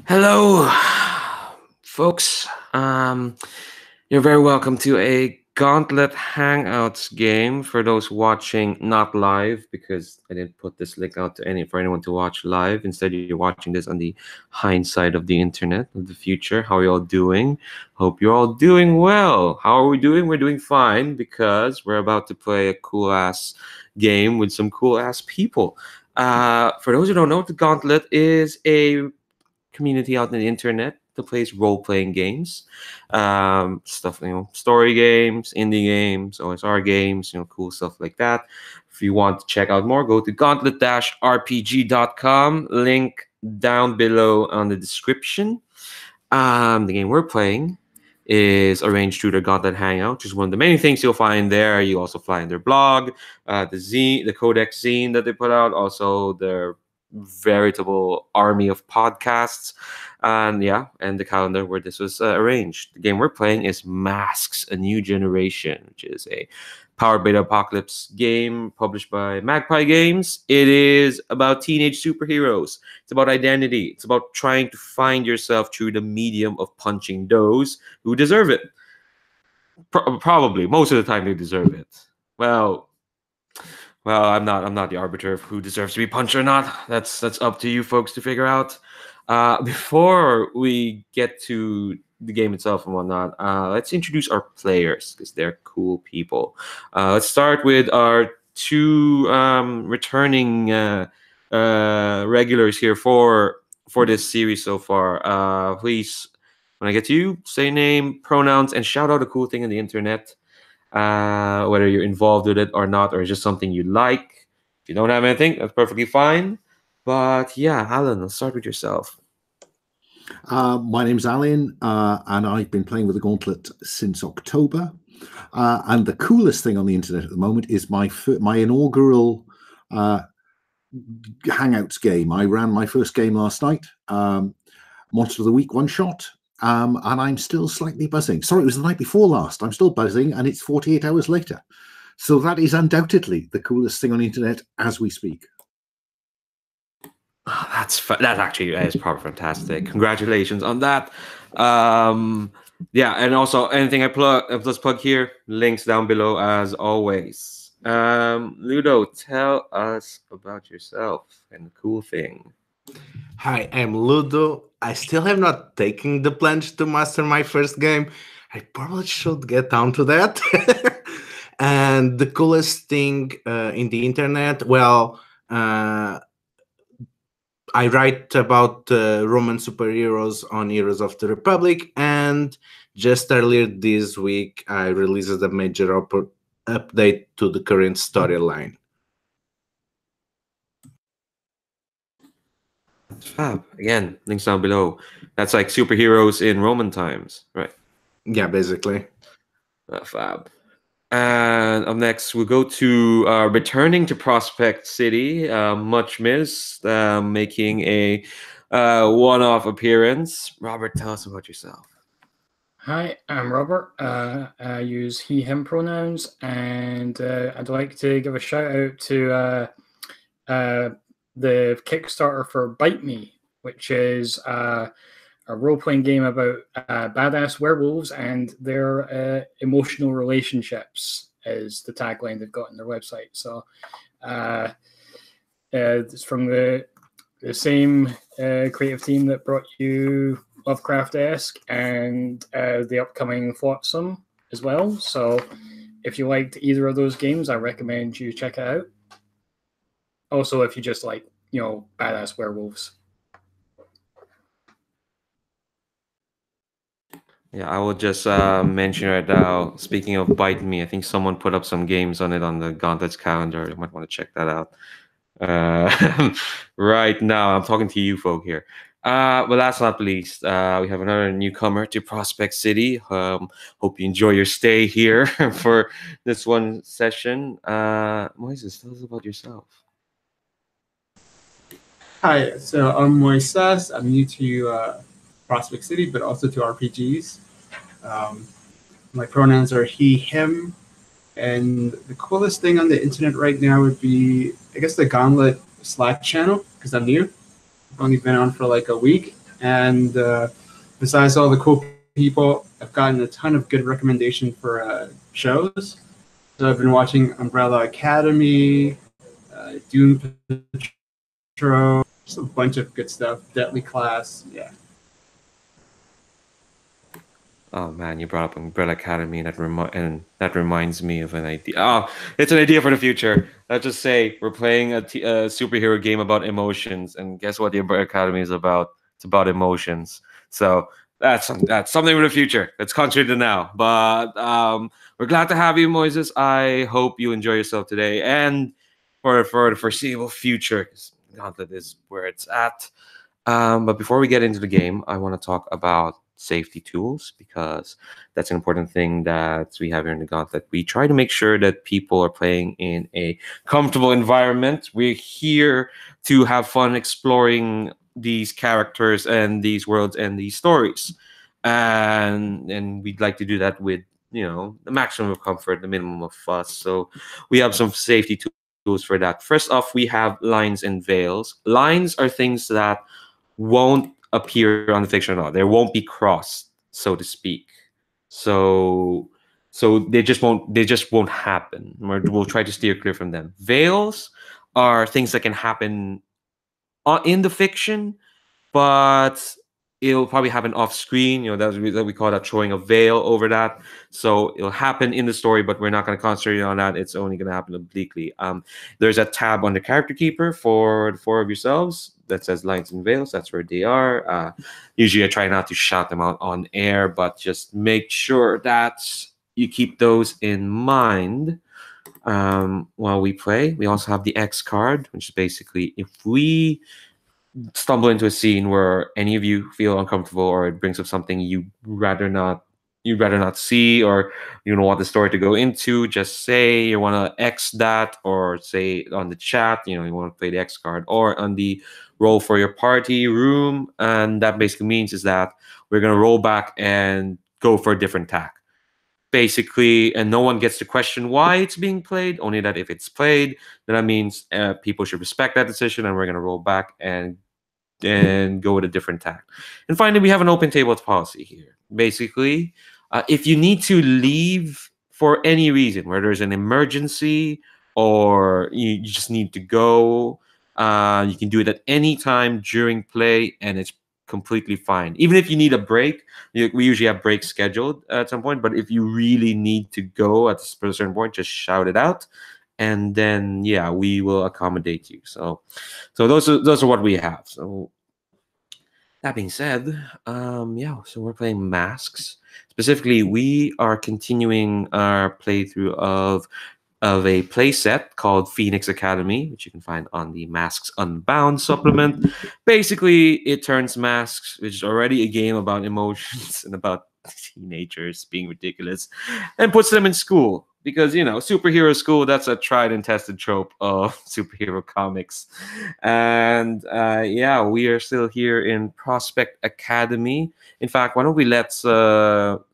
Hello, folks. You're very welcome to a Gauntlet Hangouts game for those watching not live, because I didn't put this link out to for anyone to watch live. Instead, you're watching this on the hindsight of the internet of the future. How are you all doing? Hope you're all doing well. How are we doing? We're doing fine because we're about to play a cool ass game with some cool ass people. For those who don't know, the Gauntlet is a community out on the internet that plays role-playing games, stuff, story games, indie games, OSR games, cool stuff like that. If you want to check out more, go to gauntlet-rpg.com, link down below on the description. The game we're playing is arranged through their Gauntlet Hangout, which is one of the many things you'll find there. You also find their blog, the Codex zine that they put out, also their veritable army of podcasts, and the calendar where this was arranged. The game we're playing is Masks: A New Generation, which is a Power Beta Apocalypse game published by Magpie Games. It is about teenage superheroes. It's about identity. It's about trying to find yourself through the medium of punching those who deserve it. Probably most of the time they deserve it. Well, I'm not the arbiter of who deserves to be punched or not. That's up to you folks to figure out. Before we get to the game itself and whatnot, let's introduce our players because they're cool people. Let's start with our two returning regulars here for this series so far. Please, when I get to you, say name, pronouns, and shout out a cool thing on the internet. Whether you're involved with it or not, or it's just something you like. If you don't have anything, that's perfectly fine. But yeah, Alan, let's start with yourself. My name's Alan, and I've been playing with the Gauntlet since October. And the coolest thing on the internet at the moment is my inaugural Hangouts game. I ran my first game last night, Monster of the Week one-shot. And I'm still slightly buzzing. Sorry, it was the night before last. I'm still buzzing, and it's 48 hours later. So that is undoubtedly the coolest thing on the internet as we speak. Oh, that is probably fantastic. Congratulations on that. Yeah, and also anything let's plug here, links down below as always. Ludo, tell us about yourself and the cool thing. Hi, I'm Ludo. I still have not taken the plunge to master my first game. I probably should get down to that. And the coolest thing in the internet, well, I write about Roman superheroes on Heroes of the Republic, and just earlier this week, I released a major update to the current storyline. Fab. Again, links down below. That's like superheroes in Roman times, right? Yeah, basically. Fab. And up next, we'll go to returning to Prospect City, much missed, making a one-off appearance. Robert, tell us about yourself. Hi, I'm Robert. I use he, him pronouns, and I'd like to give a shout out to the Kickstarter for Bite Me, which is a role-playing game about badass werewolves and their emotional relationships, is the tagline they've got on their website. So it's from the same creative team that brought you Lovecraft-esque and the upcoming Flotsam as well. So if you liked either of those games, I recommend you check it out. Also, if you just like, badass werewolves. Yeah, I will just mention right now, speaking of Bite Me, I think someone put up some games on it on the Gauntlet's calendar. You might want to check that out. Right now, I'm talking to you folk here. But last not least, we have another newcomer to Prospect City. Hope you enjoy your stay here for this one session. Moises, tell us about yourself. Hi, so I'm Moises. I'm new to Prospect City, but also to RPGs. My pronouns are he, him, and the coolest thing on the internet right now would be, I guess, the Gauntlet Slack channel, because I'm new. I've only been on for like a week, And besides all the cool people, I've gotten a ton of good recommendations for shows. So I've been watching Umbrella Academy, Doom Patrol, just a bunch of good stuff. Deadly Class, yeah. Oh man, you brought up Umbrella Academy, and that reminds me of an idea. Oh, it's an idea for the future. Let's just say we're playing a superhero game about emotions, and guess what? The Umbrella Academy is about. It's about emotions. So that's something for the future. Let's concentrate now. But we're glad to have you, Moises. I hope you enjoy yourself today and for the foreseeable future. Gauntlet is where it's at. But before we get into the game, I want to talk about safety tools, because that's an important thing that we have here in the Gauntlet. We try to make sure that people are playing in a comfortable environment. We're here to have fun exploring these characters and these worlds and these stories, and we'd like to do that with, you know, the maximum of comfort, the minimum of fuss. So we have some safety tools for that. First off, we have lines and veils. Lines are things that won't appear on the fiction at all. They won't be crossed, so to speak. So they just won't happen. We'll try to steer clear from them. Veils are things that can happen in the fiction, but it'll probably happen off screen. You know, that we call that throwing a veil over that. So it'll happen in the story, but we're not going to concentrate on that. It's only going to happen obliquely. There's a tab on the character keeper for the 4 of yourselves that says lines and veils. That's where they are. Usually I try not to shout them out on air, but just make sure that you keep those in mind while we play. We also have the X card, which is basically if we stumble into a scene where any of you feel uncomfortable or it brings up something you'd rather not see, or you don't want the story to go into, just say you want to X that, or say on the chat, you know, you want to play the X card, or on the roll for your party room. And that basically means is that we're going to roll back and go for a different tack, basically, and no one gets to question why it's being played, only that if it's played, then that means people should respect that decision, and we're going to roll back and go with a different tack. And finally, we have an open table policy here. Basically, if you need to leave for any reason, whether there's an emergency or you just need to go, you can do it at any time during play, and it's completely fine. Even if you need a break, we usually have breaks scheduled at some point, but if you really need to go at a certain point, just shout it out, and then yeah, we will accommodate you. So those are what we have. So that being said, yeah, so we're playing Masks. Specifically, we are continuing our playthrough of a playset called Phoenix Academy, which you can find on the Masks Unbound supplement. Basically, it turns Masks, which is already a game about emotions and about teenagers being ridiculous, and puts them in school. Because, you know, superhero school, that's a tried and tested trope of superhero comics. And yeah, we are still here in Prospect Academy. In fact, why don't we let some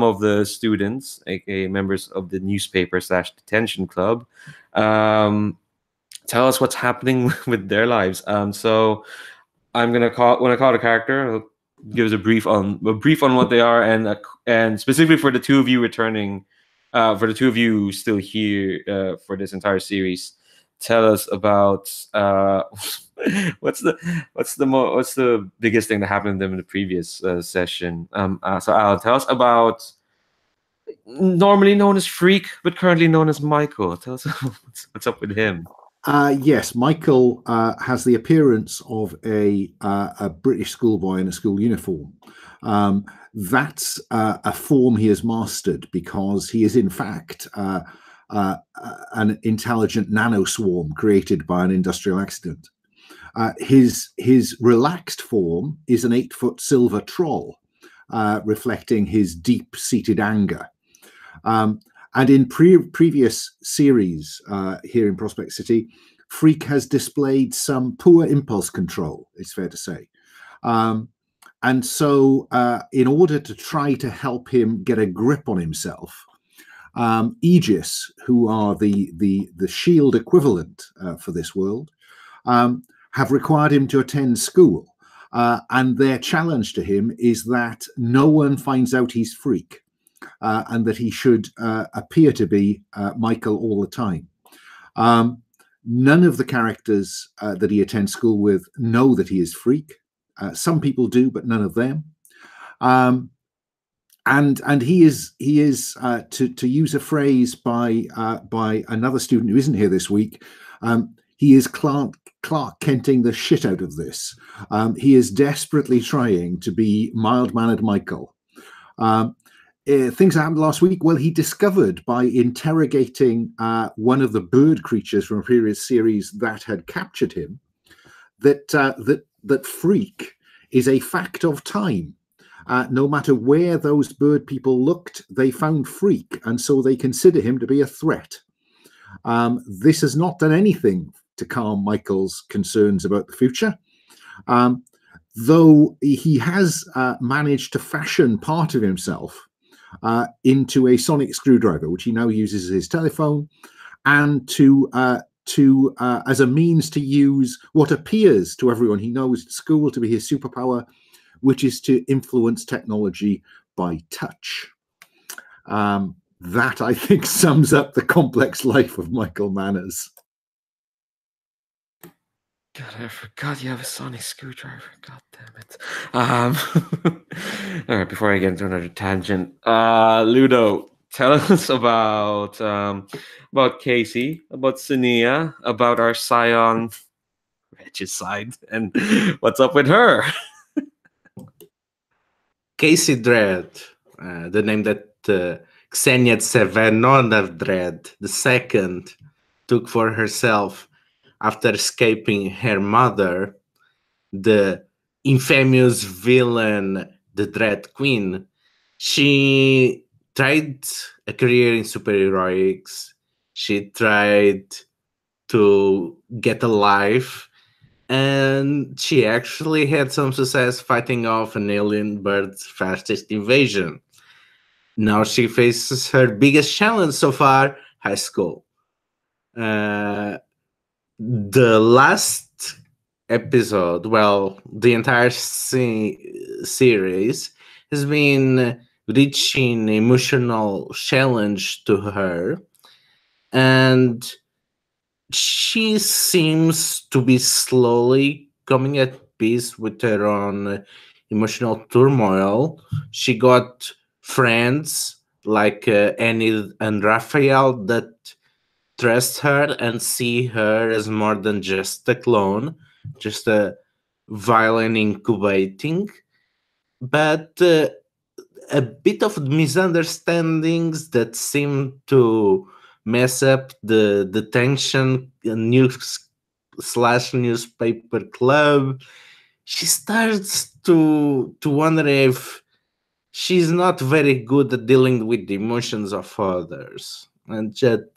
of the students, aka members of the newspaper / Detention Club, tell us what's happening with their lives. So I'm gonna when I call the character, I'll give us a brief on what they are, and specifically for the 2 of you returning, for the 2 of you still here for this entire series, tell us about what's the biggest thing that happened to them in the previous session. So Alan, tell us about, normally known as Freak, but currently known as Michael. Tell us what's up with him. Yes, Michael has the appearance of a British schoolboy in a school uniform. That's a form he has mastered because he is in fact an intelligent nanoswarm created by an industrial accident. His relaxed form is an 8-foot silver troll, reflecting his deep-seated anger. And in previous series here in Prospect City, Freak has displayed some poor impulse control, it's fair to say. And so in order to try to help him get a grip on himself, Aegis, who are the SHIELD equivalent for this world, have required him to attend school. and their challenge to him is that no one finds out he's Freak, and that he should appear to be Michael all the time. None of the characters that he attends school with know that he is Freak. Some people do, but none of them. And he is to use a phrase by another student who isn't here this week. He is Clark Kenting the shit out of this. He is desperately trying to be mild-mannered Michael. Things happened last week. Well, he discovered by interrogating one of the bird creatures from a previous series that had captured him that Freak is a fact of time. No matter where those bird people looked, they found Freak, and so they consider him to be a threat. This has not done anything to calm Michael's concerns about the future, though he has managed to fashion part of himself into a sonic screwdriver, which he now uses as his telephone, and to as a means to use what appears to everyone he knows at school to be his superpower, which is to influence technology by touch. That, I think, sums up the complex life of Michael Manners. God, I forgot you have a sonic screwdriver. God damn it. All right, before I get into another tangent, Ludo, tell us about Kasey, about Kseniya, about our scion Regicide, and what's up with her. Kasey Dread, the name that Kseniya Tsevenonov Dread II took for herself after escaping her mother, the infamous villain, the Dread Queen. She tried a career in superheroics. She tried to get a life, and she actually had some success fighting off an alien bird's fastest invasion. Now she faces her biggest challenge so far, high school. The last episode, well, the entire series has been reaching emotional challenge to her, and she seems to be slowly coming at peace with her own emotional turmoil. She got friends like Annie and Raphael that trust her and see her as more than just a clone, just a violin incubating, but a bit of misunderstandings that seem to mess up the detention newspaper club. She starts to wonder if she's not very good at dealing with the emotions of others, and that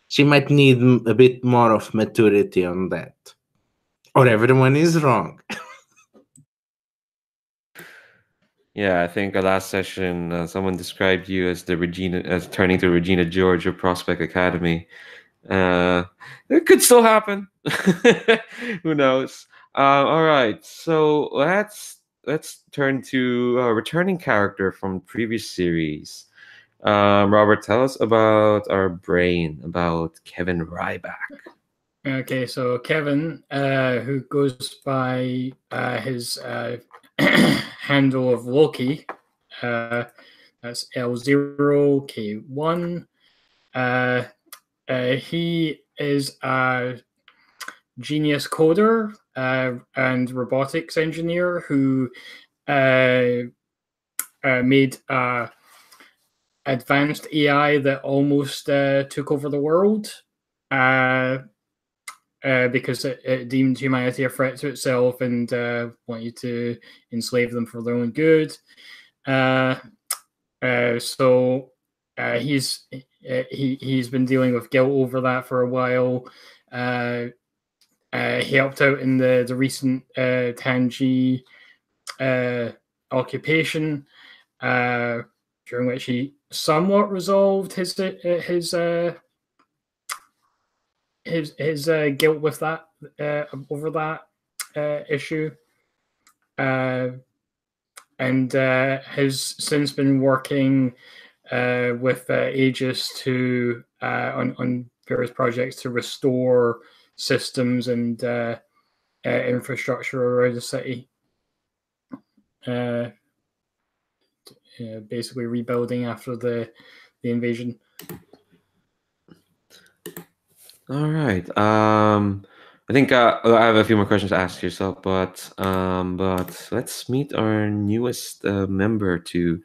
she might need a bit more of maturity on that, or everyone is wrong. Yeah, I think last session someone described you as turning to Regina George of Prospect Academy. It could still happen. Who knows? All right, so let's turn to a returning character from previous series. Robert, tell us about our brain, about Kevin Ryback. Okay, so Kevin, who goes by his handle of Loki, that's L0K1. He is a genius coder and robotics engineer who made advanced AI that almost took over the world because it deemed humanity a threat to itself and wanted to enslave them for their own good. So he's been dealing with guilt over that for a while. He helped out in the recent Tangi occupation, during which he somewhat resolved his guilt with that over that issue. and has since been working with Aegis to on various projects to restore systems and infrastructure around the city. Basically rebuilding after the invasion. All right. I think I have a few more questions to ask yourself, but let's meet our newest member to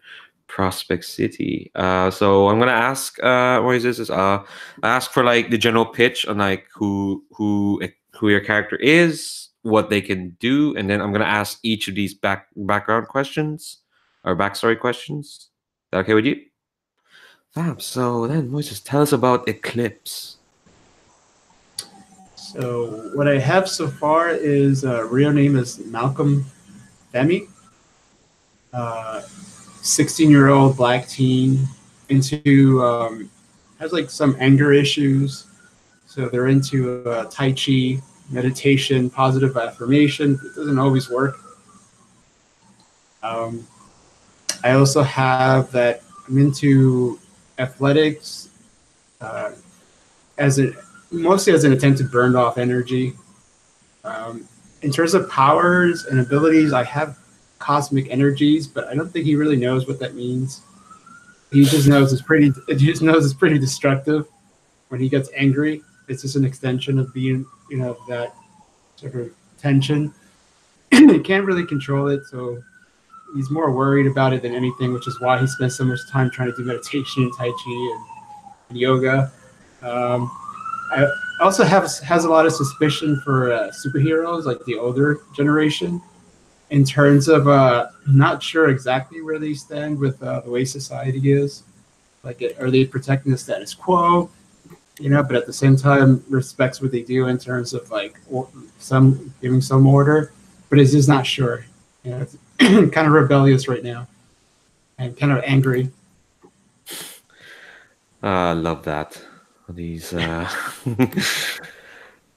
Prospect City. So I'm gonna ask what is this? I ask for like the general pitch on like who your character is, what they can do, and then I'm gonna ask each of these background questions or backstory questions. Is that okay with you? Fab. So then, Moises, tell us about Eclipse. So what I have so far is real name is Malcolm Femi, 16-year-old black teen, into has like some anger issues. So they're into Tai Chi, meditation, positive affirmation. It doesn't always work. I also have that I'm into athletics mostly as an attempt to burn off energy. In terms of powers and abilities, I have cosmic energies, but I don't think he really knows what that means. He just knows it's pretty destructive when he gets angry. It's just an extension of being, that sort of tension. He can't really control it, so he's more worried about it than anything, which is why he spends so much time trying to do meditation and Tai Chi and yoga. I also has a lot of suspicion for superheroes, like the older generation, in terms of not sure exactly where they stand with the way society is. Like, are they protecting the status quo? But at the same time, respects what they do in terms of like giving some order, but it's just not sure. It's kind of rebellious right now and kind of angry. I love that. These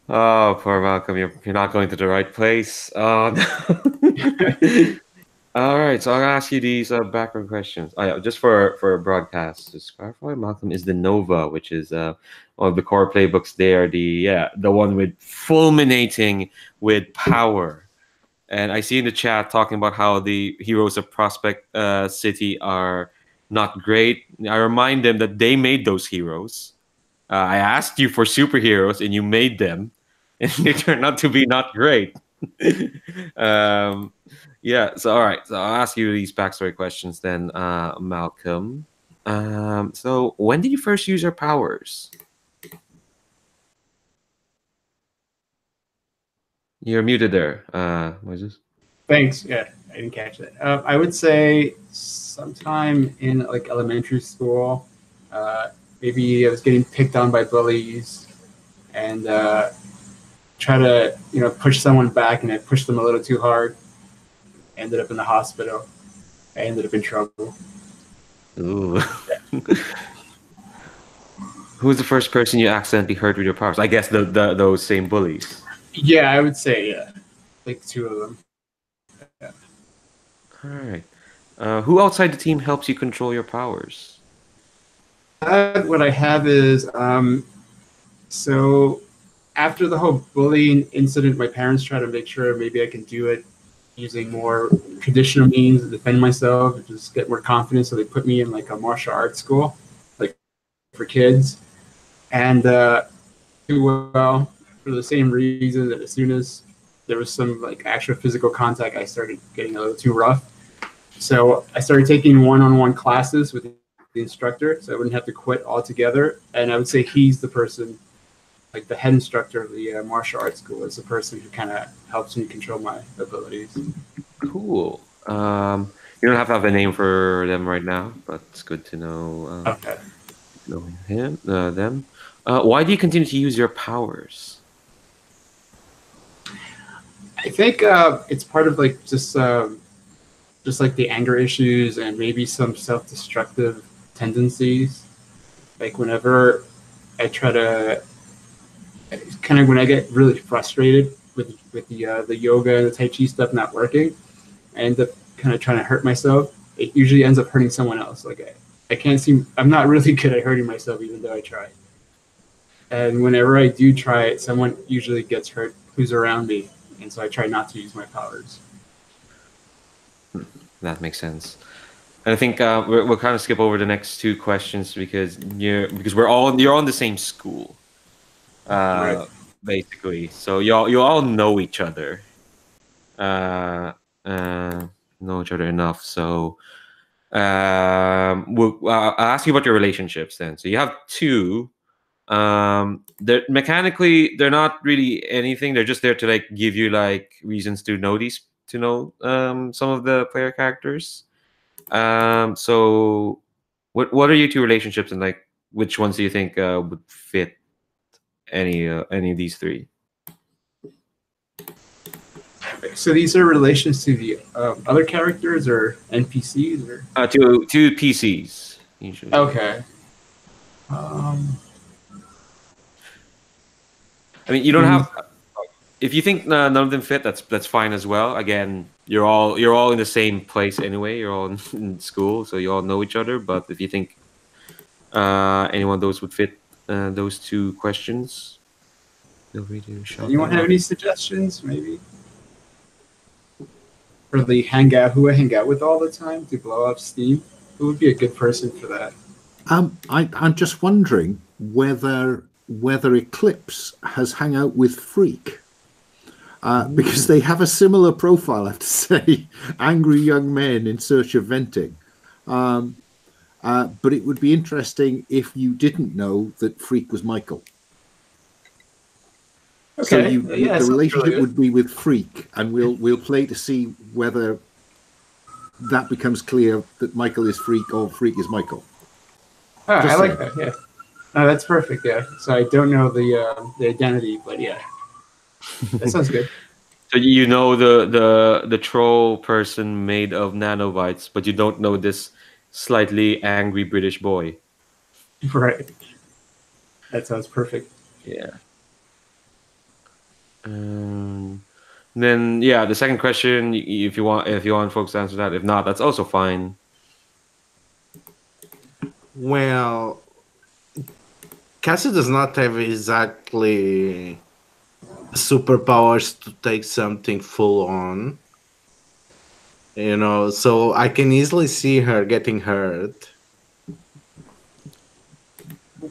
oh, poor Malcolm, you're not going to the right place. Oh, no. All right, so I'll ask you these background questions. Oh, yeah, just for a broadcast, just clarify. Malcolm is the Nova, which is one of the core playbooks. There, the one with fulminating with power. And I see in the chat talking about how the heroes of Prospect City are not great. I remind them that they made those heroes. I asked you for superheroes, and you made them, and they turned out to be not great. Yeah. So all right. So I'll ask you these backstory questions then, Malcolm. So when did you first use your powers? You're muted there, Moises. Thanks. Yeah, I didn't catch that. I would say sometime in like elementary school. Maybe I was getting picked on by bullies, and try to push someone back, and I pushed them a little too hard. Ended up in the hospital. I ended up in trouble. Ooh. Who's the first person you accidentally hurt with your powers? I guess those same bullies. Yeah, I would say like two of them. Yeah. All right. Who outside the team helps you control your powers? What I have is so after the whole bullying incident, my parents try to make sure maybe I can do it using more traditional means to defend myself and just get more confidence. So they put me in like a martial arts school, like for kids, and do well for the same reason that as soon as there was some like actual physical contact, I started getting a little too rough. So I started taking one-on-one classes with the instructor, so I wouldn't have to quit altogether. And I would say he's the person, like the head instructor of the martial arts school, is the person who kind of helps me control my abilities. Cool. You don't have to have a name for them right now, but it's good to know. Okay. Know them. Why do you continue to use your powers? I think it's part of like just like the anger issues and maybe some self-destructive tendencies. Like whenever I try to, kind of when I get really frustrated with the yoga and the Tai Chi stuff not working, I end up kind of trying to hurt myself, it usually ends up hurting someone else. Like I can't seem, I'm not really good at hurting myself even though I try. And whenever I do try it, someone usually gets hurt who's around me. And so I try not to use my powers. That makes sense. And I think we'll kind of skip over the next two questions because you're on the same school, Right. basically. So you all know each other, know each other enough. So I'll ask you about your relationships then. So you have two. They're mechanically they're not really anything. They're just there to like give you like reasons to know some of the player characters. So what are your two relationships, and like which ones do you think would fit any of these three? So these are relations to the other characters or NPCs or To PCs usually. okay. I mean, you don't have. If you think none of them fit, that's fine as well. Again, you're all in the same place anyway. You're all in school, so you all know each other. But if you think any one of those would fit those two questions, feel free to shout. Anyone have any suggestions, maybe? For the hangout, who I hang out with all the time to blow up steam? Who would be a good person for that? I'm just wondering whether Eclipse has hung out with Freak. Because they have a similar profile, I have to say. Angry young men in search of venting. But it would be interesting if you didn't know that Freak was Michael. Okay. So the relationship would be with Freak, and we'll play to see whether that becomes clear that Michael is Freak or Freak is Michael. Oh, I like that. Yeah. No, that's perfect. Yeah. So I don't know the identity, but yeah. That sounds good. So you know the troll person made of nanobites, but you don't know this slightly angry British boy. Right. That sounds perfect. Yeah. Then the second question, if you want folks to answer that, if not, that's also fine. Well, Cassie does not have exactly superpowers to take something full on, so I can easily see her getting hurt.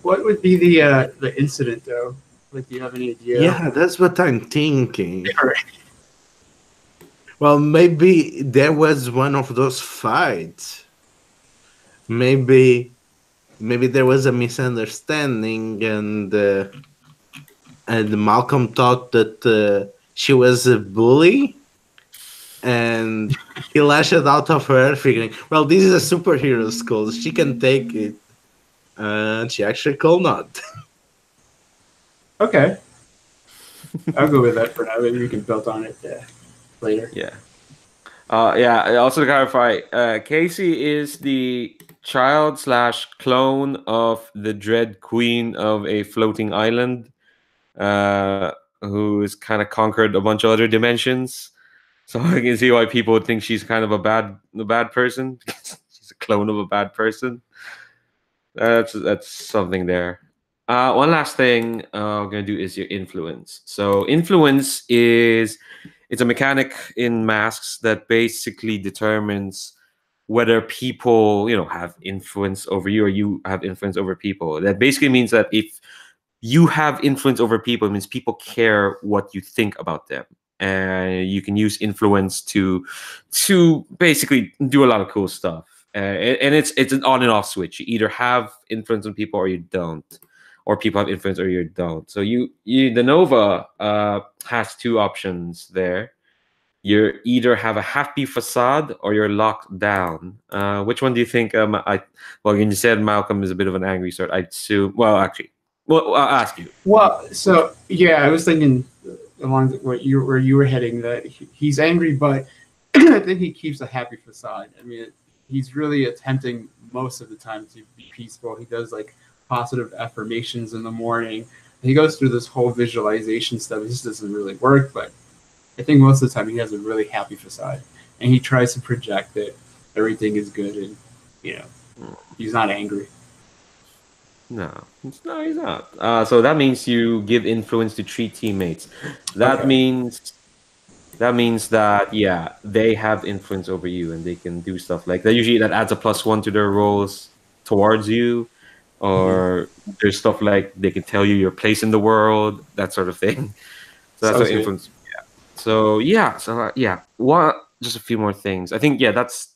What would be the incident though? Like, do you have any idea? Yeah, that's what I'm thinking. Well, maybe there was one of those fights. Maybe there was a misunderstanding, and Malcolm thought that she was a bully, and he lashed out of her, figuring, well, this is a superhero school, she can take it. And she actually could not. Okay. I'll go with that for now. Maybe we can build on it later. Yeah. Also to clarify, Kasey is the child/clone of the Dread Queen of a floating island, who's kind of conquered a bunch of other dimensions. So I can see why people would think she's kind of a bad person. She's a clone of a bad person. That's something there. One last thing we're gonna do is your influence. So influence it's a mechanic in masks that basically determines whether people have influence over you or you have influence over people. That basically means that if you have influence over people, it means people care what you think about them, and you can use influence to basically do a lot of cool stuff. And it's an on and off switch. You either have influence on people or you don't, or people have influence or you don't. So the Nova has two options there. You either have a happy facade or you're locked down. Which one do you think? You said Malcolm is a bit of an angry sort. I'd assume. Well, actually, I'll ask you. Well, so yeah, I was thinking along where you were heading that he's angry, but I think he keeps a happy facade. I mean, he's really attempting most of the time to be peaceful. He does like positive affirmations in the morning. He goes through this whole visualization stuff. It just doesn't really work, but I think most of the time he has a really happy facade. and he tries to project that everything is good, and he's not angry. No, no, he's not. So that means you give influence to 3 teammates. That Okay. means that yeah, they have influence over you, and they can do stuff like that. Usually, that adds a +1 to their rolls towards you, or there's stuff like they can tell you your place in the world, that sort of thing. So that's what Sounds good. influence. Yeah. So yeah, yeah. What? Just a few more things. I think yeah, that's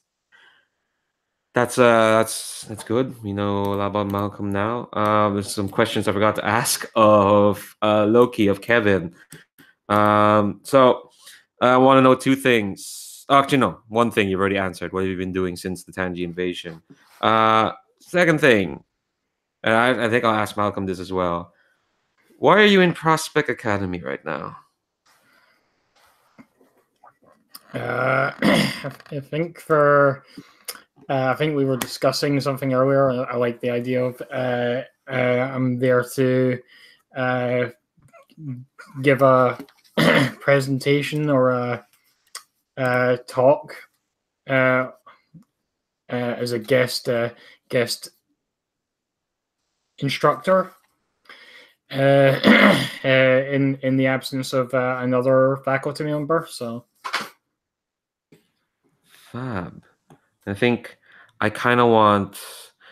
good. We know a lot about Malcolm now. There's some questions I forgot to ask of Loki, of Kevin. So I want to know 2 things. Actually, no, one thing you've already answered. What have you been doing since the Tangi invasion? Second thing, and I think I'll ask Malcolm this as well. Why are you in Prospect Academy right now? I think for I think we were discussing something earlier. I like the idea of I'm there to give a presentation or a talk as a guest instructor in the absence of another faculty member. So Fab. I think I kind of want.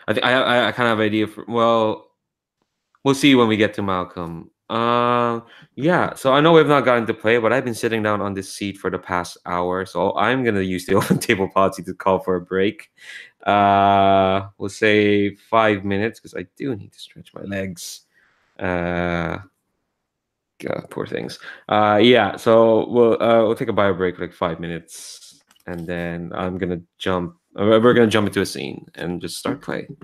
I think I kind of have an idea for. Well, we'll see when we get to Malcolm. Yeah. So I know we've not gotten to play, but I've been sitting down on this seat for the past hour, so I'm gonna use the open table policy to call for a break. We'll say 5 minutes because I do need to stretch my legs. God, poor things. Yeah. So we'll take a bio break for like 5 minutes, and then I'm gonna jump. We're gonna jump into a scene and just start playing.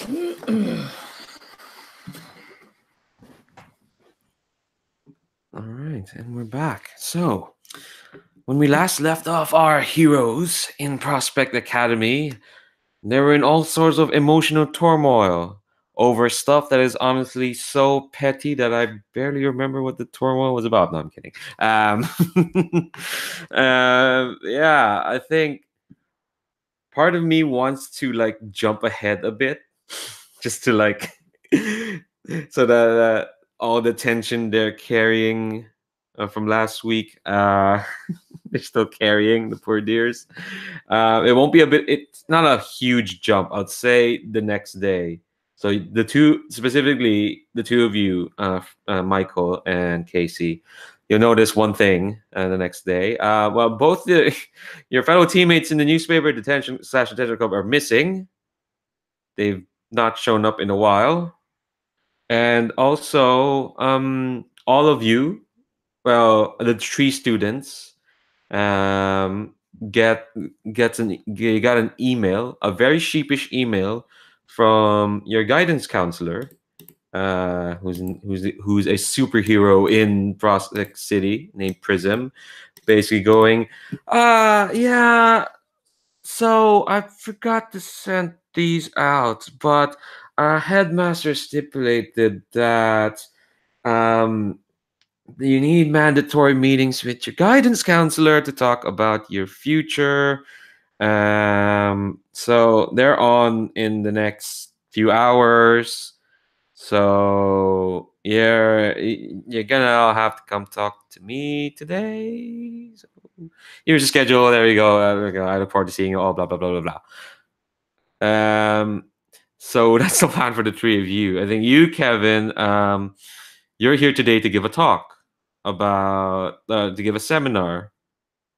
All right, and we're back. So, when we last left off our heroes in Prospect Academy, they were in all sorts of emotional turmoil over stuff that is honestly so petty that I barely remember what the turmoil was about. No, I'm kidding. Yeah, I think part of me wants to like jump ahead a bit, just to like, so that all the tension they're carrying from last week, they're still carrying, the poor dears. It won't be a bit. It's not a huge jump. I'd say the next day. So the two, specifically the two of you, Michael and Kasey, you'll notice one thing the next day. Well, both your fellow teammates in the newspaper Detention Club are missing. They've not shown up in a while, and also all of you, well, the 3 students, got an email, a very sheepish email from your guidance counselor, who's a superhero in Prospect City named Prism, basically going, yeah, so I forgot to send these out, but our headmaster stipulated that you need mandatory meetings with your guidance counselor to talk about your future. So they're on in the next few hours. So you're gonna have to come talk to me today. So here's the schedule. There you go. There we go. I look forward to seeing you all. Blah blah blah blah blah. So that's the plan for the 3 of you. I think you, Kevin, you're here today to give a talk about to give a seminar,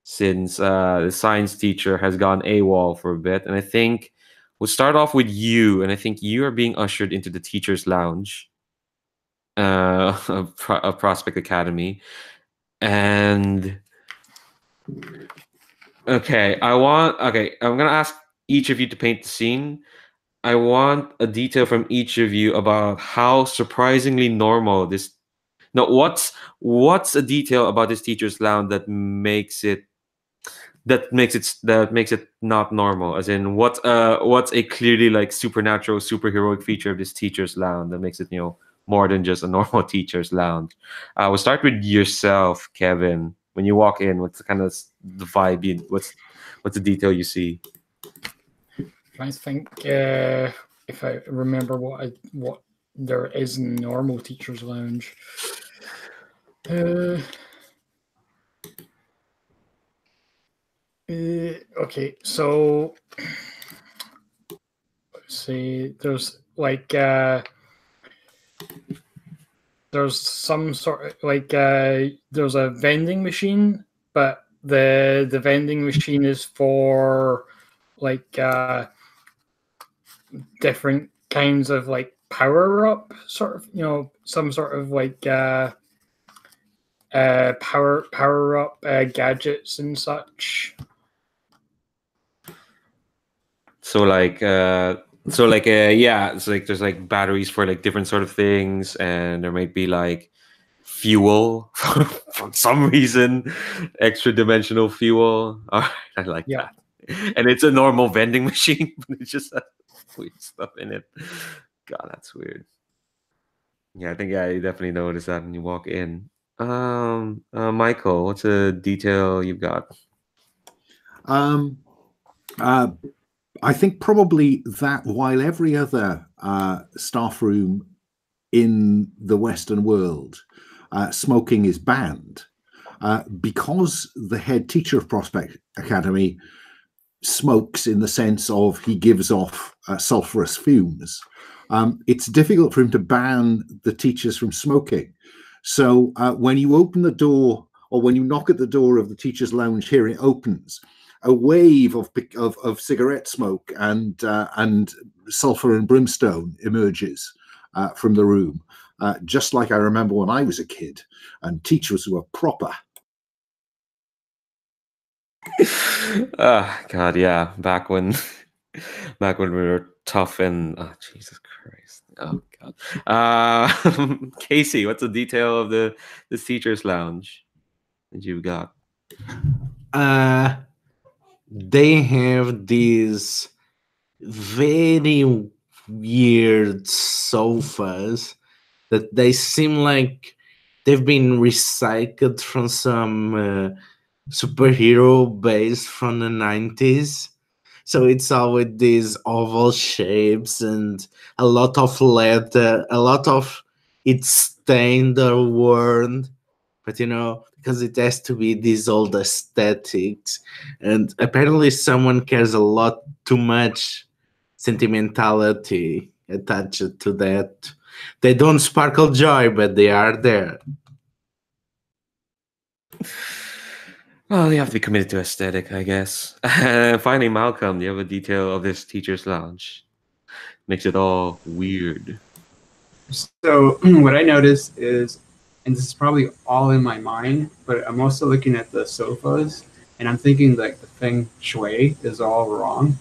since the science teacher has gone AWOL for a bit. And I think we'll start off with you. And I think you are being ushered into the teacher's lounge of Prospect Academy. And okay, I'm going to ask each of you to paint the scene. I want a detail from each of you about how surprisingly normal this. No, what's a detail about this teacher's lounge that makes it not normal? As in, what's a clearly like supernatural, superheroic feature of this teacher's lounge that makes it, more than just a normal teacher's lounge? We'll start with yourself, Kevin. When you walk in, what's the kind of the vibe? What's the detail you see? I think if I remember what there is in normal teacher's lounge. Okay, so let's see. There's like there's some sort of like there's a vending machine, but the vending machine is for like different kinds of like power up sort of, some sort of like power up gadgets and such. Yeah, it's like there's like batteries for like different sort of things, and there might be like fuel for some reason, extra dimensional fuel. All right, I like that. And it's a normal vending machine, but it just has weird stuff in it. God, that's weird. Yeah, I think you definitely notice that when you walk in. Michael, what's a detail you've got? I think probably that while every other staff room in the Western world, smoking is banned, because the head teacher of Prospect Academy smokes in the sense of he gives off sulfurous fumes. It's difficult for him to ban the teachers from smoking. So when you open the door, or when you knock at the door of the teacher's lounge here, it opens. A wave of cigarette smoke and sulfur and brimstone emerges from the room, just like I remember when I was a kid and teachers were proper. God, yeah, back when Back when we were tough and oh, Jesus Christ. Oh God. Kasey, what's the detail of this teacher's lounge that you've got? They have these very weird sofas that they seem like they've been recycled from some superhero base from the 90s. So it's all with these oval shapes and a lot of leather, a lot of it's stained or worn, but because it has to be these old aesthetics. And apparently someone cares a lot too much sentimentality attached to that. They don't sparkle joy, but they are there. Well, you have to be committed to aesthetic, I guess. Finally, Malcolm, do you have a detail of this teacher's lounge? Makes it all weird. So what I noticed is, and this is probably all in my mind, but I'm also looking at the sofas, and I'm thinking like the feng shui is all wrong.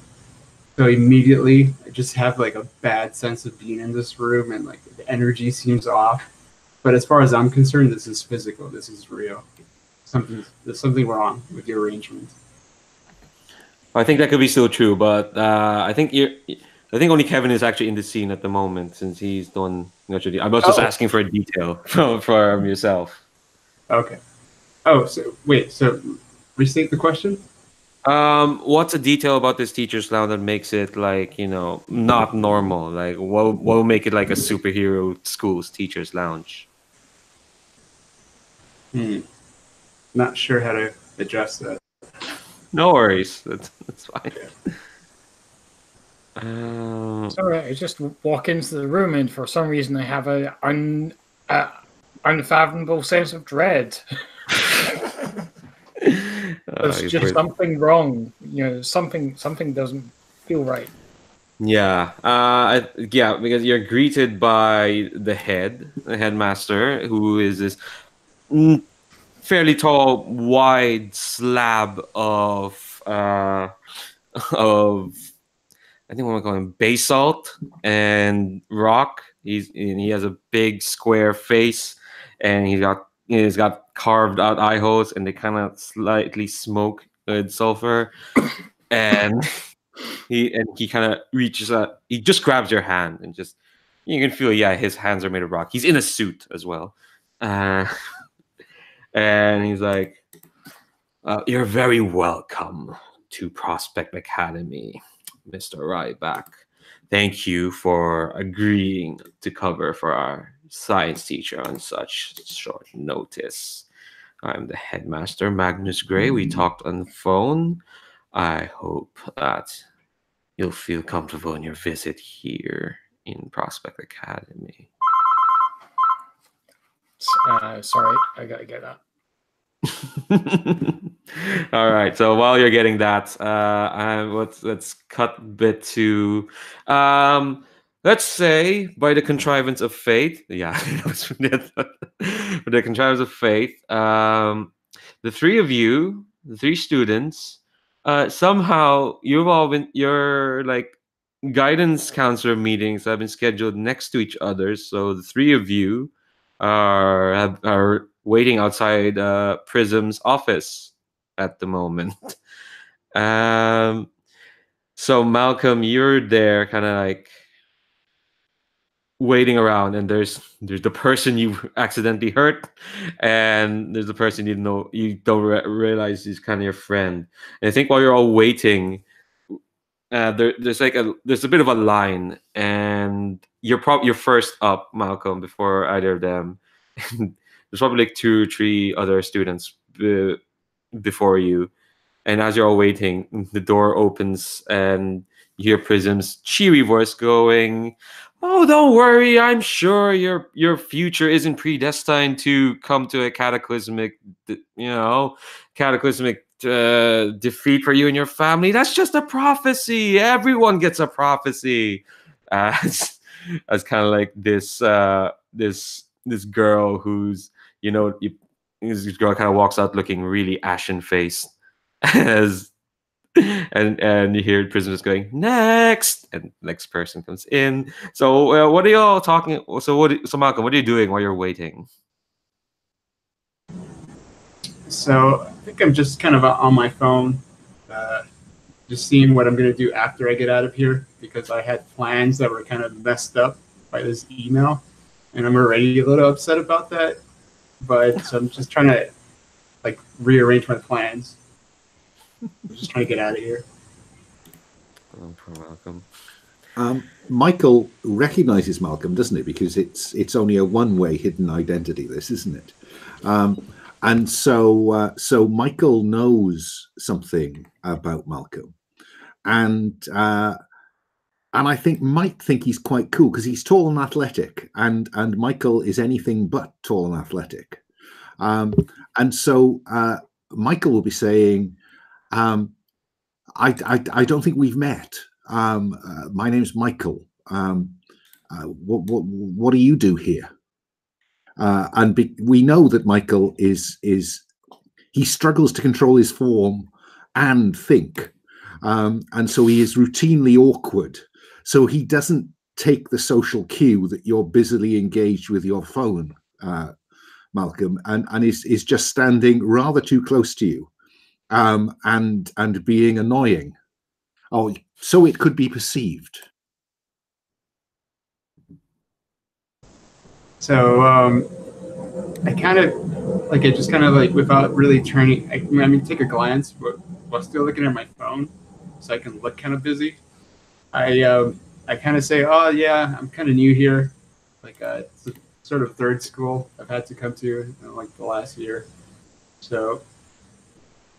So immediately, I just have like a bad sense of being in this room, and like the energy seems off. But as far as I'm concerned, this is physical. This is real. There's something wrong with your arrangement. I think that could be still true, but I think only Kevin is actually in the scene at the moment, since he's the one. I was just asking for a detail from yourself. Okay. Oh, so wait. So restate the question. What's a detail about this teacher's lounge that makes it like not normal? Like what will make it like a superhero school's teacher's lounge? Not sure how to address that. No worries. That's fine. Sorry, I just walk into the room and for some reason I have a unfathomable sense of dread. There's just something wrong. Something doesn't feel right. Yeah. Yeah, because you're greeted by the headmaster, who is this fairly tall, wide slab of I think what I'm calling basalt and rock. He has a big square face, and he's got carved out eye holes, and they kind of slightly smoke with sulfur. And he kind of reaches out. He just grabs your hand, and just you can feel, yeah, his hands are made of rock. He's in a suit as well, and he's like, "You're very welcome to Prospect Academy, Mr. Ryback. Thank you for agreeing to cover for our science teacher on such short notice. I'm the headmaster, Magnus Gray. We talked on the phone. I hope that you'll feel comfortable in your visit here in Prospect Academy." Sorry, I gotta get that. All right. So while you're getting that, let's cut a bit to, let's say by the contrivance of fate. Yeah, by the contrivance of fate, the three of you, the three students, somehow your like guidance counselor meetings have been scheduled next to each other. So the three of you are waiting outside Prism's office at the moment. So Malcolm, you're there, kind of like waiting around, and there's the person you accidentally hurt, and there's the person you don't realize is kind of your friend. And I think while you're all waiting, there's a bit of a line, and you're first up, Malcolm, before either of them. There's probably like 2 or 3 other students before you, and as you're all waiting, the door opens and you hear Prism's cheery voice going, "Oh, don't worry. I'm sure your future isn't predestined to come to a cataclysmic defeat for you and your family. That's just a prophecy. Everyone gets a prophecy." As kind of like this girl who's this girl kind of walks out looking really ashen faced as and you hear prisoners going next, and next person comes in. So what are y'all talking? So Malcolm, what are you doing while you're waiting? So I think I'm just kind of on my phone, just seeing what I'm going to do after I get out of here, because I had plans that were kind of messed up by this email, and I'm already a little upset about that. But so I'm just trying to like rearrange my plans. I'm just trying to get out of here. Oh, poor Malcolm. Michael recognizes Malcolm, doesn't it? Because it's only a one-way hidden identity, this, isn't it? And so Michael knows something about Malcolm, and I think might think he's quite cool because he's tall and athletic, and Michael is anything but tall and athletic. And so Michael will be saying, I don't think we've met. My name's Michael. What do you do here? And we know that Michael he struggles to control his form and think, and so he is routinely awkward. So he doesn't take the social cue that you're busily engaged with your phone, Malcolm, and is just standing rather too close to you, and being annoying. Oh, so it could be perceived. So I kind of like it, just kind of like without really turning. I mean, take a glance, but while still looking at my phone, so I can look kind of busy. I kind of say, oh yeah, I'm kind of new here. Like it's a sort of third school I've had to come to in like the last year. So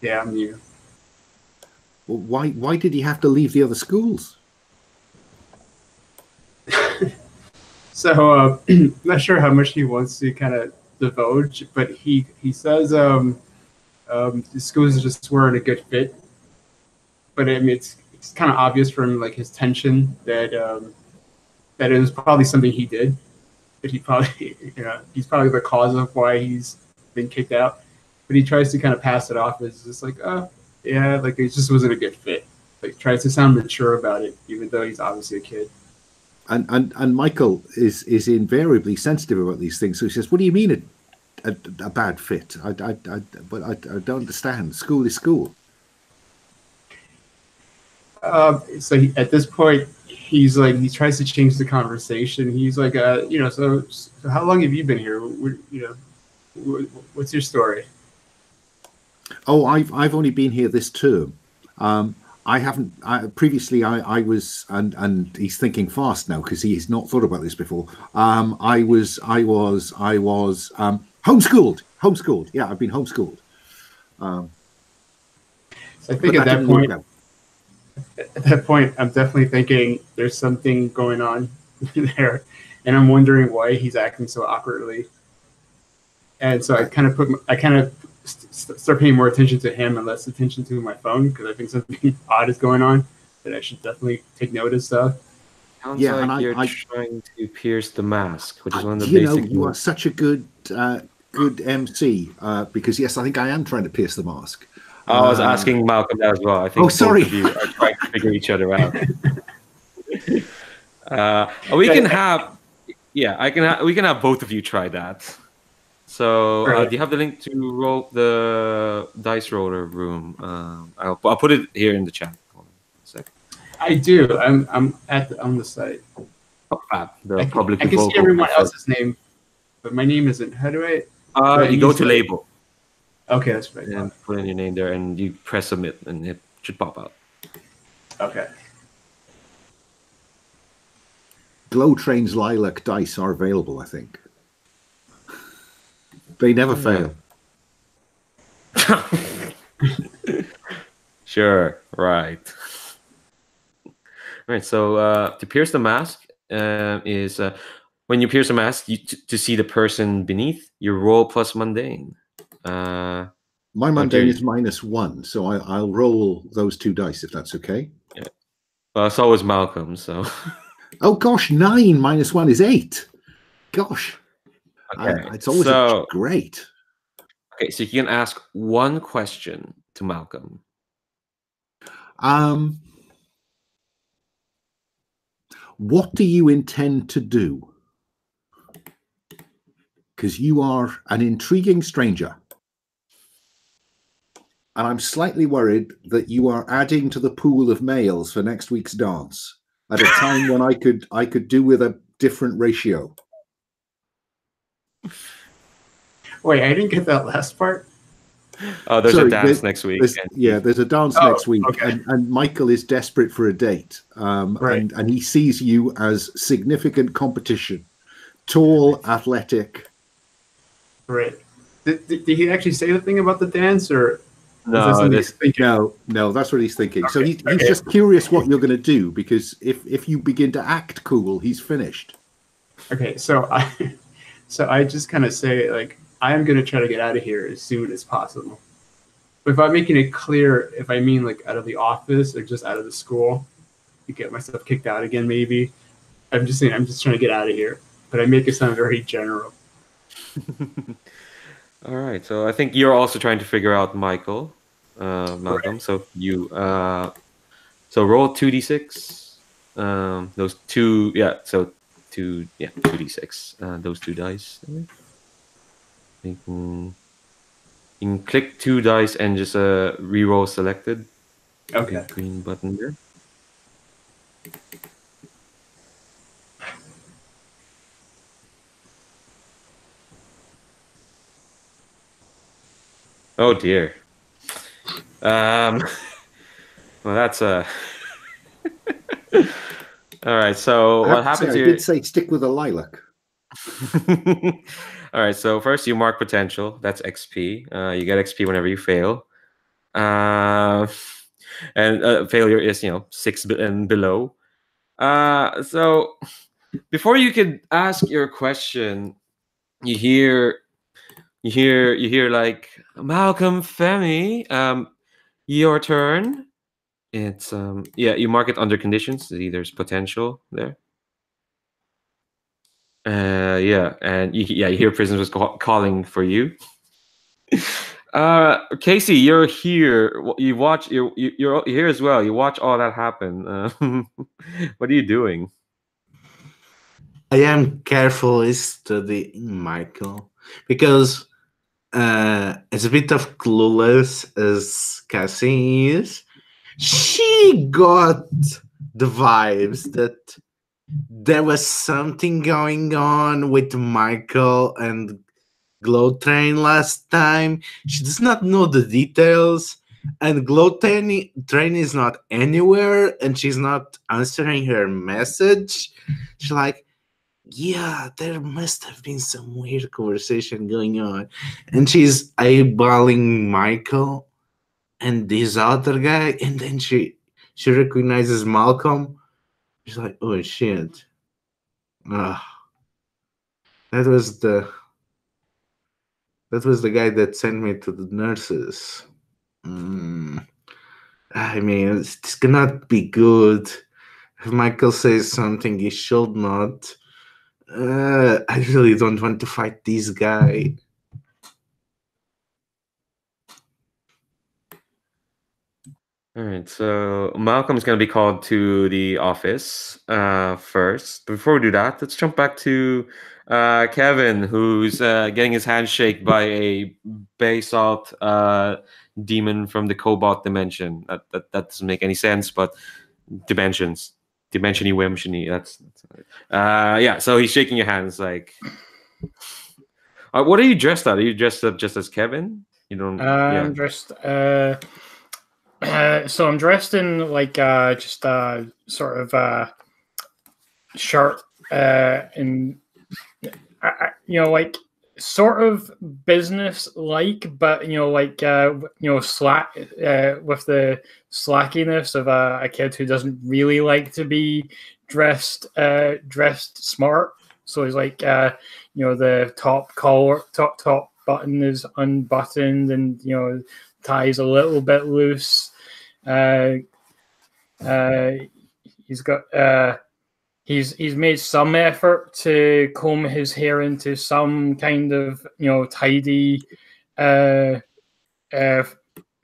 yeah, I'm new. Well, why did he have to leave the other schools? So I'm not sure how much he wants to kind of divulge, but he says the schools just weren't a good fit. But I mean, it's kind of obvious from like his tension that that it was probably something he did. That he probably he's probably the cause of why he's been kicked out. But he tries to kind of pass it off as just like, oh yeah, like it just wasn't a good fit. Like tries to sound mature about it, even though he's obviously a kid. And Michael is invariably sensitive about these things. So he says, "What do you mean a bad fit? I don't understand. School is school." So at this point, he's like, he tries to change the conversation. He's like, so how long have you been here? What's your story? Oh, I've only been here this term. I haven't. Previously, I was, and he's thinking fast now because he's not thought about this before. I was homeschooled. Yeah, I've been homeschooled. So I think at that point, I'm definitely thinking there's something going on there, and I'm wondering why he's acting so awkwardly. And so I kind of start paying more attention to him and less attention to my phone because I think something odd is going on that I should definitely take notice of. Sounds like you're trying to pierce the mask, which is one of the basic. You are such a good MC because yes, I think I am trying to pierce the mask. I was asking Malcolm as well. I think both of you are trying to figure each other out. We can have both of you try that. So Right. do you have the link to roll the dice roller room? I'll put it here in the chat. Hold on a sec. I do. I'm on the site. The public. I can see everyone else's name, but my name isn't. How do I? You go to label. Okay, that's right. And put in your name there, and you press submit, and it should pop out. Okay. Glow Train's lilac dice are available, I think. They never fail. Sure, right. Right, so to pierce the mask is when you pierce the mask, to see the person beneath, you roll plus mundane. My mundane is -1, so I'll roll those two dice if that's okay. Yeah. Well, so was Malcolm, so. Oh gosh, 9 -1 is 8. Gosh. Okay, it's always great. Okay, so you can ask one question to Malcolm. What do you intend to do? Because you are an intriguing stranger. And I'm slightly worried that you are adding to the pool of males for next week's dance at a time when I could do with a different ratio. Wait, I didn't get that last part. Oh, there's a dance next week. There's a dance next week, okay. and Michael is desperate for a date, Right. and he sees you as significant competition, tall, athletic. Right. Did he actually say the thing about the dance, or No, No, that's what he's thinking. So he's just curious what you're going to do, because if you begin to act cool, he's finished. Okay, so I just kind of say, like, I am going to try to get out of here as soon as possible. But if I'm making it clear, if I mean like out of the office or just out of the school, to get myself kicked out again, maybe. I'm just saying, I'm just trying to get out of here. But I make it sound very general. All right, so I think you're also trying to figure out Malcolm. Right. So you so roll 2d6. Those two, yeah. So 2d6. Those two dice. You can click 2 dice and just re-roll selected. Okay. Green button there. Oh dear. Well, that's all right. So what happens I here? did say stick with a lilac. All right. So first you mark potential. That's XP. You get XP whenever you fail. And failure is 6 and below. So before you could ask your question, you hear like, Malcolm, Femi, your turn. It's you mark it under conditions. See, there's potential there. And you hear prisoners calling for you. Kasey, you're here. You watch. You're here as well. You watch all that happen. What are you doing? I am carefully studying Michael because as a bit of clueless as Cassie is, she got the vibes that there was something going on with Michael and Glow Train last time. She does not know the details, and Glow Train is not anywhere, and she's not answering her message. She's like, yeah, there must have been some weird conversation going on. And she's eyeballing Michael and this other guy, and then she recognizes Malcolm. She's like, oh shit. That was the guy that sent me to the nurses. I mean, this cannot be good. If Michael says something he should not, I really don't want to fight this guy. All right, so Malcolm's going to be called to the office first. But before we do that, let's jump back to Kevin, who's getting his hand shaken by a basalt demon from the Cobot dimension. That doesn't make any sense, but dimensions. Dimensiony, wimsiony. That's so he's shaking your hands like. What are you dressed at? Are you dressed up just as Kevin? You don't. I'm dressed. So I'm dressed in like just sort of shirt and like sort of business like, but like slack with the slackiness of a kid who doesn't really like to be dressed smart. So he's like the top collar, top button is unbuttoned, and tie's a little bit loose. He's got he's made some effort to comb his hair into some kind of tidy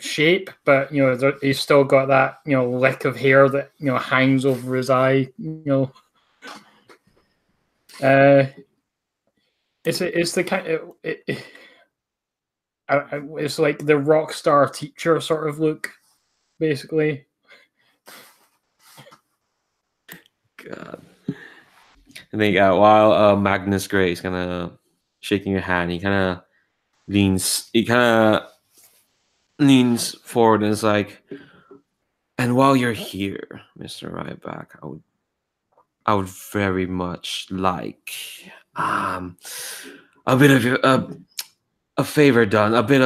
shape, but he's still got that lick of hair that hangs over his eye. It's the kind of it's like the rock star teacher sort of look, basically. God. I think while Magnus Gray is kind of shaking your hand, he kind of leans forward and is like, and while you're here, Mr. Ryback, I would very much like a bit of a favor done, a bit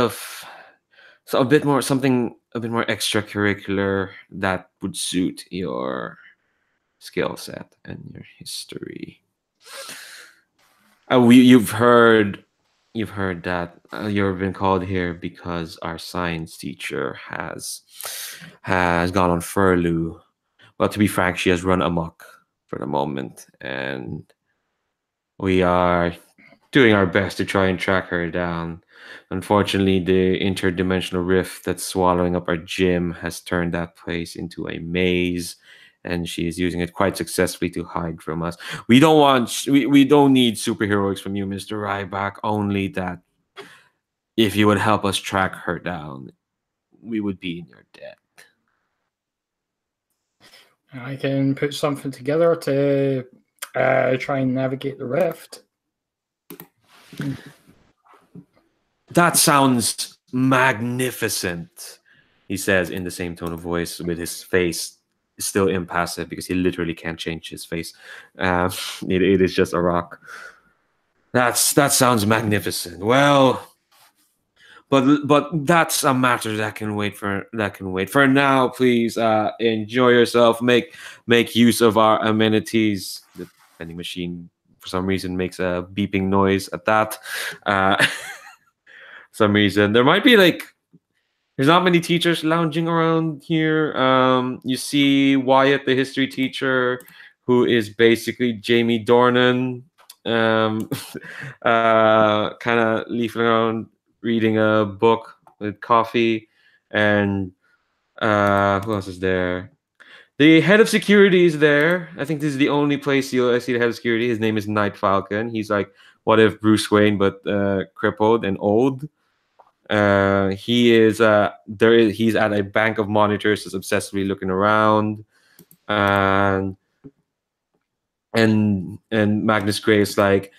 more extracurricular that would suit your skill set and your history. You've heard that you've been called here because our science teacher has gone on furlough. Well, to be frank, she has run amok for the moment, and we are doing our best to try and track her down. Unfortunately, the interdimensional rift that's swallowing up our gym has turned that place into a maze, and she is using it quite successfully to hide from us. We don't need superheroics from you, Mr. Ryback, only that if you would help us track her down, we would be in your debt. I can put something together to try and navigate the rift. That sounds magnificent, he says in the same tone of voice, with his face still impassive because he literally can't change his face. It is just a rock. That sounds magnificent. Well, but that's a matter that can wait. For now, please enjoy yourself. Make use of our amenities. The vending machine, for some reason, makes a beeping noise at that. Some reason there might be there's not many teachers lounging around here. You see Wyatt, the history teacher, who is basically Jamie Dornan, kind of leafing around, reading a book with coffee. And who else is there? The head of security is there. I think this is the only place I see the head of security. His name is Night Falcon. He's like, what if Bruce Wayne, but crippled and old? He's at a bank of monitors, just obsessively looking around, and Magnus Gray is like,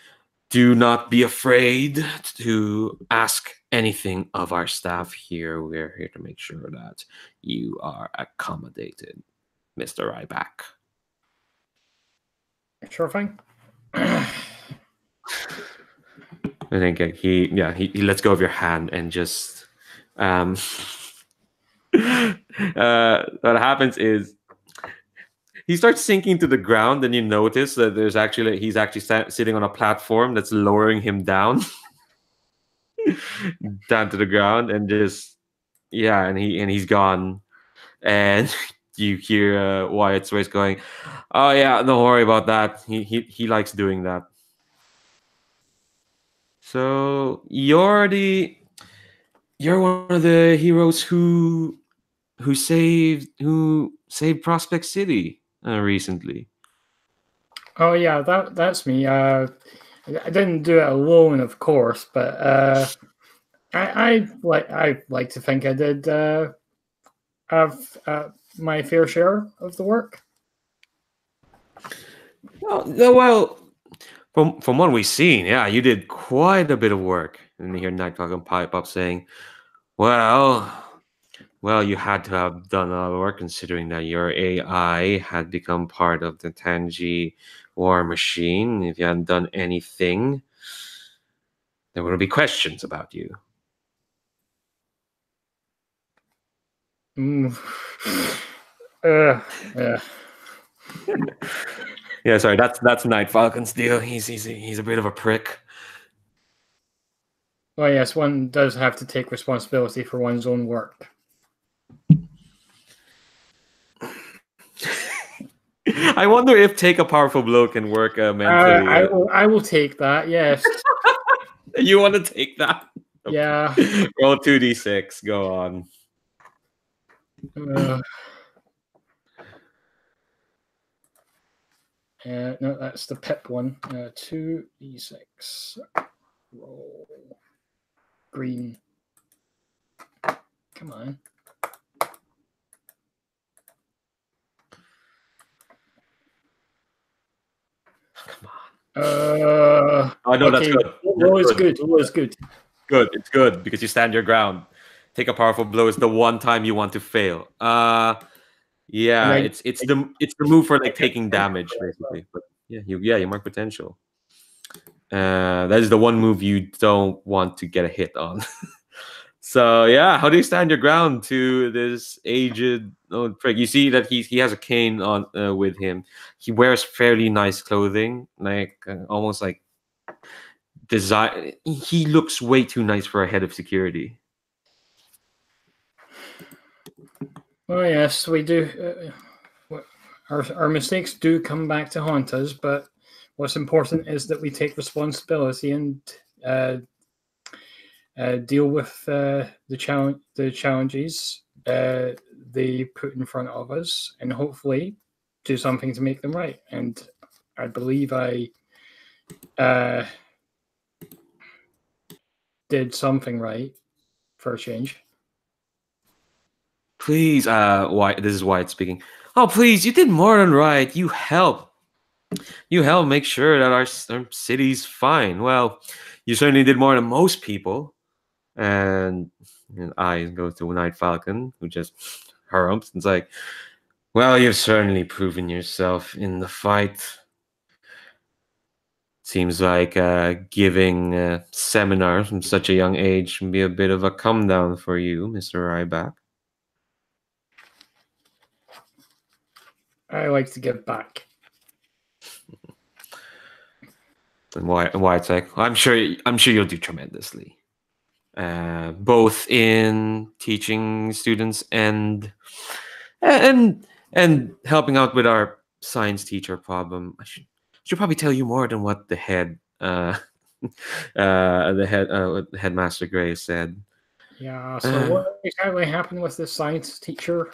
do not be afraid to ask anything of our staff here. We're here to make sure that you are accommodated, Mr. Ryback. Sure thing. I think he lets go of your hand and just what happens is he starts sinking to the ground, and you notice that he's actually sitting on a platform that's lowering him down down to the ground, and he's gone, and you hear Wyatt's voice going, "Oh yeah, don't worry about that. He likes doing that." So you're one of the heroes who saved Prospect City recently. Oh yeah, that's me. I didn't do it alone, of course, but I like to think I did have my fair share of the work. Well, from what we've seen, yeah, you did quite a bit of work. And you hear Night Falcon pipe up saying, well, you had to have done a lot of work considering that your AI had become part of the Tangi war machine. If you hadn't done anything, there would be questions about you. Yeah. Yeah, sorry, that's Night Falcon's deal. He's a bit of a prick. Well, yes, one does have to take responsibility for one's own work. I wonder if take a powerful blow can work mentally. I will take that. Yes. You want to take that? Yeah. Roll 2d6. Go on. No, that's the pip one. 2d6. Roll. Green. Come on. Come on. Oh no, that's good. Roll is good. Roll is good. Good. It's good because you stand your ground. Take a powerful blow is the one time you want to fail. Yeah, it's the move for like taking damage basically. But yeah, you mark potential. That is the one move you don't want to get a hit on. So yeah, how do you stand your ground to this aged old prick? You see that he has a cane on with him. He wears fairly nice clothing, like almost like design. He looks way too nice for a head of security. Oh yes, we do. Our mistakes do come back to haunt us, but what's important is that we take responsibility and deal with the challenges they put in front of us, and hopefully do something to make them right. And I believe I did something right for a change. Please, White. This is White speaking. Oh, please, you did more than right. You help make sure that our city's fine. Well, you certainly did more than most people. And I go to Night Falcon, who just harumps and is like, well, you've certainly proven yourself in the fight. Seems like giving seminars from such a young age can be a bit of a come down for you, Mr. Ryback. I like to give back. And Wyatt's like, I'm sure you'll do tremendously. Both in teaching students and helping out with our science teacher problem. I should probably tell you more than what the headmaster Gray said. Yeah. So what exactly happened with the science teacher?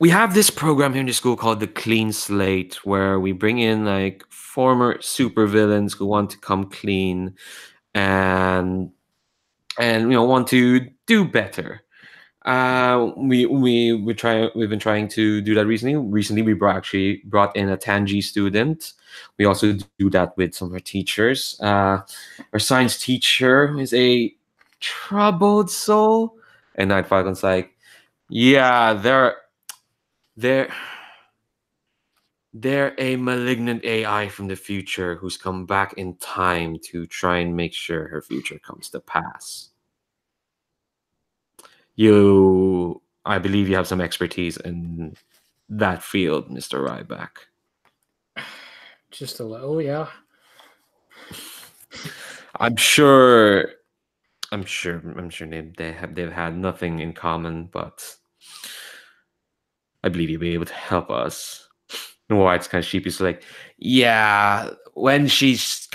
We have this program here in the school called the Clean Slate, where we bring in like former supervillains who want to come clean and want to do better. We've been trying to do that recently. Recently, we brought in a Tangi student. We also do that with some of our teachers. Our science teacher is a troubled soul, and Night Falcon's like, yeah, they're a malignant AI from the future who's come back in time to try and make sure her future comes to pass. I believe you have some expertise in that field, Mr. Ryback. Just a little, yeah. I'm sure they've had nothing in common, but I believe you'll be able to help us. And White's kind of sheepish, like, yeah, when she's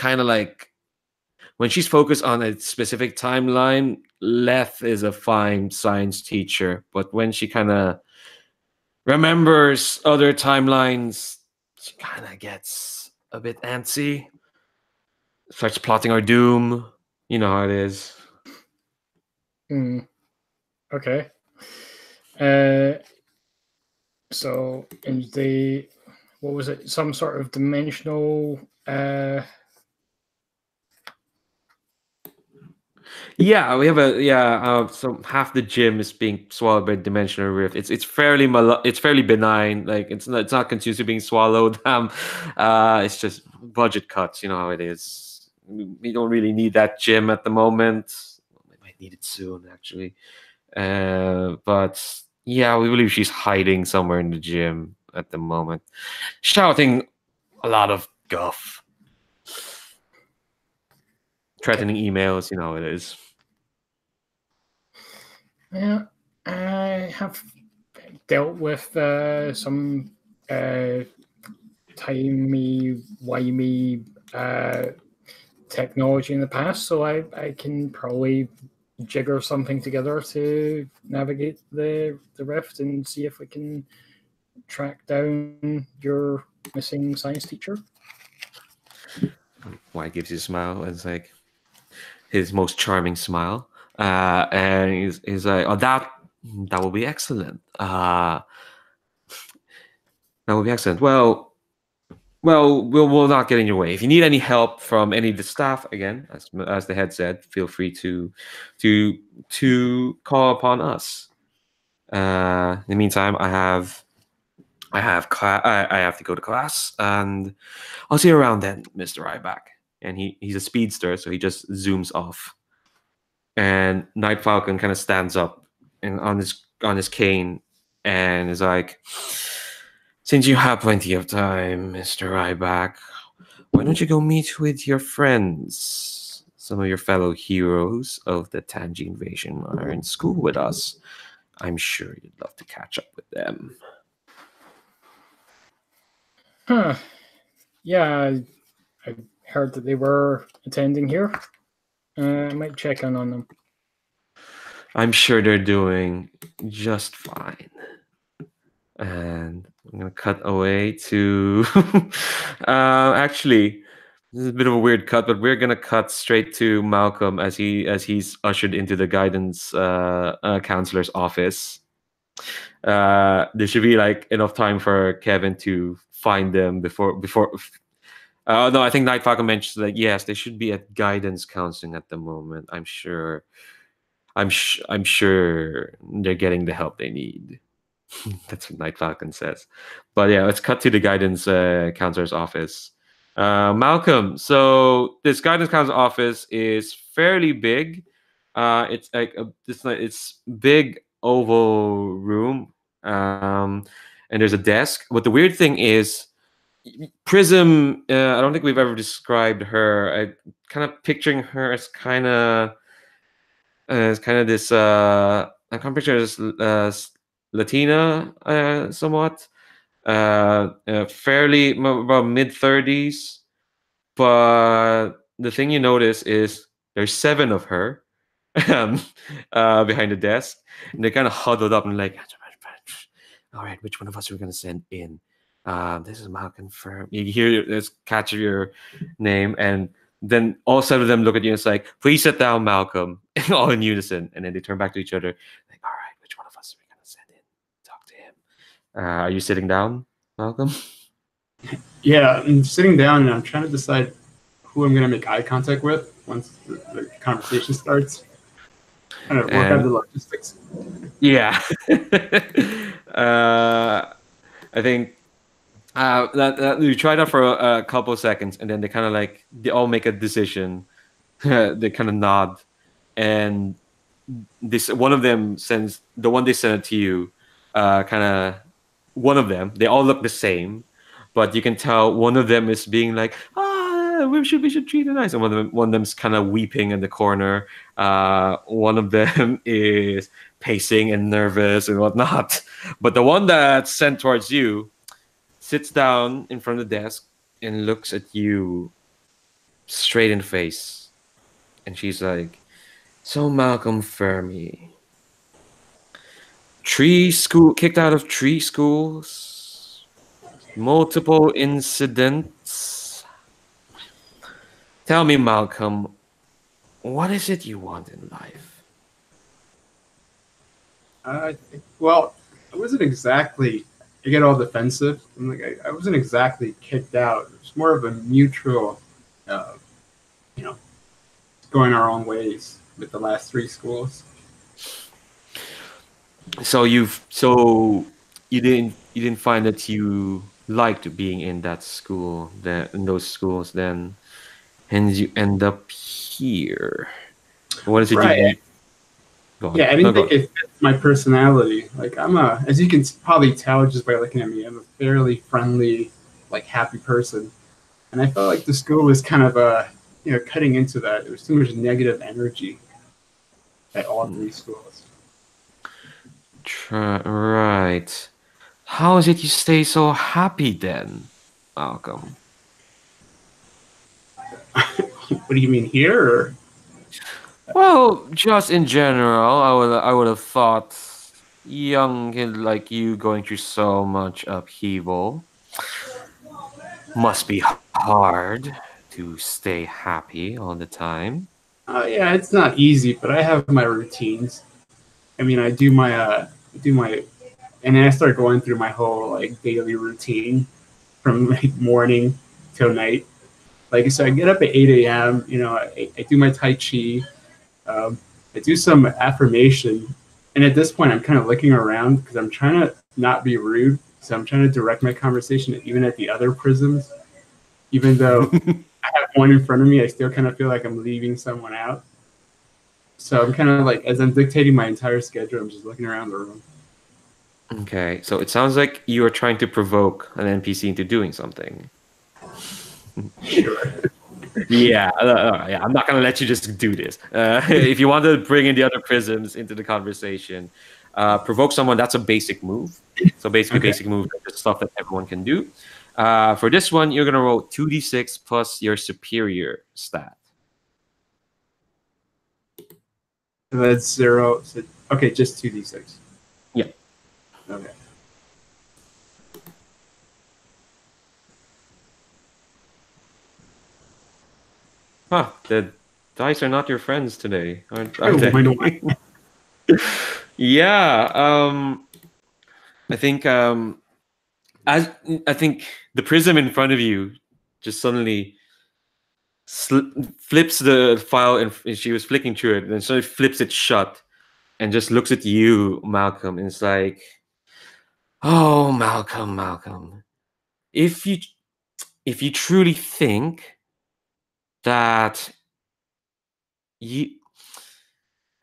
focused on a specific timeline, Leth is a fine science teacher, but when she kind of remembers other timelines, she kind of gets a bit antsy, starts plotting our doom. You know how it is. Okay. So in the, what was it? Some sort of dimensional. Yeah, we have so half the gym is being swallowed by dimensional rift. It's fairly benign. Like it's not confused with being swallowed. It's just budget cuts. You know how it is. We don't really need that gym at the moment. We might need it soon, actually. But yeah, we believe she's hiding somewhere in the gym at the moment, shouting a lot of guff, threatening emails. You know how it is. Yeah, I have dealt with some timey-wimey technology in the past, so I can probably jigger something together to navigate the rift and see if we can track down your missing science teacher. Why gives you a smile? It's like his most charming smile, and he's like, "Oh, that will be excellent. That will be excellent. Well, we'll not get in your way. If you need any help from any of the staff, again, as the head said, feel free to call upon us. In the meantime, I have to go to class, and I'll see you around then, Mr. Ryback." And he's a speedster, so he just zooms off. And Night Falcon kind of stands up and on his cane and is like, "Since you have plenty of time, Mr. Ryback, why don't you go meet with your friends? Some of your fellow heroes of the Tangi invasion are in school with us. I'm sure you'd love to catch up with them." Huh. Yeah, I heard that they were attending here. I might check in on them. I'm sure they're doing just fine. And I'm gonna cut away to actually, this is a bit of a weird cut, but we're gonna cut straight to Malcolm as he's ushered into the guidance counselor's office. There should be like enough time for Kevin to find them before. No, I think Night Falcon mentioned that yes, they should be at guidance counseling at the moment. I'm sure they're getting the help they need. That's what Night Falcon says. But yeah, let's cut to the guidance counselor's office. Malcolm, so this guidance counselor office is fairly big. It's like it's big oval room, and there's a desk. But the weird thing is, Prism. I don't think we've ever described her. I kind of picturing her as kind of this. I can picture as Latina, somewhat, fairly about mid-30s. But the thing you notice is there's 7 of her behind the desk, and they're kind of huddled up and like, "All right, which one of us are we going to send in? This is Malcolm Firm." You hear this catch of your name, and then all 7 of them look at you and it's like, "Please sit down, Malcolm," all in unison. And then they turn back to each other, like, "All right, which one of us are we going to send in? Talk to him." Are you sitting down, Malcolm? Yeah, I'm sitting down and I'm trying to decide who I'm going to make eye contact with once the conversation starts. Trying to work out the logistics. Yeah. I think that you try that for a couple of seconds, and then they kind of like, they all make a decision. They kind of nod, and this one of them sends the one they sent to you. Kind of one of them. They all look the same, but you can tell one of them is being like, we should treat her nice, and one of them's kind of weeping in the corner. One of them is pacing and nervous and whatnot. But the one that's sent towards you sits down in front of the desk and looks at you straight in the face. And she's like, "So Malcolm Fermi, kicked out of 3 schools, multiple incidents. Tell me, Malcolm, what is it you want in life?" Well, I wasn't exactly. I get all defensive. I'm like, I wasn't exactly kicked out. It was more of a mutual, going our own ways with the last 3 schools. So you didn't find that you liked being in that school, in those schools, then, and you end up here. What is it? Right. Yeah, I didn't think it fits my personality. Like, as you can probably tell just by looking at me, I'm a fairly friendly, like, happy person. And I felt like the school was kind of cutting into that. There was too much negative energy at all 3 schools. Right. How is it you stay so happy then, Malcolm? What do you mean here? Or? Well, just in general, I would have thought young kid like you going through so much upheaval must be hard to stay happy all the time. Yeah, it's not easy, but I have my routines. I mean, and then I start going through my whole like daily routine from like morning till night. Like, so I get up at 8 a.m. You know, I do my Tai Chi. Um, I do some affirmation, and at this point, I'm kind of looking around because I'm trying to not be rude. So I'm trying to direct my conversation even at the other prisms, even though I have one in front of me. I still kind of feel like I'm leaving someone out. So I'm kind of like, as I'm dictating my entire schedule, I'm just looking around the room. Okay, so it sounds like you are trying to provoke an NPC into doing something. Sure. Yeah, yeah. I'm not gonna let you just do this. If you want to bring in the other prisms into the conversation, provoke someone. That's a basic move. So basically, Okay. basic move is stuff that everyone can do. For this one, you're gonna roll 2d6 plus your superior stat. So that's 0. So, okay, just 2d6. Yeah. Okay. Huh. The dice are not your friends today, aren't Oh, they? why not? Yeah. I think as I think the prism in front of you just suddenly flips the file, and she was flicking through it, and suddenly flips it shut and just looks at you, Malcolm, and it's like, "Oh, Malcolm, Malcolm, if you if you truly think that you."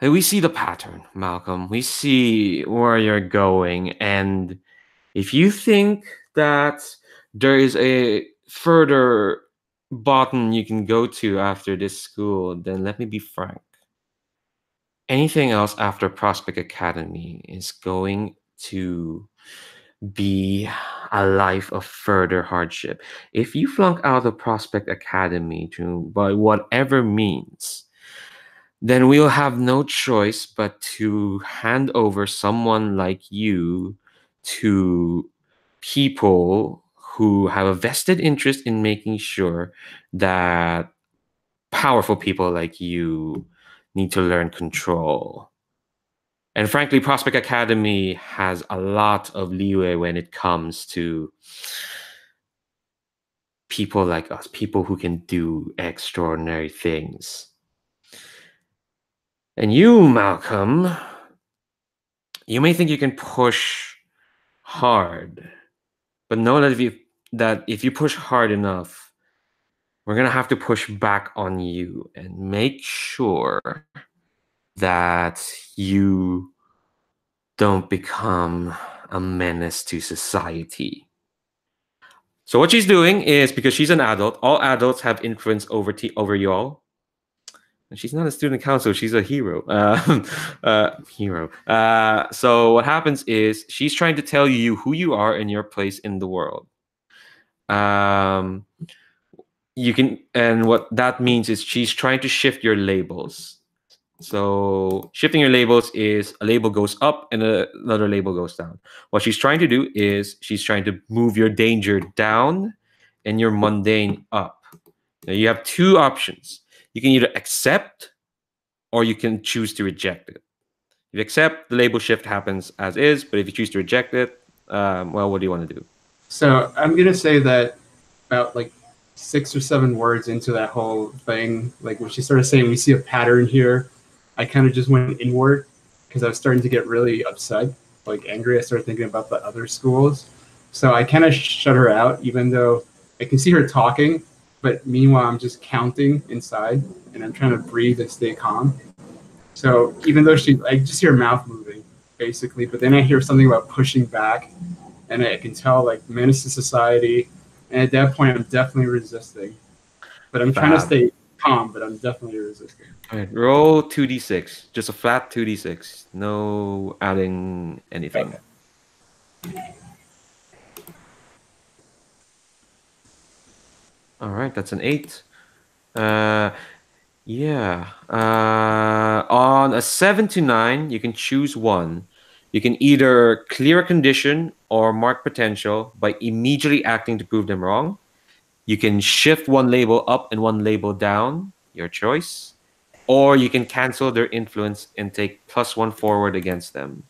We see the pattern, Malcolm. We see where you're going, and if you think that there is a further button you can go to after this school, then let me be frank. Anything else after Prospect Academy is going to be a life of further hardship. If you flunk out of Prospect Academy by whatever means, then we'll have no choice but to hand over someone like you to people who have a vested interest in making sure that powerful people like you need to learn control. And frankly, Prospect Academy has a lot of leeway when it comes to people like us, people who can do extraordinary things. And you, Malcolm, you may think you can push hard, but know that if you push hard enough, we're gonna have to push back on you and make sure that you don't become a menace to society. So what she's doing is, because she's an adult, all adults have influence over you all. And she's not a student council; she's a hero. Hero. So what happens is she's trying to tell you who you are and your place in the world. You can, and what that means is she's trying to shift your labels. So shifting your labels is a label goes up and another label goes down. What she's trying to do is she's trying to move your danger down and your mundane up. Now you have two options. You can either accept or you can choose to reject it. If you accept, the label shift happens as is, but if you choose to reject it, well, what do you want to do? So I'm gonna say that about like 6 or 7 words into that whole thing, like when she started saying we see a pattern here, I kind of just went inward because I was starting to get really upset, like angry. I started thinking about the other schools. So I kind of shut her out, even though I can see her talking, but meanwhile I'm just counting inside and I'm trying to breathe and stay calm. So even though I just hear her mouth moving basically, but then I hear something about pushing back, and I can tell like menace to society. And at that point, I'm definitely resisting, but I'm trying to Fab. stay calm. But I'm definitely resisting. All right, roll 2d6. Just a flat 2d6. No adding anything. Okay. All right, that's an 8. Uh, Yeah. On a 7 to 9, you can choose one. You can either clear a condition or mark potential by immediately acting to prove them wrong. You can shift one label up and one label down, your choice. Or you can cancel their influence and take +1 forward against them.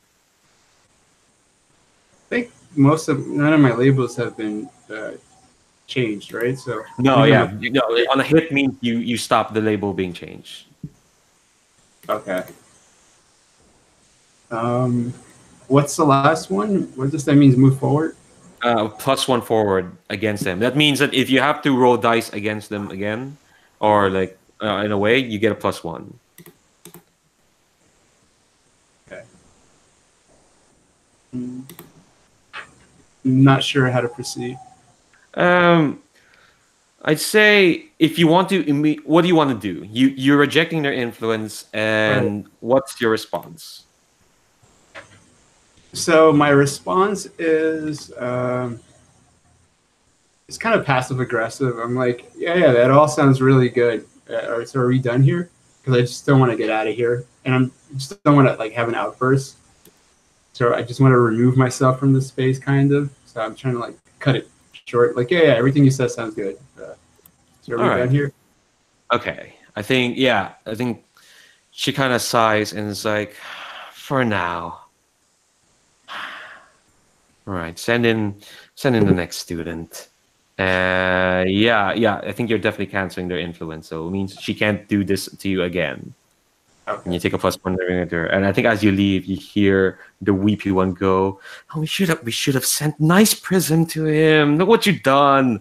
I think none of my labels have been changed, right? So No, even yeah. No, on a hit means you stop the label being changed. okay. What's the last one? What does that mean? Move forward? +1 forward against them. That means that if you have to roll dice against them again, or like in a way, you get a +1. Okay. Not sure how to proceed. I'd say if you want to, what do you want to do? You're rejecting their influence, and what's your response? So my response is it's kind of passive aggressive. I'm like, yeah, that all sounds really good. So are we done here? Because I just don't want to get out of here, and I just don't want to like have an outburst. So I just want to remove myself from the space, kind of. So I'm trying to like cut it short. Like, yeah, everything you said sounds good. So are we done here? Okay, I think she kind of sighs and is like, for now. All right, send in the next student. Yeah, I think you're definitely canceling their influence, so it means she can't do this to you again. Okay. And you take a +1 at her. And I think as you leave, you hear the weepy one go, "Oh, we should have sent nice prism to him. Look what you've done."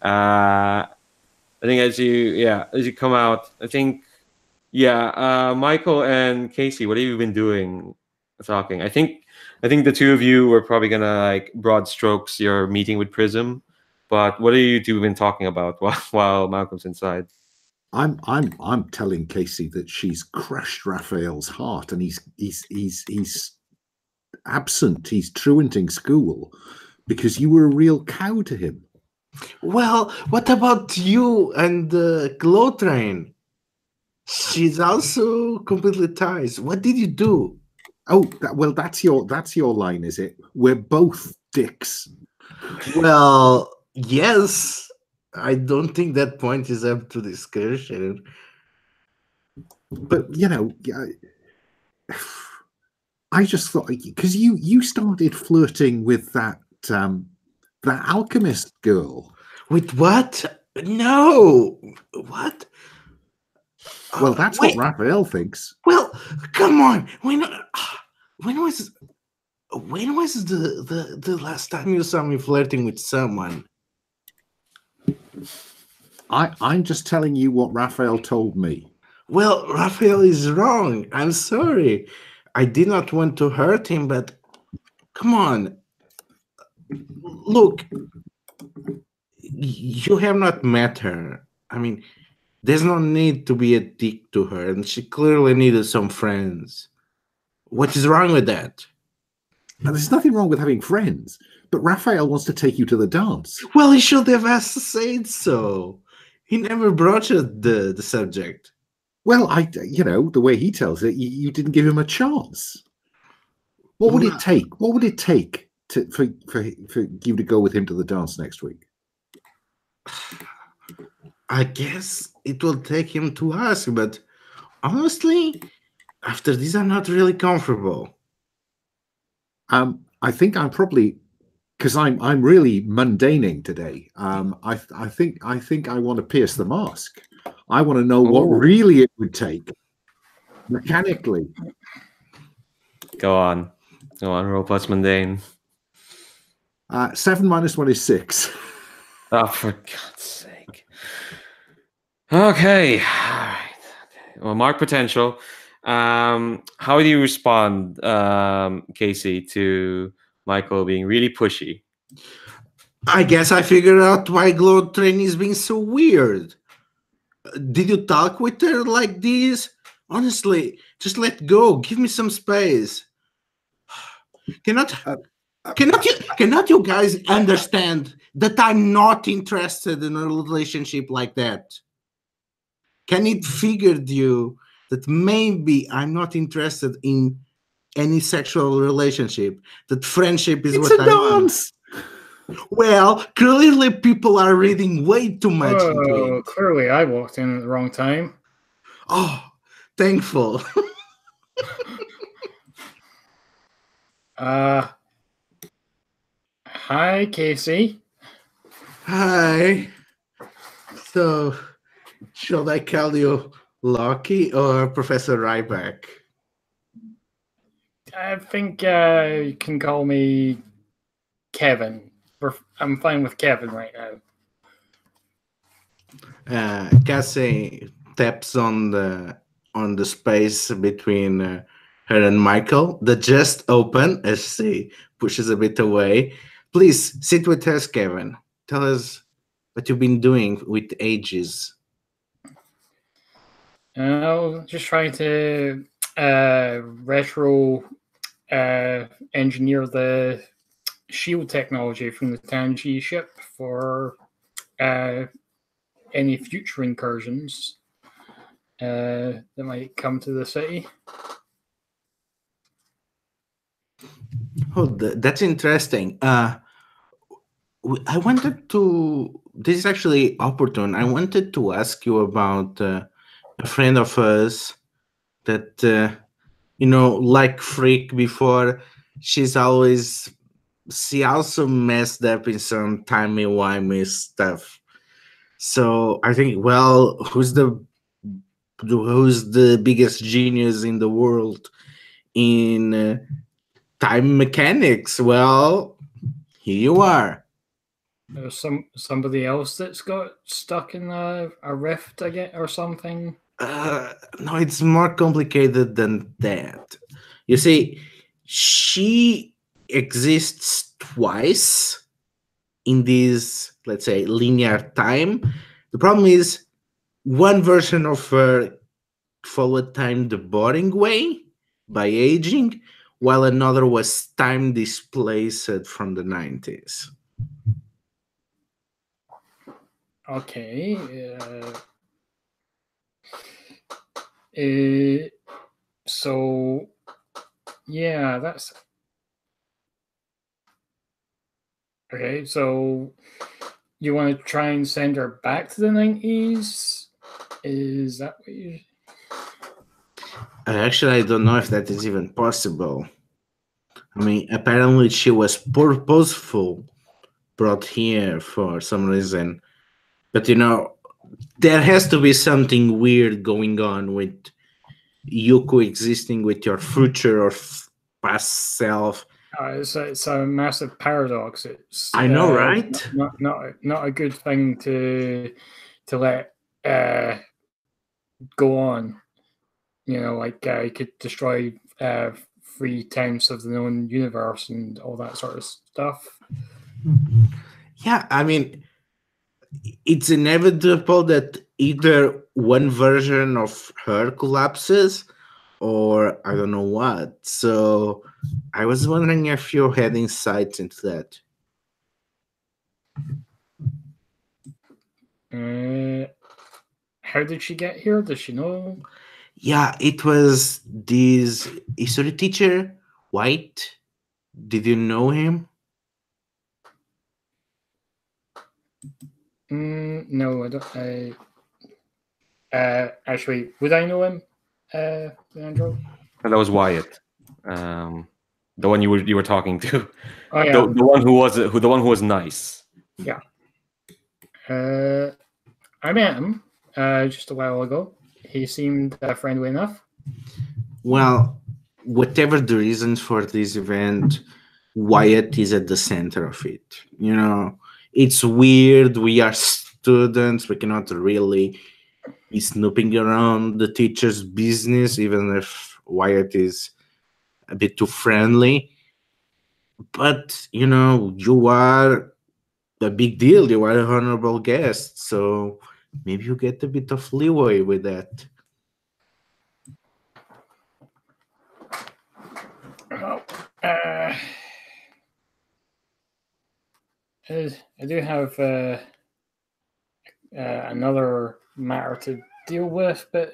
I think as you come out, I think Michael and Kasey, what have you been doing? Talking. I think the two of you were probably gonna like broad strokes your meeting with Prism, but what have you two been talking about while Malcolm's inside? I'm telling Kasey that she's crushed Raphael's heart, and he's absent. He's truanting school because you were a real cow to him. Well, what about you and the Glow Train? She's also completely tied. What did you do? Oh, that's your line, is it? We're both dicks. Well, yes. I don't think that point is up to discussion. But I just thought, because you started flirting with that alchemist girl. With what? No. What? Well, that's what Raphael thinks. Well, come on. When was the last time you saw me flirting with someone? I'm just telling you what Raphael told me. Well, Raphael is wrong. I'm sorry. I did not want to hurt him, but come on. Look, you have not met her. I mean, there's no need to be a dick to her, and she clearly needed some friends. What is wrong with that? Now, there's nothing wrong with having friends, but Raphael wants to take you to the dance. Well, he should have asked to say it so. He never broached the subject. Well, the way he tells it, you didn't give him a chance. What would it take? What would it take for you to go with him to the dance next week? I guess it will take him to ask, but honestly, after this, I'm not really comfortable. I think I'm probably, because I'm really mundaning today. I think I want to pierce the mask. I want to know what really it would take mechanically. Go on, roll plus mundane. 7 minus 1 is 6. Oh, for God's sake. Okay. All right. Okay. Well, mark potential. How do you respond, Kasey, to Michael being really pushy? I guess I figured out why Glow Train is being so weird. Did you talk with her like this? Honestly, just let go. Give me some space. Cannot you guys understand that I'm not interested in a relationship like that? Can it figured you that maybe I'm not interested in any sexual relationship, that friendship is It's what a I want? dance. Well, clearly people are reading way too much into Oh, it. clearly I walked in at the wrong time. Oh, thankful. Hi, Kasey. Hi. So, should I call you Lucky or Professor Ryback? I think you can call me Kevin. I'm fine with Kevin right now. Cassie taps on the space between her and Michael that just open as she pushes a bit away. Please sit with us, Kevin. Tell us what you've been doing with ages. Just trying to retro engineer the shield technology from the Tangi ship for any future incursions that might come to the city. Oh, that's interesting. I wanted to. This is actually opportune. I wanted to ask you about a friend of us that like Freak before. She also messed up in some timey-wimey stuff. So I think, well, who's the biggest genius in the world in time mechanics? Well, here you are. There's somebody else that's got stuck in a rift again or something. No, it's more complicated than that. You see, she exists twice in this, let's say, linear time. The problem is one version of her followed time the boring way by aging, while another was time displaced from the 90s. Okay. So yeah, that's okay. So you want to try and send her back to the 90s? Is that what you? Actually, I don't know if that is even possible. I mean, apparently she was purposeful brought here for some reason. But there has to be something weird going on with you coexisting with your future or past self. It's a massive paradox. It's I know, right? Not a good thing to let go on. You could destroy 3 tenths of the known universe and all that sort of stuff. Yeah, I mean, it's inevitable that either one version of her collapses or I don't know what. So I was wondering if you had insights into that. How did she get here? Does she know? Yeah, it was this history teacher, White. Did you know him? No, I don't. Actually, would I know him, Andrew? And that was Wyatt, the one you were talking to. Oh yeah, the one who was nice. yeah. I met him just a while ago. He seemed friendly enough. Well, whatever the reasons for this event, Wyatt is at the center of it. It's weird. We are students. We cannot really be snooping around the teacher's business, even if Wyatt is a bit too friendly. But, you are a big deal. You are a honorable guest. So maybe you get a bit of leeway with that. Oh, I do have another matter to deal with, but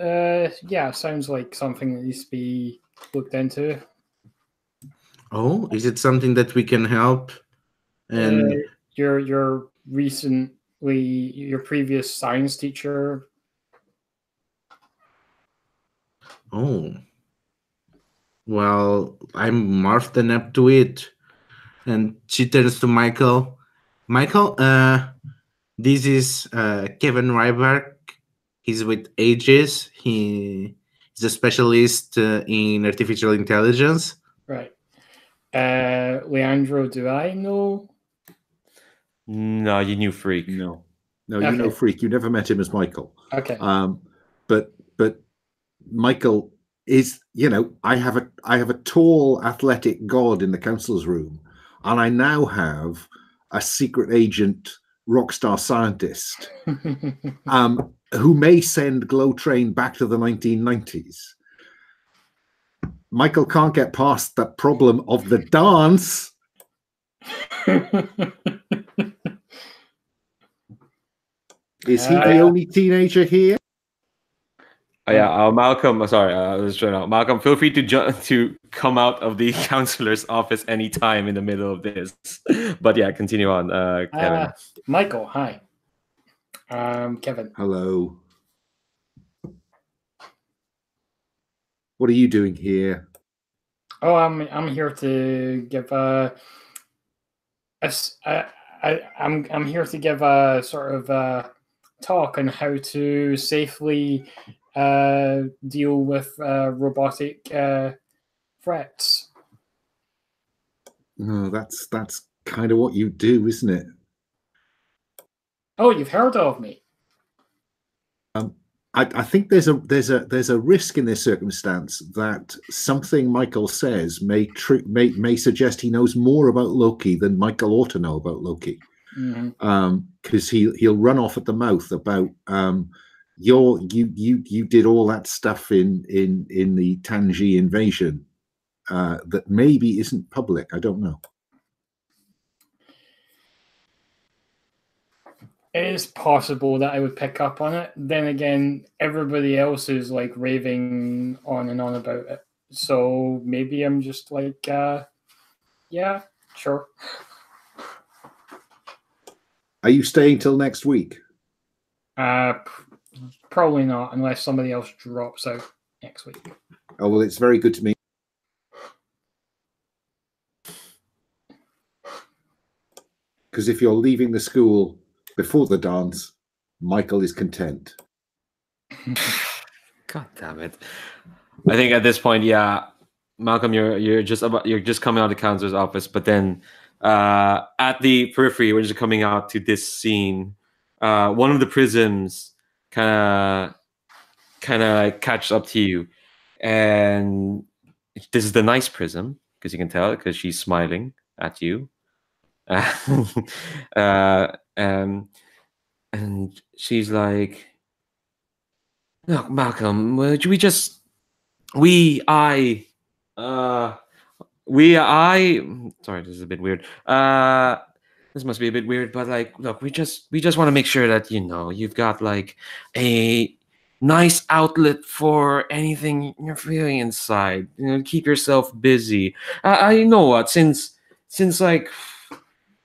yeah, sounds like something that needs to be looked into. Oh, is it something that we can help? And Your your previous science teacher. oh, well, I'm more than up to it. And she turns to Michael. Michael, this is Kevin Ryback. He's with Aegis. He's a specialist in artificial intelligence. Right. Leandro, do I know? No, you knew Freak. No, you know Okay. Freak. You never met him as Michael. Okay. But Michael is, I have a tall, athletic god in the council's room, and I now have a secret agent, rock star scientist, who may send Glow Train back to the 1990s. Michael can't get past the problem of the dance. Is he the only teenager here? Yeah, Malcolm. Sorry, I was trying out. Malcolm, feel free to come out of the counselor's office anytime in the middle of this. But yeah, continue on, Kevin. Michael, hi. Kevin. Hello. What are you doing here? Oh, I'm here to give I'm here to give a sort of talk on how to safely deal with robotic threats. No, that's kind of what you do, isn't it? Oh, you've heard of me. I think there's a risk in this circumstance that something Michael says may suggest he knows more about Loki than Michael ought to know about Loki, because he'll run off at the mouth about you did all that stuff in the Tangi invasion that maybe isn't public. I don't know. It is possible that I would pick up on it. Then again, everybody else is like raving on and on about it. So maybe I'm just like, yeah, sure. Are you staying till next week? Probably not, unless somebody else drops out next week. Oh, well, it's very good to me. Because if you're leaving the school before the dance, Michael is content. God damn it! I think at this point, yeah, Malcolm, you're just coming out of the counselor's office, but then at the periphery, we're just coming out to this scene. One of the prisms kind of catches up to you, and this is the nice prism because you can tell because she's smiling at you. And she's like, "Look, Malcolm, sorry, this is a bit weird. This must be a bit weird, but like, look, we just want to make sure that you've got like a nice outlet for anything you're feeling inside. Keep yourself busy. I know what since like."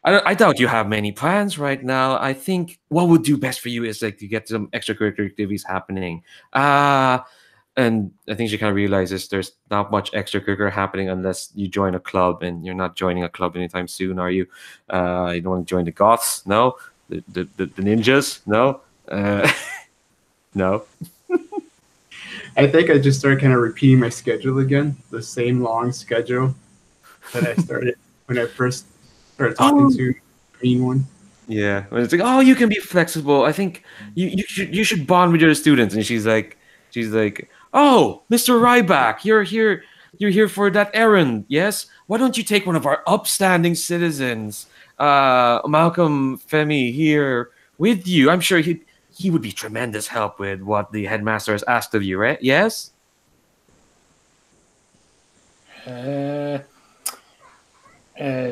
I doubt you have many plans right now. I think what would do best for you is like to get some extracurricular activities happening. And I think she kind of realizes there's not much extracurricular happening unless you join a club, and you're not joining a club anytime soon, are you? You don't want to join the Goths? No? The ninjas? No? No? I think I just started kind of repeating my schedule again, the same long schedule that I started when I first started talking to the green one. Yeah, when it's like, oh, you can be flexible. I think you should bond with your students. And she's like, oh, Mr. Ryback, you're here for that errand, yes? Why don't you take one of our upstanding citizens, Malcolm Femi, here with you? I'm sure he would be tremendous help with what the headmaster has asked of you, right? Yes?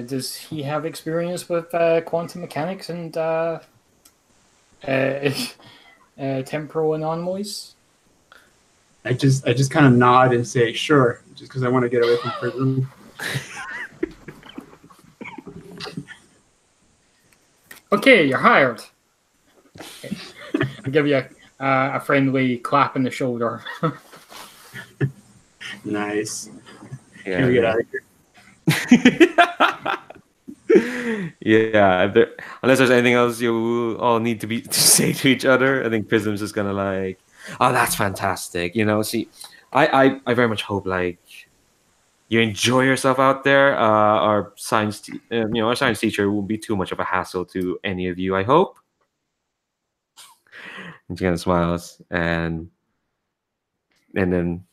Does he have experience with quantum mechanics and temporal anomalies? I just kind of nod and say sure, just because I want to get away from prison. Okay, you're hired. I give you a friendly clap in the shoulder. Nice. Yeah. Can we get out of here? Yeah. Unless there's anything else you all need to say to each other, I think Prism's just gonna like, oh, that's fantastic. See, I very much hope like you enjoy yourself out there. Our our science teacher won't be too much of a hassle to any of you, I hope. And she kind of smiles and then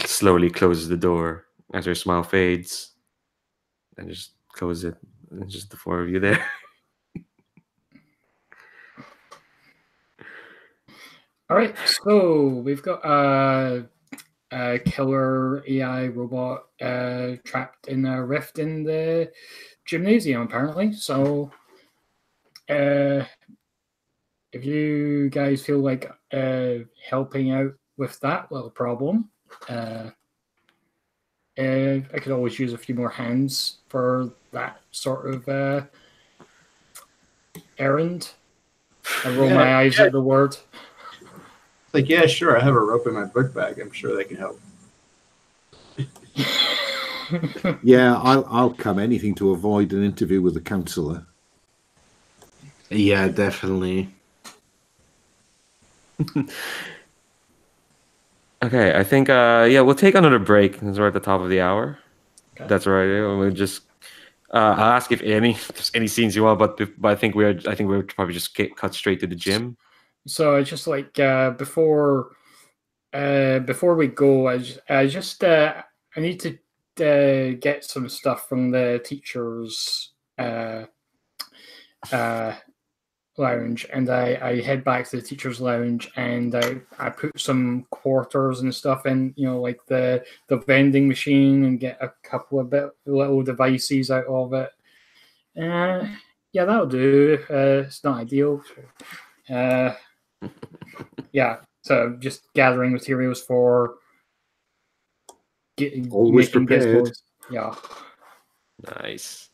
slowly closes the door as her smile fades and just close it. And just the four of you there. All right, so we've got a killer AI robot trapped in a rift in the gymnasium, apparently. So, if you guys feel like helping out with that little problem, I could always use a few more hands for that sort of errand. I roll my eyes at the word. It's like, yeah, sure. I have a rope in my book bag. I'm sure they can help. Yeah, I'll come. Anything to avoid an interview with the counsellor. Yeah, definitely. Okay, I think we'll take another break since we're at the top of the hour. Okay. That's all right. We'll just I'll ask if there's any scenes you want, but I think we'll probably just cut straight to the gym. So it's just like before we go, I need to get some stuff from the teachers' lounge, and I head back to the teachers' lounge, and I put some quarters and stuff in, like the vending machine, and get a couple of little devices out of it. Yeah, that'll do. It's not ideal. Yeah, so just gathering materials for Always making prepared. gizmos. Yeah. Nice.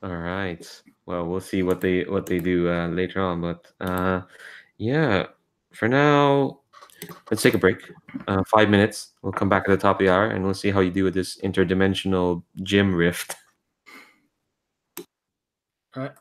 All right. Well, we'll see what they do later on, but yeah. For now, let's take a break. 5 minutes. We'll come back at the top of the hour, and we'll see how you do with this interdimensional gym rift. All right.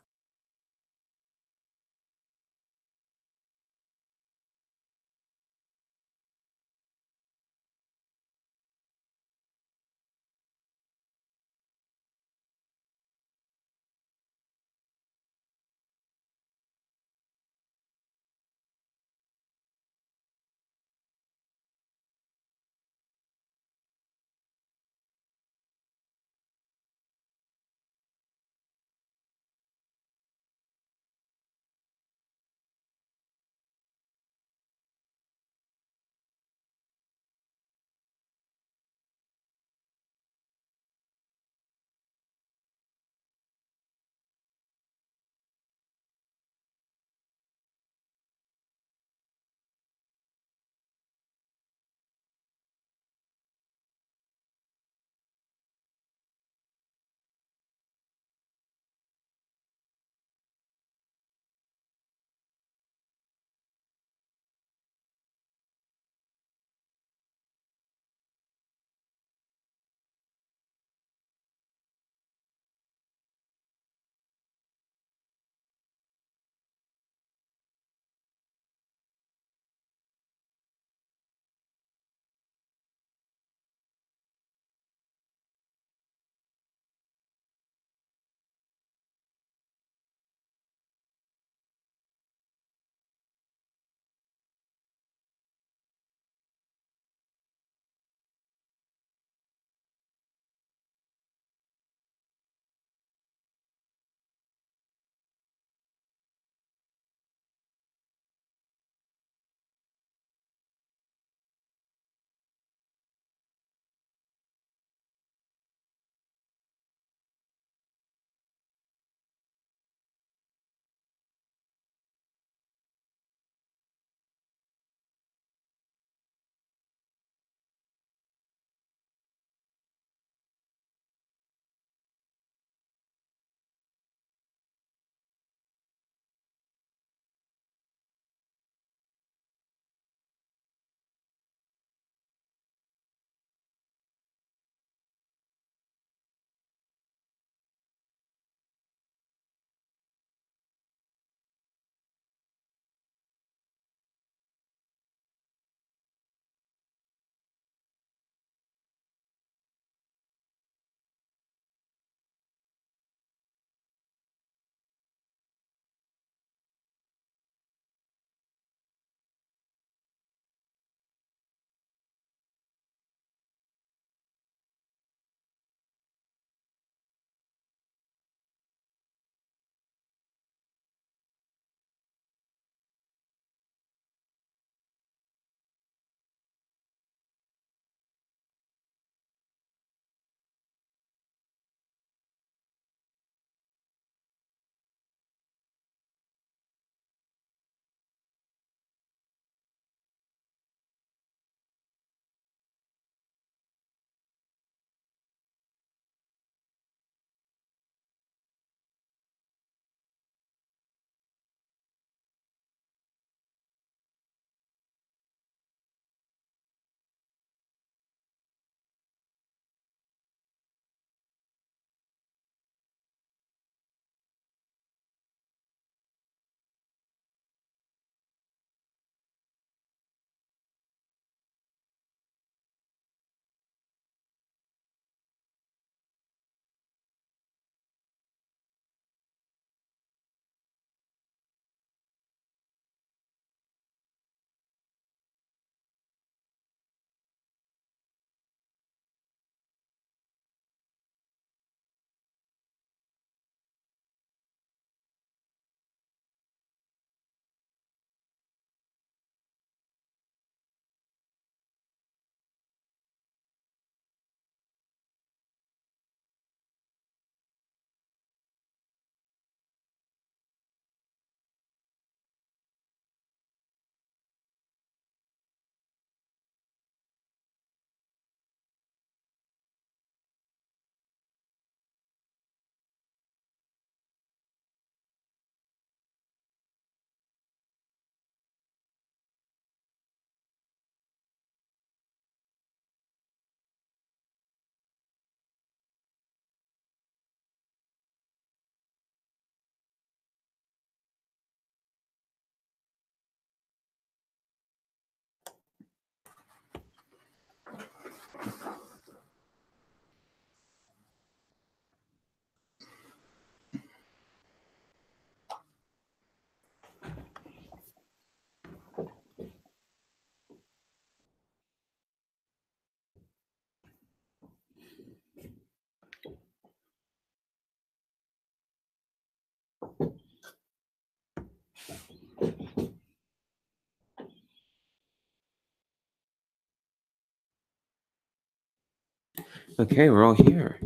Okay, we're all here.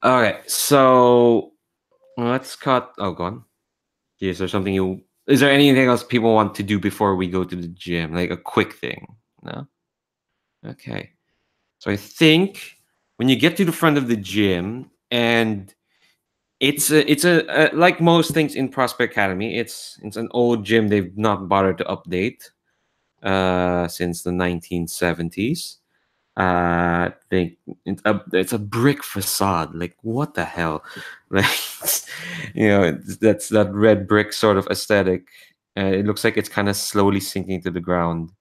Okay, so let's cut. Oh, go on. Is there something you? Is there anything else people want to do before we go to the gym? Like a quick thing? No. Okay. So I think when you get to the front of the gym, and it's a like most things in Prospect Academy, it's an old gym they've not bothered to update since the 1970s. I think it's a brick facade. Like what the hell? Like that's that red brick sort of aesthetic. It looks like it's kind of slowly sinking to the ground.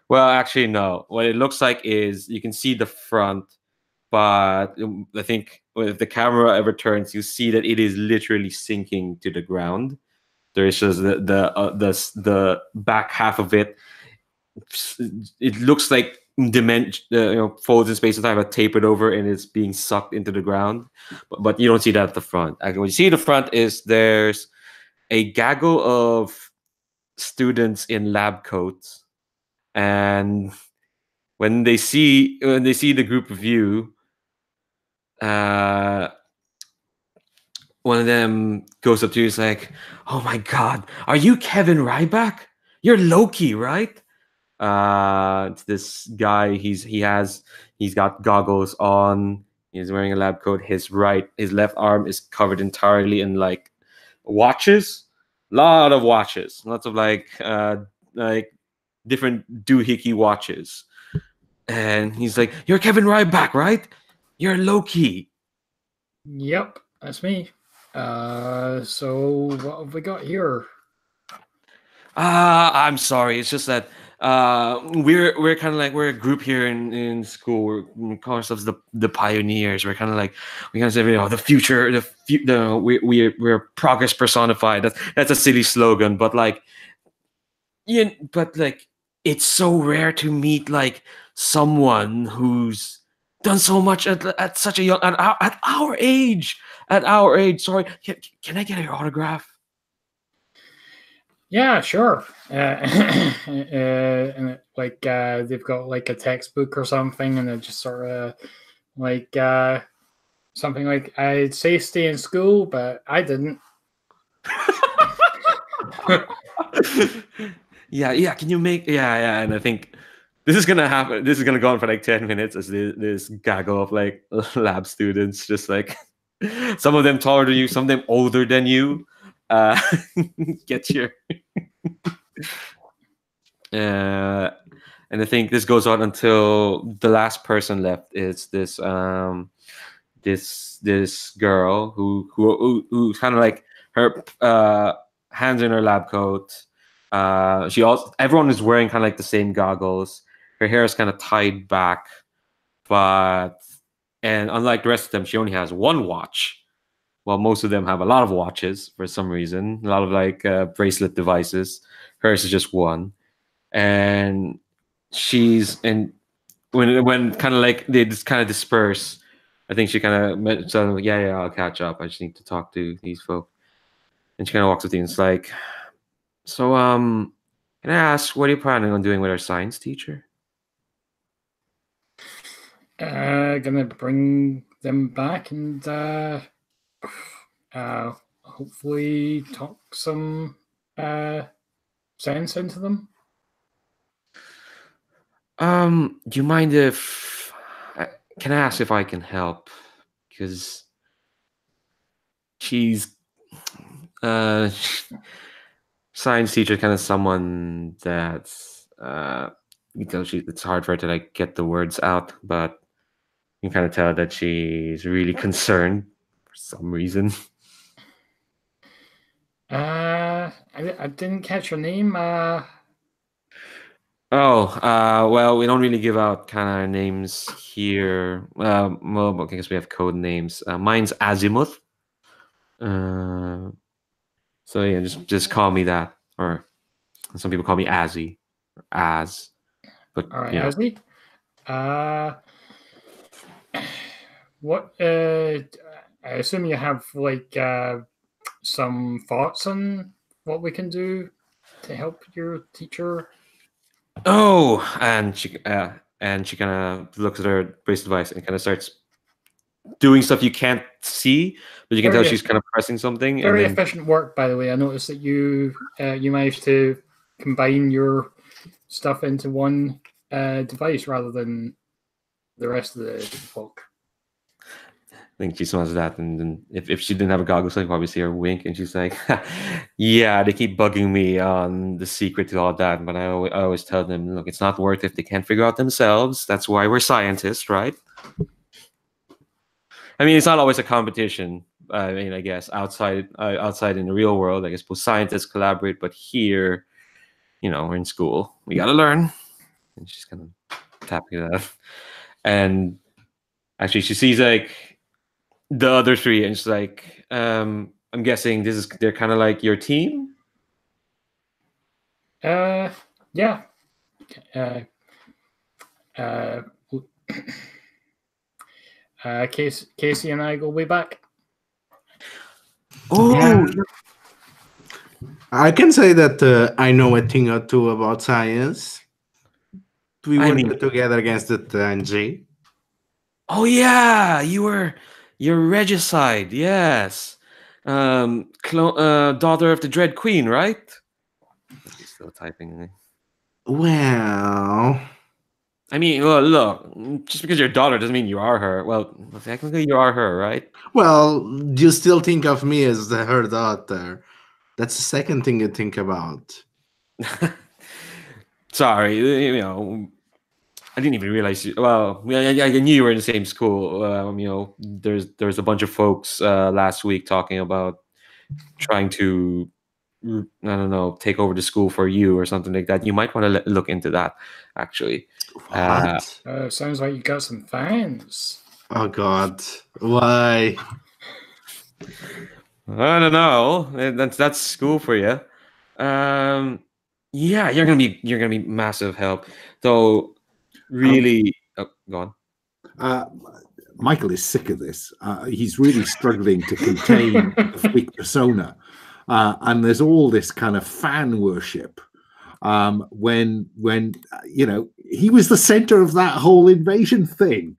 Well, actually, no. What it looks like is you can see the front, but I think if the camera ever turns, you see that it is literally sinking to the ground. There is just the back half of it. It looks like folds in space and time are tapered over and it's being sucked into the ground, but you don't see that at the front. Actually, what you see at the front is there's a gaggle of students in lab coats, and when they see the group of you, one of them goes up to you. It's like, "Oh my God, are you Kevin Ryback? You're Loki, right?" It's this guy. He's got goggles on. He's wearing a lab coat. His left arm is covered entirely in like watches. Lot of watches. Lots of like different doohickey watches. And he's like, "You're Kevin Ryback, right? You're Loki." Yep, that's me. So what have we got here? I'm sorry. It's just that we're kind of like we're a group here in school. We call ourselves the pioneers. We're kind of like we kind of say the future, we're progress personified. That's a silly slogan, but like it's so rare to meet like someone who's done so much at such a young at our age. At our age, sorry, can I get your autograph? Yeah, sure. And they've got like a textbook or something, and they're just sort of like something like I'd say stay in school, but I didn't. Yeah. Can you make yeah? And I think this is gonna happen. This is gonna go on for like 10 minutes as this gaggle of like lab students, just like some of them taller than you, some of them older than you. Get your and I think this goes on until the last person left is this this girl who kind of like her hands in her lab coat. She also everyone is wearing kind of like the same goggles. Her hair is kind of tied back, and unlike the rest of them, she only has one watch. While most of them have a lot of watches for some reason, a lot of like bracelet devices. Hers is just one, and when kind of like they just kind of disperse, I think she kind of so yeah, I'll catch up. I just need to talk to these folk, and she kind of walks up to you and it's like, so can I ask what are you planning on doing with our science teacher? Gonna bring them back and hopefully talk some sense into them. Do you mind if can I ask if I can help? Because she's science teacher, kind of someone that's it's hard for her to like get the words out, but you can kind of tell that she's really concerned for some reason. I didn't catch your name. Well, we don't really give out kind of names here. Well, I guess we have code names. Mine's Azimuth. So yeah, just call me that, or some people call me Azzy, or Az. But All right, you know. Azzy. What? I assume you have like some thoughts on what we can do to help your teacher. Oh, and she and she kind of looks at her brace device and kind of starts doing stuff you can't see, but you can tell she's kind of pressing something. Very and then, efficient work, by the way. I noticed that you managed to combine your stuff into one device rather than the rest of the folk. I think she smells that, and then if she didn't have a goggles, I'd probably see her wink, and she's like, "Yeah, they keep bugging me on the secret to all that, but I always tell them, look, it's not worth it if they can't figure out themselves. That's why we're scientists, right? I mean, it's not always a competition. I mean, I guess outside in the real world, I guess both scientists collaborate, but here, you know, we're in school, we gotta learn." And she's kind of tapping it up, and actually, she sees like the other three, and she's like, I'm guessing they're kind of like your team. Yeah. Kasey and I go way back. Oh, Yeah. I can say that I know a thing or two about science. We worked together against the NG. Oh yeah, you're Regicide, yes. Daughter of the Dread Queen, right? He's still typing. Well, I mean, well, look, just because you're a daughter doesn't mean you are her. Well, technically you are her, right? well, you still think of me as her daughter. That's the second thing you think about. Sorry, you know, I didn't even realize. Well, I knew you were in the same school. You know, there's a bunch of folks last week talking about trying to, I don't know, take over the school for you or something like that. You might want to look into that, actually. What? Sounds like you got some fans. Oh God, why? I don't know. That's school for you. Yeah, you're gonna be massive help. Though, really, go on. Michael is sick of this. He's really struggling to contain the freak persona, and there's all this kind of fan worship. When you know, he was the center of that whole invasion thing.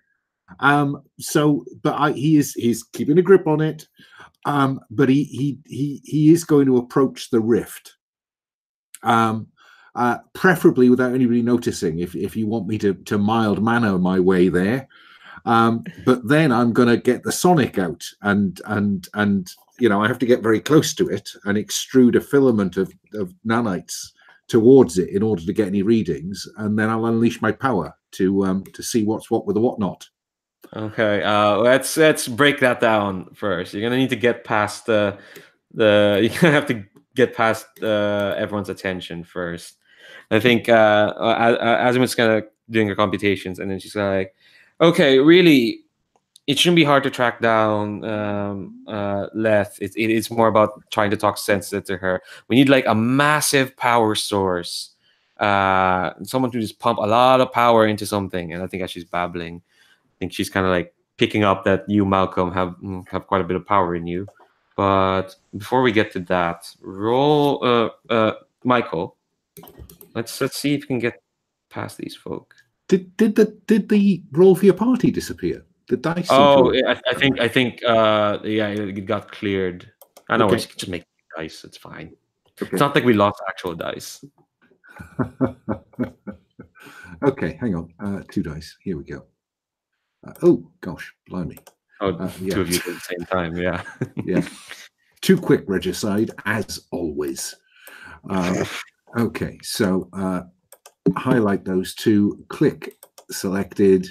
He's keeping a grip on it. But he is going to approach the rift. Preferably without anybody noticing. If you want me to mild manner my way there. But then I'm going to get the sonic out, and you know, I have to get very close to it and extrude a filament of nanites towards it in order to get any readings, and then I'll unleash my power to see what's what with the whatnot. Okay, let's break that down first. You're gonna need to get past you're gonna have to get past everyone's attention first. I think Azimut's kind of doing her computations, and then she's like, okay, really, it shouldn't be hard to track down Leth. It's more about trying to talk sense to her. We need like a massive power source. Someone to just pump a lot of power into something. And I think as she's babbling, I think she's kind of like picking up that you, Malcolm, have quite a bit of power in you. But before we get to that, roll Michael. Let's see if you can get past these folk. Did the roll for your party disappear? The dice. Oh, I think yeah, it got cleared. I know, okay. Just make dice. It's fine. Okay. It's not like we lost actual dice. Okay, hang on. 2 dice. Here we go. Oh gosh, blimey. Oh, yeah. 2 of you at the same time. Yeah. Yeah. Too quick, Regicide, as always. Okay, so highlight those 2. Click selected.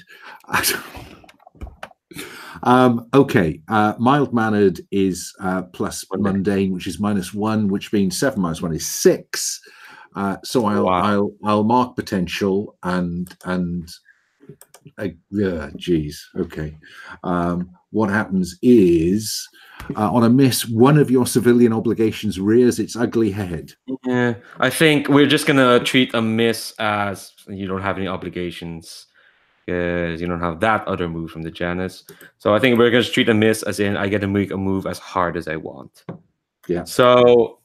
Okay, mild-mannered is plus mundane, which is -1, which means 7 minus 1 is 6. So I'll mark potential and geez, okay. What happens is on a miss, one of your civilian obligations rears its ugly head. Yeah, I think we're just gonna treat a miss as you don't have any obligations. Because you don't have that other move from the Janus. So I think we're going to treat a miss as in I get to make a move as hard as I want. Yeah. So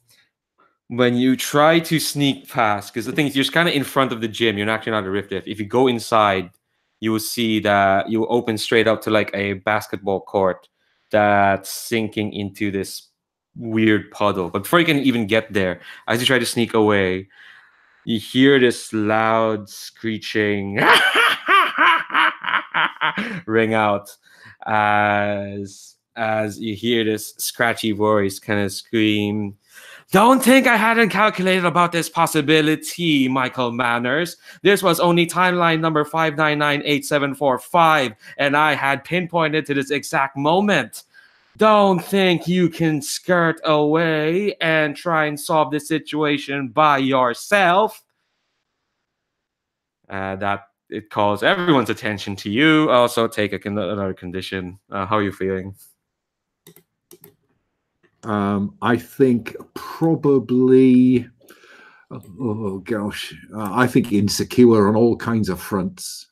when you try to sneak past, because the thing is, you're kind of in front of the gym. You're actually not a rift. If you go inside, you will see that you will open straight up to like a basketball court that's sinking into this weird puddle. But before you can even get there, as you try to sneak away, you hear this loud screeching ring out as you hear this scratchy voice kind of scream, "Don't think I hadn't calculated about this possibility, Michael Manners. This was only timeline number 5998745, and I had pinpointed to this exact moment. Don't think you can skirt away and try and solve the situation by yourself." That it calls everyone's attention to you. Also, take another condition. How are you feeling? I think probably, oh gosh, I think insecure on all kinds of fronts.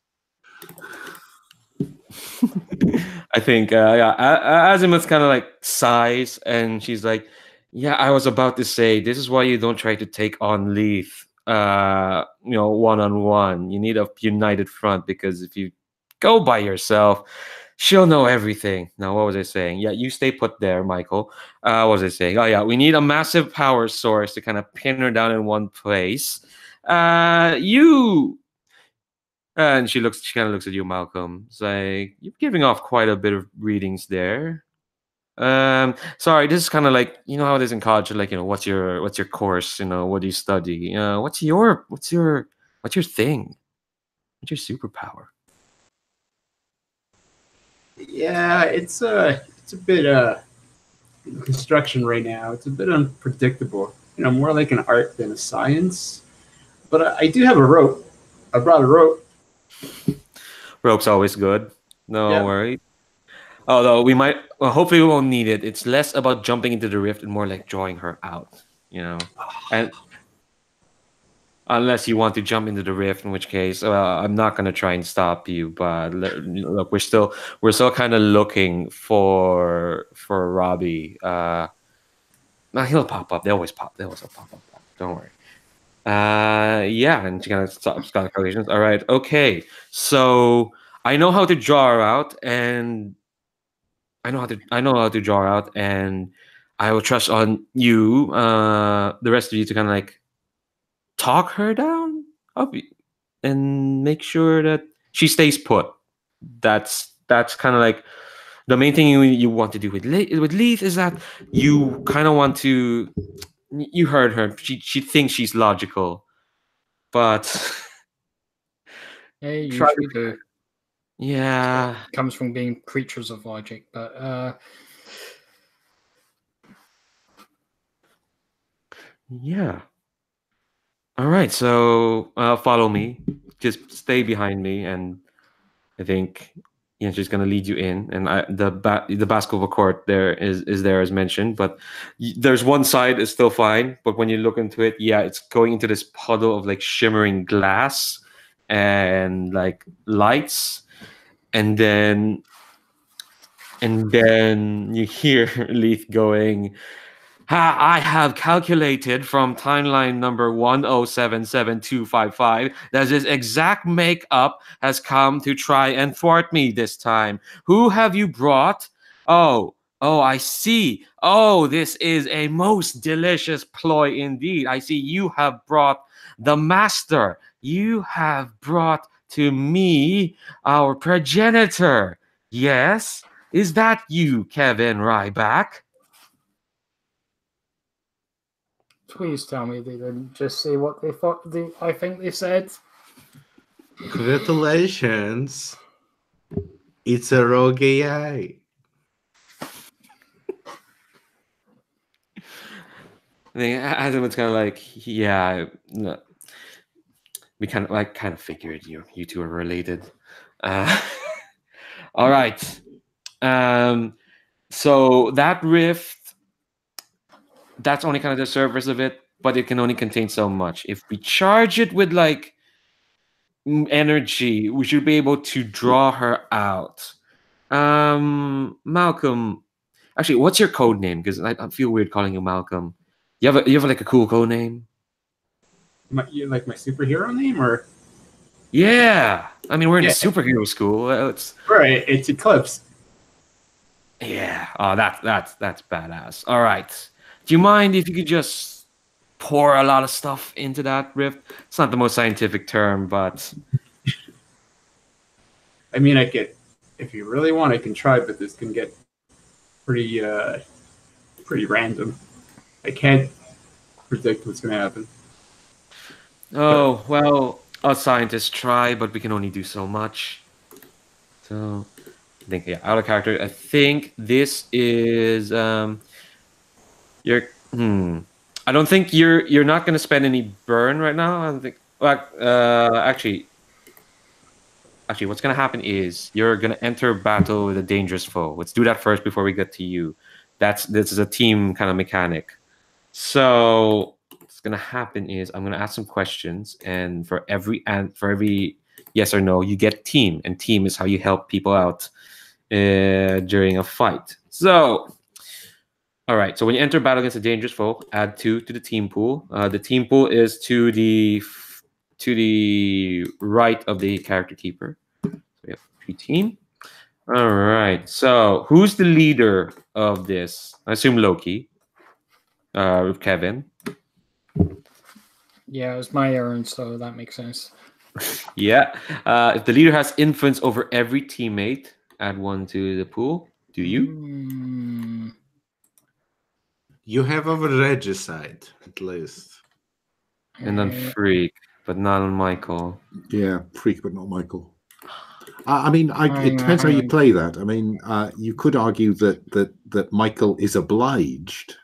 I think, Azimuth kind of like sighs, and she's like, "Yeah, I was about to say, this is why you don't try to take on Leaf, one-on-one. You need a united front, because if you go by yourself, she'll know everything." Now, what was I saying? Yeah, you stay put there, Michael. What was I saying? Oh, yeah, we need a massive power source to kind of pin her down in one place. And she kind of looks at you, Malcolm. It's like, you're giving off quite a bit of readings there. Sorry, this is kind of like, you know how it is in college, like, what's your course, what do you study? What's your thing? What's your superpower? Yeah, it's a bit construction right now. It's a bit unpredictable. More like an art than a science. But I do have a rope. I brought a rope. Rope's always good. No Yeah. worry. Although hopefully we won't need it. It's less about jumping into the rift and more like drawing her out, and unless you want to jump into the rift, in which case, I'm not gonna try and stop you. But look, we're still kind of looking for Robbie. He'll pop up. They always pop up. Don't worry. Yeah, and she kind of stops calculations. All right, okay. So I know how to draw her out, and I know how to draw her out, and I will trust on you, the rest of you, to kind of like talk her down up and make sure that she stays put. That's kind of like the main thing you want to do with Leith is that you kind of want to. You heard her. She thinks she's logical, but Yeah, you try usually do. Yeah, It comes from being creatures of logic, but yeah. All right, so follow me. Just stay behind me, and I think she's gonna lead you in. And the basketball court there is there as mentioned, but there's one side is still fine, but when you look into it, yeah, it's going into this puddle of like shimmering glass and like lights, and then you hear Leith going, I have calculated from timeline number 1077255 that this exact makeup has come to try and thwart me this time. Who have you brought? Oh, I see. Oh, this is a most delicious ploy indeed. I see you have brought the master. You have brought to me our progenitor. Yes? Is that you, Kevin Ryback? please tell me they didn't just say what they thought I think they said. Congratulations. It's a rogue AI. I think Azimut's kind of like, yeah, no, we kind of figured you two are related. All right. So that rift, that's only kind of the surface of it, but it can only contain so much. If we charge it with like energy, we should be able to draw her out. Malcolm, actually, what's your code name? Because I feel weird calling you Malcolm. You have like a cool code name? Like my superhero name, or Yeah. I mean, we're in a Yeah. superhero school. It's right? It's Eclipse. yeah. Oh, that's badass. All right. Do you mind if you could just pour a lot of stuff into that rift? It's not the most scientific term, but I mean, I could, if you really want, I can try, but this can get pretty pretty random. I can't predict what's going to happen. oh well, us scientists try, but we can only do so much. So I think yeah, out of character. I think this is you're I don't think you're not gonna spend any burn right now. I don't think well actually what's gonna happen is you're gonna enter battle with a dangerous foe. Let's do that first before we get to you. This is a team kind of mechanic. So what's gonna happen is I'm gonna ask some questions, and for every yes or no, you get team, and team is how you help people out during a fight. So, all right. So when you enter battle against a dangerous foe, add 2 to the team pool. The team pool is to the right of the character keeper. So we have 3 team. All right. So who's the leader of this? I assume Loki. With Kevin. Yeah, it was my errand, so that makes sense. Yeah. If the leader has influence over every teammate, add 1 to the pool. Do you? You have over Regicide, at least. And then Freak, but not on Michael. Yeah, Freak, but not Michael. I mean, it depends how you play that. I mean, you could argue that Michael is obliged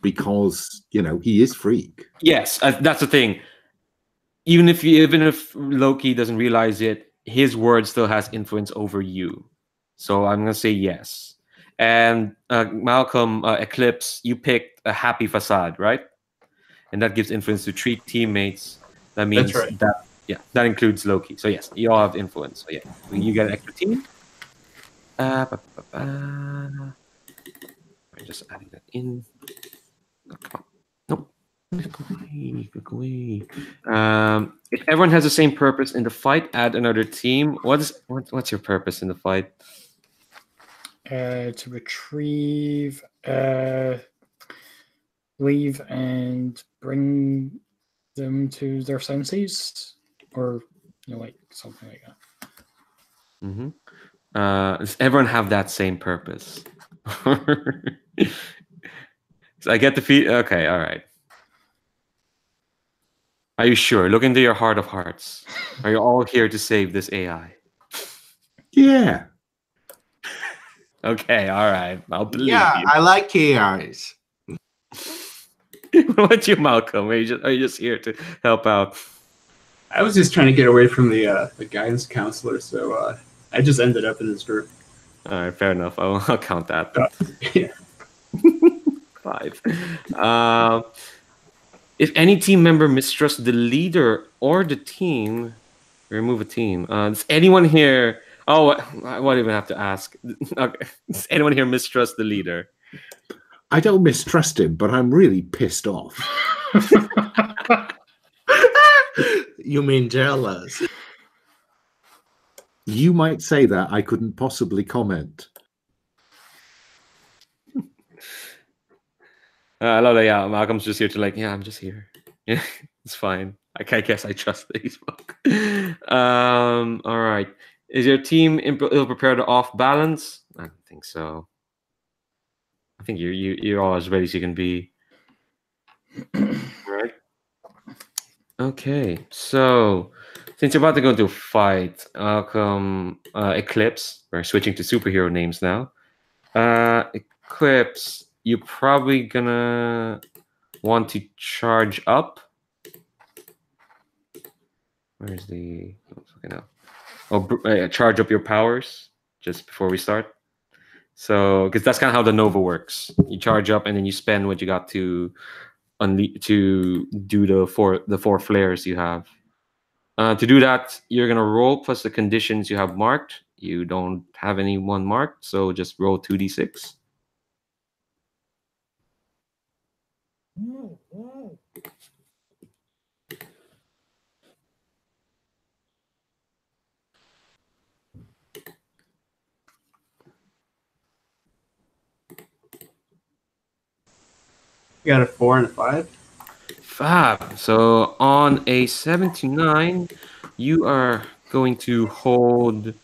because, you know, he is Freak. Yes, that's the thing. Even if Loki doesn't realize it, his word still has influence over you. So I'm gonna say yes. And Malcolm, Eclipse, you picked a happy facade, right? And that gives influence to 3 teammates. That means That's right. that includes Loki. So yes, you all have influence. So yeah, you get an extra team. I'm just adding that in. Oh, come on. Nope. Click away. If everyone has the same purpose in the fight, add another team. What's your purpose in the fight? To retrieve, leave, and bring them to their senses, or like something like that. Mm-hmm. Does everyone have that same purpose? So I get the feed. Okay, all right. Are you sure? Look into your heart of hearts. Are you all here to save this AI? Yeah. Okay, all right. I'll believe Yeah, you. I like AIs. What about you, Malcolm? Are you just here to help out? I was just trying to get away from the guidance counselor, so I just ended up in this group. All right, fair enough. I'll count that. Yeah. 5. If any team member mistrusts the leader or the team, remove a team. Does anyone here? Oh, I won't even have to ask. Okay. Does anyone here mistrust the leader? I don't mistrust him, but I'm really pissed off. You mean jealous? You might say that. I couldn't possibly comment. I love that. Yeah, Malcolm's just here to I'm just here. Yeah, it's fine. I guess I trust Facebook. All right. Is your team ill-prepared or off balance? I don't think so. I think you're all as ready as you can be. All right. Okay. So since you're about to go into a fight, Malcolm, Eclipse. We're switching to superhero names now. Eclipse, you're probably gonna want to charge up. Where's the? Okay, now. Oh, charge up your powers just before we start. So, because that's kind of how the Nova works. You charge up and then you spend what you got to do the four flares you have. To do that, you're gonna roll plus the conditions you have marked. You don't have any one marked, so just roll 2d6. You got a 4 and a 5. Fab. So on a 7 to 9, you are going to hold.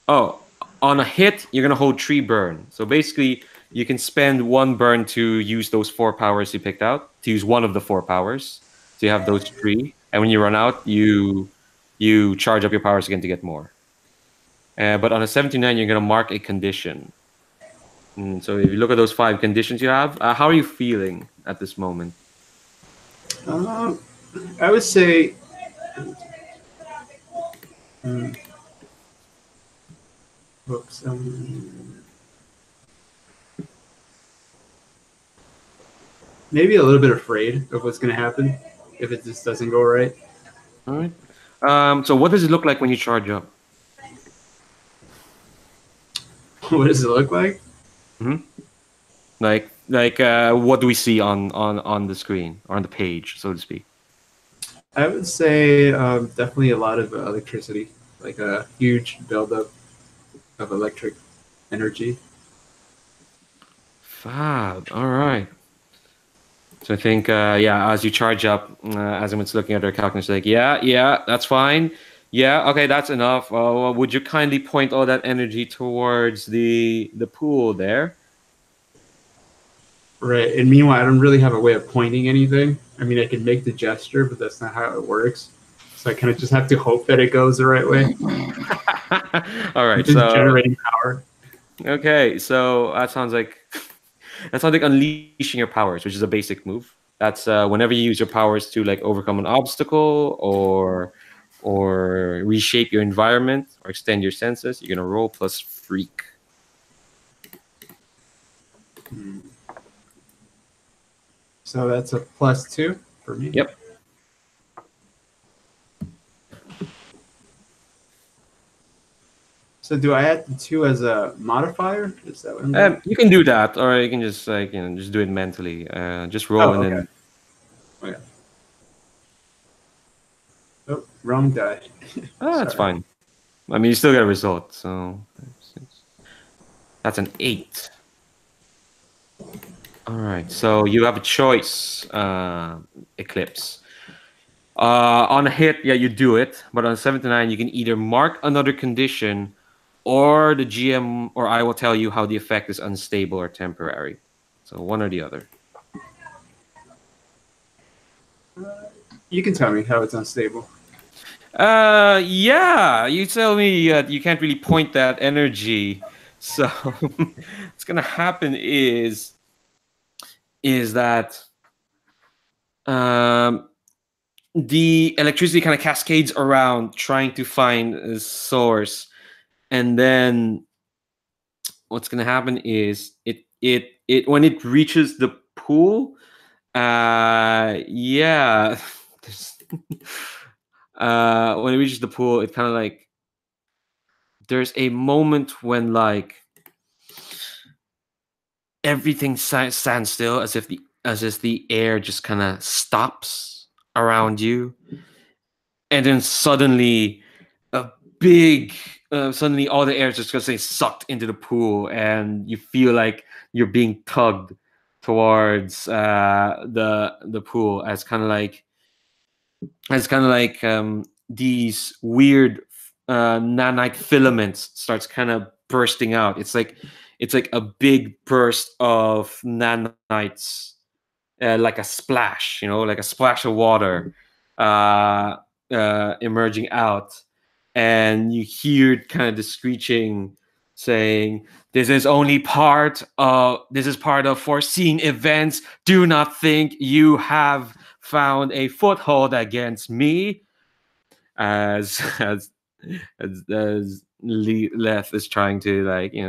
Oh, on a hit, you're gonna hold 3 burn. So basically, you can spend 1 burn to use those 4 powers you picked out. To use one of the 4 powers, so you have those 3. And when you run out, you charge up your powers again to get more. But on a 7 to 9, you're gonna mark a condition. So if you look at those 5 conditions you have, how are you feeling at this moment? I would say. Oops. Maybe a little bit afraid of what's going to happen if it just doesn't go right. All right. So what does it look like when you charge up? What does it look like? Like what do we see on the screen or on the page, so to speak? I would say definitely a lot of electricity, like a huge buildup of electric energy. Fab. All right. So I think, yeah, as you charge up, Azimut's looking at her calculator, like, yeah, that's fine. Yeah, okay, that's enough. Would you kindly point all that energy towards the pool there? Right. And meanwhile, I don't really have a way of pointing anything. I mean, I can make the gesture, but that's not how it works. So I kind of just have to hope that it goes the right way. All right. Just So generating power. okay, so that sounds like unleashing your powers, which is a basic move. That's whenever you use your powers to like overcome an obstacle or reshape your environment or extend your senses, you're gonna roll plus freak. So that's a +2 for me. Yep. So do I add the 2 as a modifier? Is that what I'm doing? You can do that, or you can just just do it mentally. Just roll and then. Okay. Oh, wrong die. Oh, that's fine. I mean, you still get a result, so that's an 8. All right, so you have a choice, Eclipse. On a hit, yeah, you do it, but on 7 to 9, you can either mark another condition, or the GM or I will tell you how the effect is unstable or temporary. So one or the other. You can tell me how it's unstable. Yeah, you tell me you can't really point that energy. So what's gonna happen is that the electricity kind of cascades around trying to find a source, and then what's gonna happen is it when it reaches the pool, yeah. When it reaches the pool, it kind of like there's a moment when like everything stands still, as if the air just kind of stops around you, and then suddenly suddenly all the air is just gonna say sucked into the pool, and you feel like you're being tugged towards the pool as kind of like these weird nanite filaments starts kind of bursting out. It's like a big burst of nanites, like a splash, like a splash of water emerging out, and you hear kind of the screeching saying, this is part of foreseen events. Do not think you have found a foothold against me. As Leth is trying to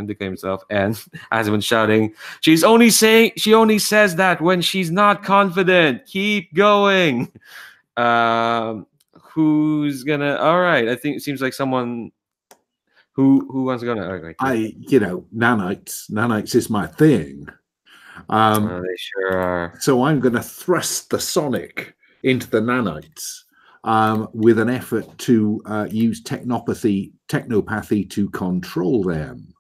declare himself, and Azimut shouting, she only says that when she's not confident. Keep going. Who's gonna? All right, I think it seems like someone who wants to go now. All right, nanites is my thing. They sure are. So I'm going to thrust the Sonic into the nanites with an effort to use technopathy to control them.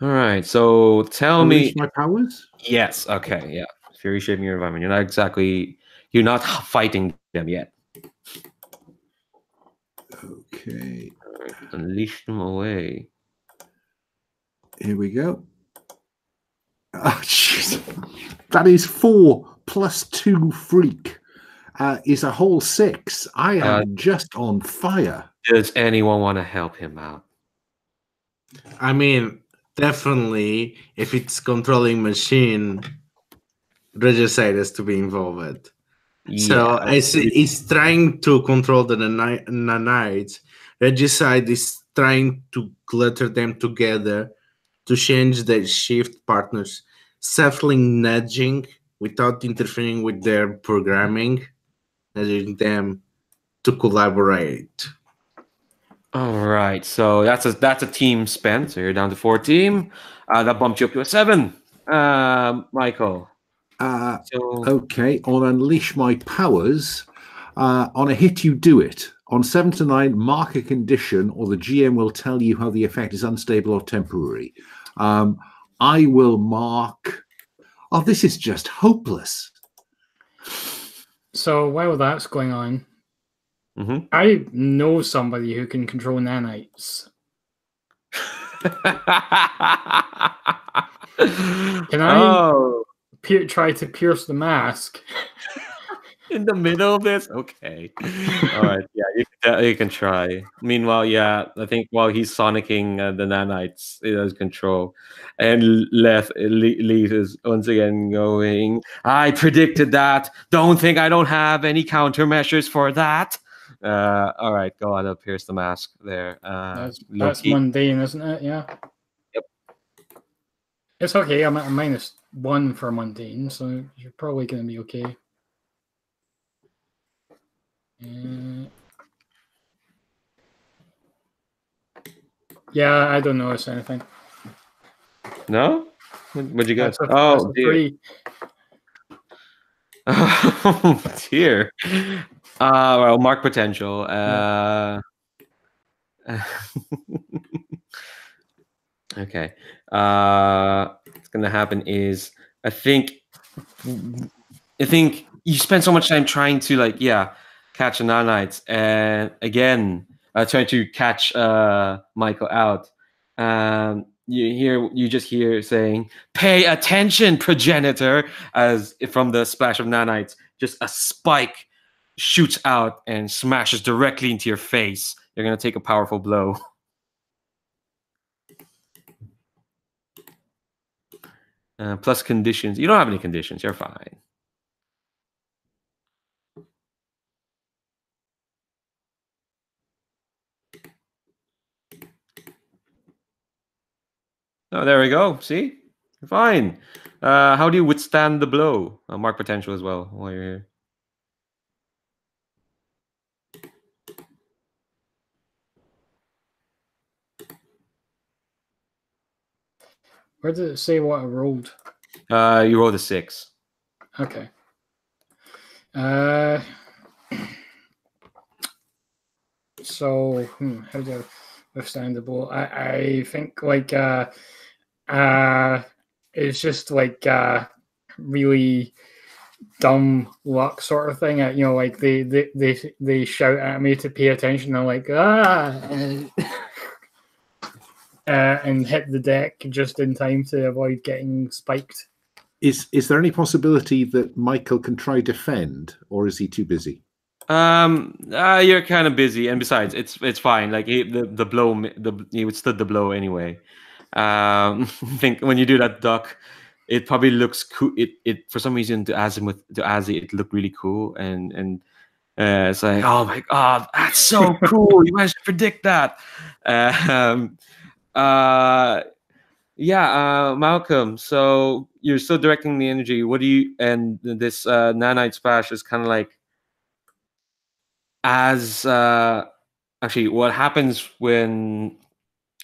All right. So tell me. Unleash my powers? Yes. Okay. Yeah. Fury shaping your environment. You're not fighting them yet. Okay. All right. Unleash them away. Here we go. Oh, jeez. That is 4 + 2 freak. Is a whole 6. I am just on fire. Does anyone want to help him out? I mean, definitely, if it's controlling machine, Regicide has to be involved. So he's trying to control the nanites. Regicide is trying to clutter them together to change their shift partners, subtly nudging without interfering with their programming, nudging them to collaborate. All right, so that's a team spent. So you're down to 4 team. That bumped you up to a 7, Michael. Okay, on Unleash My Powers, on a hit you do it. On 7 to 9, mark a condition, or the GM will tell you how the effect is unstable or temporary. I will mark. Oh, this is just hopeless. So while that's going on, I know somebody who can control nanites. Can I try to pierce the mask? In the middle of this? Okay. All right. Yeah, you can try. Meanwhile, yeah, I think while he's sonicking the nanites, it has control. And Leaf is once again going, I predicted that. Don't think I don't have any countermeasures for that. All right, go on, pierce the mask there. That's mundane, isn't it? Yeah. Yep. It's okay. I'm at -1 for mundane, so you're probably going to be okay. Yeah, I don't notice anything. No? What'd you get? Oh, dear. Oh, dear. Well, mark potential. Okay. What's gonna happen is I think you spend so much time trying to catch the nanites, and again trying to catch Michael out. You just hear saying, "Pay attention, progenitor," as if from the splash of nanites, just a spike shoots out and smashes directly into your face. You're gonna take a powerful blow. Plus conditions. You don't have any conditions. You're fine. Oh, there we go. See? You're fine. How do you withstand the blow? Mark potential as well while you're here. Where did it say what I rolled? You rolled a 6. Okay. So, how do I withstand the blow? I think it's just really dumb luck sort of thing. They shout at me to pay attention. I'm like, and hit the deck just in time to avoid getting spiked. Is there any possibility that Michael can try defend, or is he too busy? You're kind of busy, and besides, it's fine. Like the blow, he withstood the blow anyway. I think when you do that duck, it probably looks cool. It for some reason to Azzy, it looked really cool, and it's like, oh my god, that's so cool! You managed to predict that. Malcolm. So you're still directing the energy. What do you? And this nanite splash is kind of like actually what happens when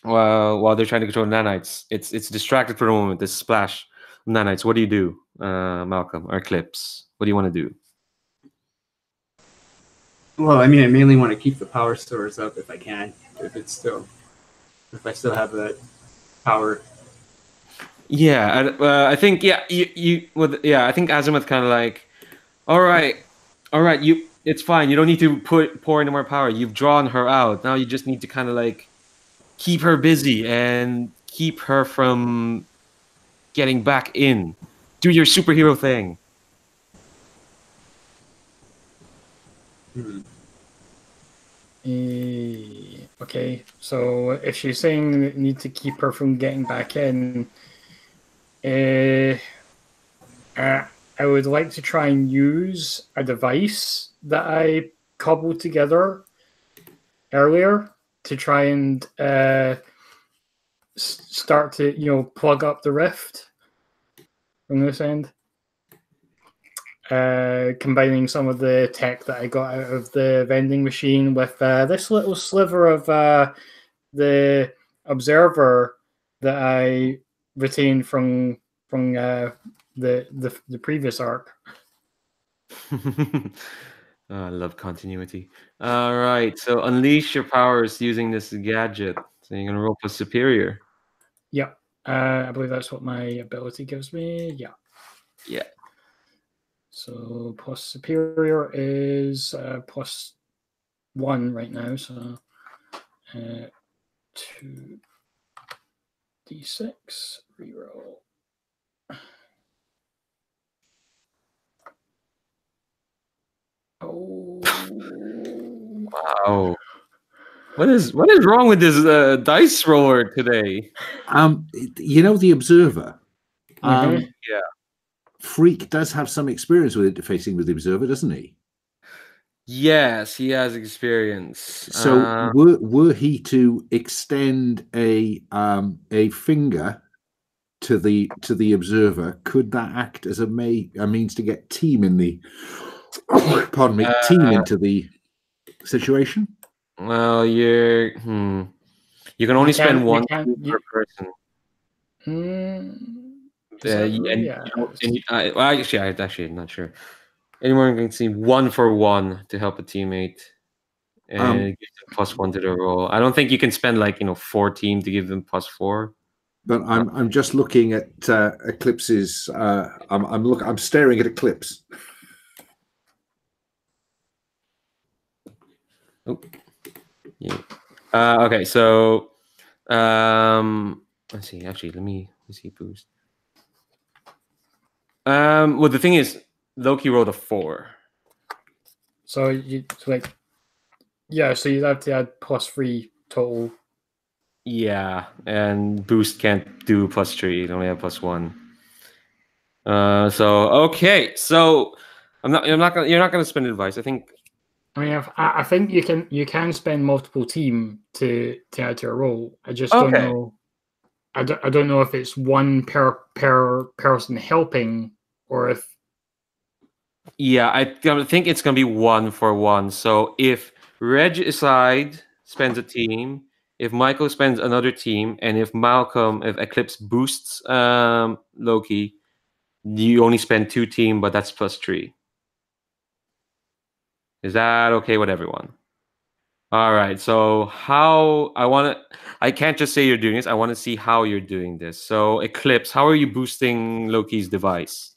while they're trying to control nanites. It's distracted for a moment. This splash Nanites, what do you do? Malcolm or Eclipse, what do you want to do? Well, I mean, I mainly want to keep the power stores up if I can. If I still have that power. Yeah, I think I think Azimuth kind of like, all right, it's fine. You don't need to pour any more power. You've drawn her out. Now you just need to kind of like keep her busy and keep her from getting back in. Do your superhero thing. Okay, so if she's saying that you need to keep her from getting back in, I would like to try and use a device that I cobbled together earlier to try and start to plug up the rift from this end. Combining some of the tech that I got out of the vending machine with this little sliver of the observer that I retained from the previous arc. I love continuity. All right, so unleash your powers using this gadget. So you're gonna roll for superior. Yeah, I believe that's what my ability gives me. Yeah. Yeah. So plus superior is plus 1 right now. So 2d6 reroll. Oh. Wow. What is wrong with this dice roller today? You know, the observer. Yeah. Freak does have some experience with interfacing with the observer, doesn't he? Yes, he has experience. So were he to extend a finger to the observer, could that act as a means to get team in the team into the situation? Well, you can only spend one per person. Actually, I'm not sure. Anyone can see 1 for 1 to help a teammate, and give them +1 to their roll. I don't think you can spend 4 team to give them +4. But I'm just looking at Eclipse's. I'm staring at Eclipse. Oh, yeah. Okay, so let's see. Actually, let me see boost. Well, the thing is, Loki rolled a 4. So you'd have to add +3 total. Yeah, and boost can't do +3. It only have +1. So okay, so you're not gonna spend advice. I think. I think you can spend multiple team to add to a roll. I just don't know. I don't know if it's 1 per person helping or if. Yeah, I think it's gonna be 1 for 1. So if Regicide spends a team, if Michael spends another team, and if Eclipse boosts Loki, you only spend 2 team, but that's +3. Is that okay with everyone? All right. So I can't just say you're doing this. I want to see how you're doing this. So Eclipse, how are you boosting Loki's device?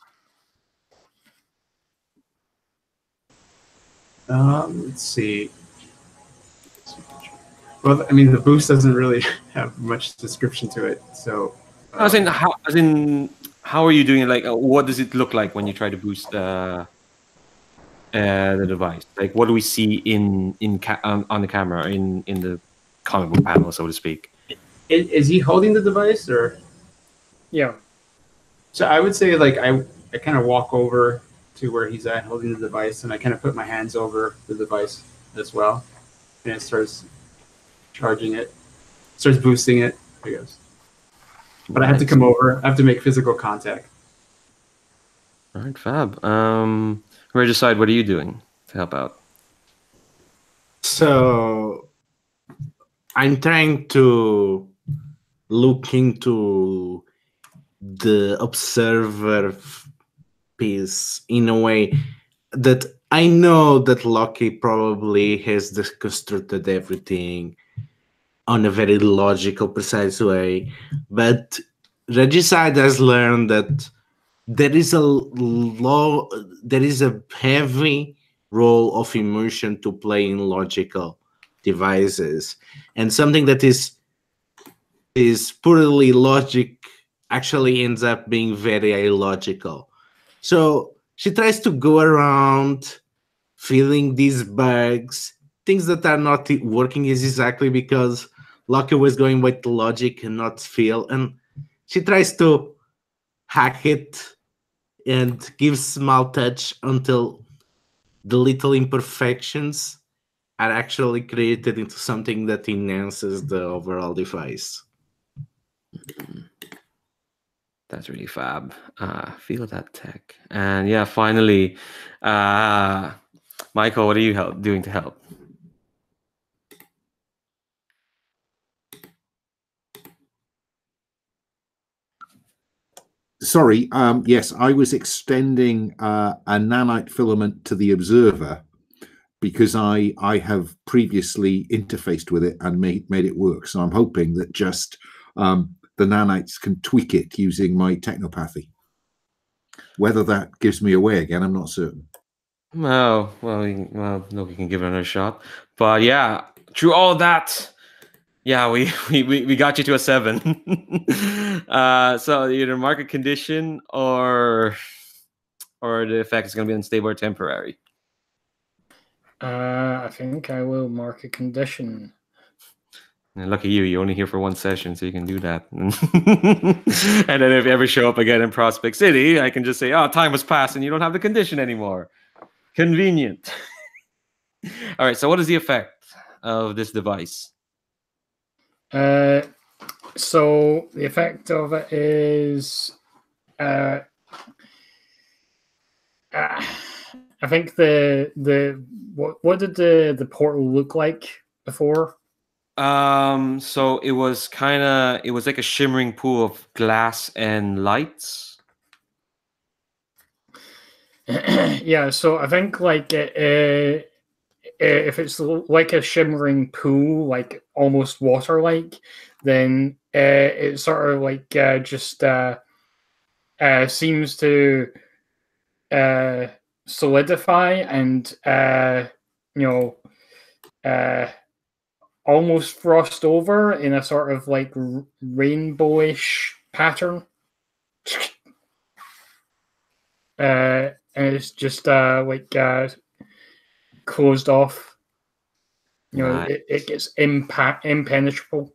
Let's see. Well, I mean, the boost doesn't really have much description to it. So, how are you doing it? Like, what does it look like when you try to boost the device? Like, what do we see on the camera in the comic book panel, so to speak? Is he holding the device or? Yeah. So I would say I kind of walk over to where he's at holding the device, and I kind of put my hands over the device as well, and it starts charging it, starts boosting it, I guess. But I have to come over. I have to make physical contact. All right, fab. Regicide, what are you doing to help out? So I'm trying to look into the observer piece in a way that I know that Loki probably has deconstructed everything on a very logical, precise way, but Regicide has learned that there is a heavy role of immersion to play in logical devices, and something that is purely logic actually ends up being very illogical. So she tries to go around feeling these bugs, things that are not working is exactly because Loki was going with the logic and not feel, and she tries to hack it and give small touch until the little imperfections are actually created into something that enhances the overall device. That's really fab. Feel that tech. And yeah, finally, Michael, what are you doing to help? Sorry, yes, I was extending a nanite filament to the observer because I have previously interfaced with it and made it work. So I'm hoping that just the nanites can tweak it using my technopathy. Whether that gives me away again, I'm not certain. Well, Loki can give it another shot. But yeah, through all that, yeah, we got you to a 7. So either market condition or the effect is going to be unstable or temporary. I think I will mark a condition. And lucky you, you're only here for one session, so you can do that. And then if you ever show up again in Prospect City, I can just say, oh, time has passed and you don't have the condition anymore. Convenient. All right, so what is the effect of this device? So the effect of it is, I think what did the portal look like before? So it was like a shimmering pool of glass and lights. Yeah, so I think like if it's like a shimmering pool, like almost water-like, then it sort of like just seems to solidify and almost frost over in a sort of like rainbowish pattern. And it's just like closed off. Nice. It gets impenetrable.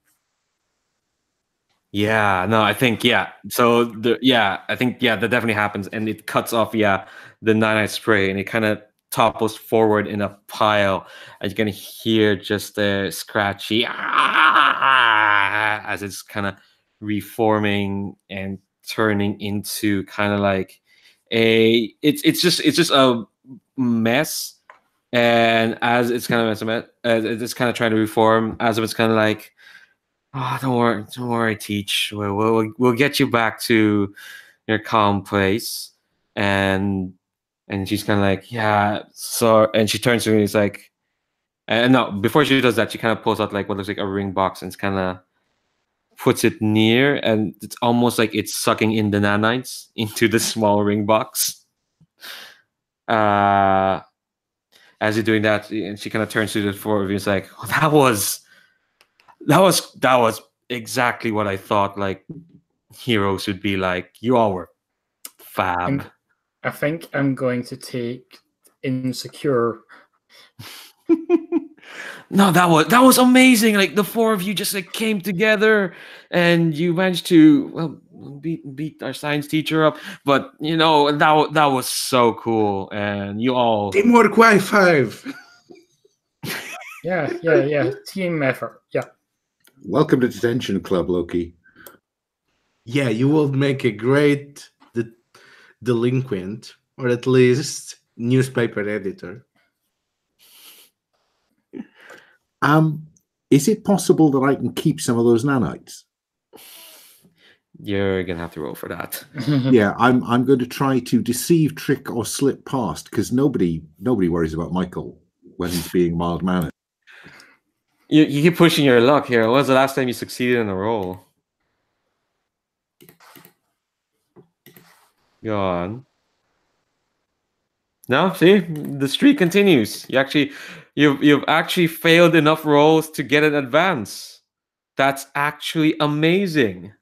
Yeah, no, I think So I think that definitely happens, and it cuts off the nanite spray, and it kind of topples forward in a pile, and you're gonna hear just a scratchy as it's kind of reforming and turning into kind of like it's just a mess, and as it's kind of it's kind of trying to reform, as it's kind of like, oh, don't worry, Teach. We'll get you back to your calm place. And she's kind of like, yeah. So, and she turns to me and it's like, and no, before she does that, she kind of pulls out like what looks like a ring box and kind of puts it near, and it's almost like it's sucking in the nanites into the small ring box. As you're doing that, and she kind of turns to the four of you and it's like, oh, that was exactly what I thought like heroes would be like. You all were fab. I think I'm going to take Insecure. No, that was amazing. Like the four of you just like came together and you managed to beat our science teacher up. But that was so cool, and you all Teamwork Y5. Yeah. Team effort. Yeah. Welcome to Detention Club, Loki. Yeah, you will make a great delinquent, or at least newspaper editor. Is it possible that I can keep some of those nanites? You're gonna have to roll for that. Yeah, I'm going to try to deceive, trick, or slip past because nobody worries about Michael when he's being mild mannered. You keep pushing your luck here. When was the last time you succeeded in a roll? Go on. No, see, the streak continues. You've actually failed enough rolls to get an advance. That's actually amazing.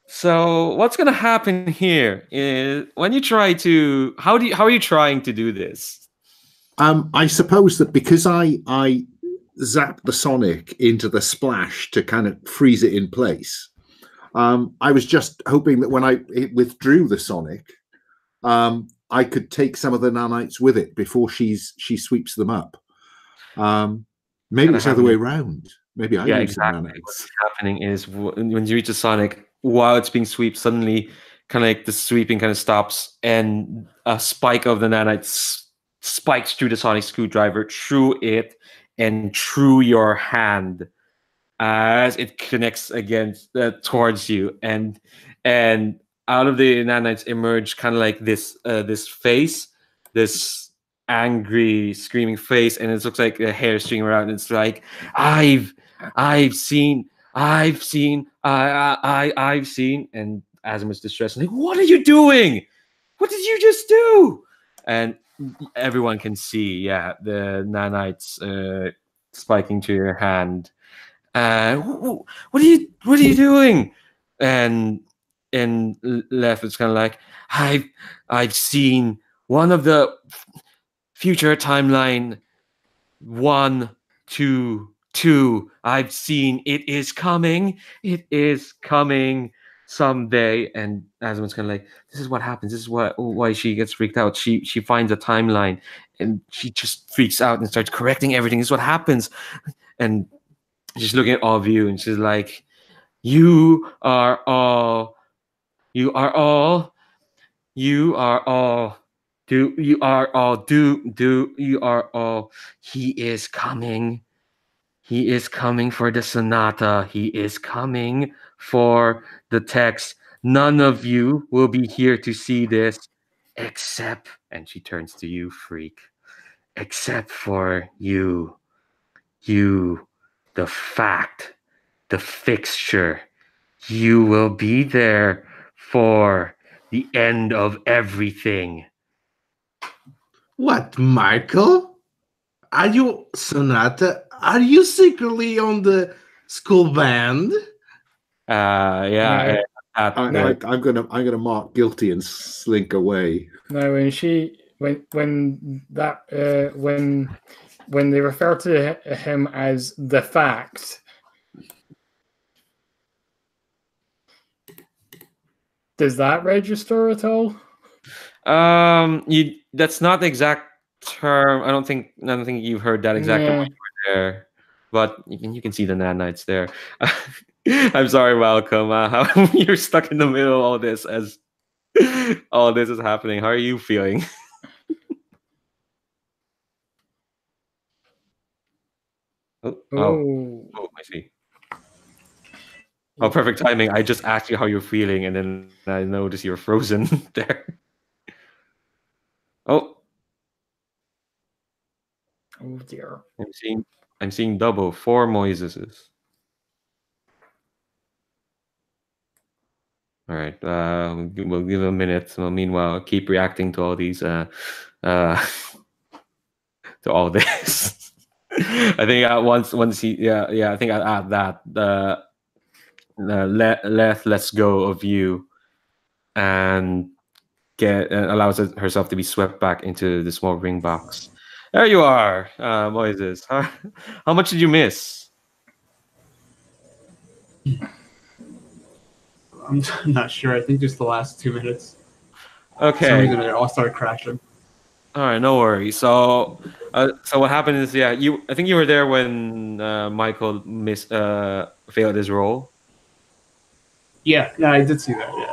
So what's gonna happen here is when you try to how are you trying to do this? I suppose that because I zapped the Sonic into the splash to kind of freeze it in place, I was just hoping that when it withdrew the Sonic, I could take some of the nanites with it before she sweeps them up. Maybe it's the other way around. Maybe I use some nanites. What's happening is when you reach the Sonic, while it's being swept, suddenly kind of like the sweeping kind of stops, and a spike of the nanites spikes through the Sonic screwdriver, through it, and through your hand as it connects against towards you, and out of the nanites emerge kind of like this this face, this angry screaming face, and it looks like the hair streaming around, and it's like I've seen, and Azimuth's distressed, like, what are you doing? What did you just do? And everyone can see, the nanites spiking to your hand. What are you doing? And Left is kind of like, I've seen one of the future timeline 1, 2, 2. I've seen it is coming. It is coming someday. And Azimuth's kind of like, this is what happens. This is why she gets freaked out. She finds a timeline and she just freaks out and starts correcting everything. This is what happens. And she's looking at all of you and she's like, you are all he is coming. He is coming for the Sonata. He is coming for the text. None of you will be here to see this except, and she turns to you, Freak, except for you, the fact, the fixture. You will be there for the end of everything. What, Michael? Are you, Sonata? Are you secretly on the school band? Yeah. I'm gonna mark guilty and slink away. No, when they refer to him as the fact, does that register at all? That's not the exact term. I don't think you've heard that exact term there, but you can see the nanites there. I'm sorry, Malcolm. How you're stuck in the middle of all this as all this is happening. How are you feeling? Oh, I see. Oh, perfect timing. I just asked you how you're feeling, and then I noticed you're frozen there. Oh dear. I'm seeing double 4 Moiseses. All right. We'll give a minute. So meanwhile, keep reacting to all these to all this. I think once he I think I'll add that lets go of you and allows herself to be swept back into the small ring box. There you are, Moises. How much did you miss? I'm not sure. I think just the last 2 minutes. Okay. For some reason, they all started crashing. All right, no worries. So what happened is, I think you were there when Michael failed his roll. Yeah, I did see that. Yeah.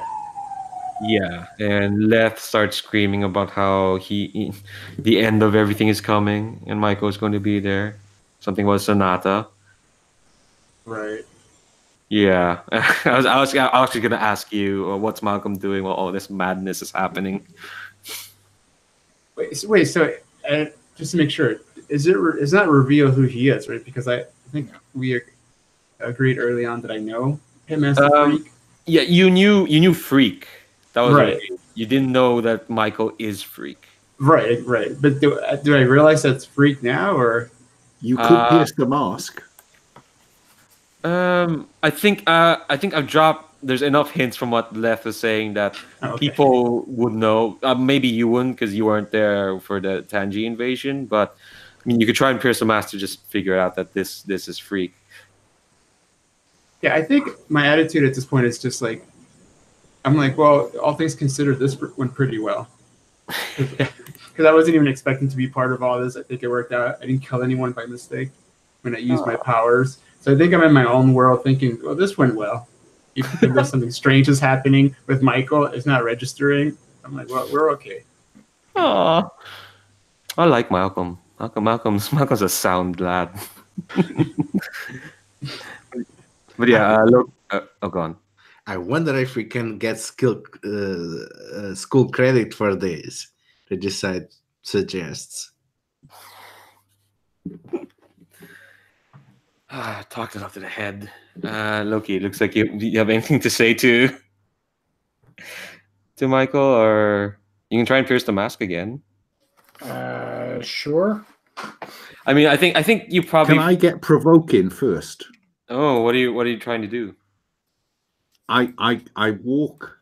Yeah, and Leth starts screaming about how the end of everything is coming, and Michael is going to be there. Something about Sonata. Right. Yeah, I was actually gonna ask you, what's Malcolm doing while all this madness is happening? Wait. So just to make sure, is not reveal who he is, right? Because I think we agreed early on that I know him as the freak. Yeah, you knew Freak. That was Right. You didn't know that Michael is Freak. Right. But do I realize that's freak now, or You could pierce the mask. I think I've dropped. There's enough hints from what Leth was saying that people would know. Maybe you wouldn't because you weren't there for the Tangi invasion. But I mean, you could try and pierce the mask to just figure out that this is Freak. Yeah, I think my attitude at this point is just like, I'm like, well, all things considered, this went pretty well. Because I wasn't even expecting to be part of all this. I think it worked out. I didn't kill anyone by mistake when I used my powers. So I think I'm in my own world thinking, well, this went well. Even though something strange is happening with Michael, it's not registering. I'm like, well, we're okay. Aww. I like Malcolm. Malcolm's a sound lad. But yeah, look. Go on. I wonder if we can get school credit for this. Regicide suggests. Talked it up to the head. Loki, looks like you have anything to say to Michael, or you can try and pierce the mask again. Sure. I mean, I think you probably. Can I get provoking first? Oh, what are you trying to do? I walk.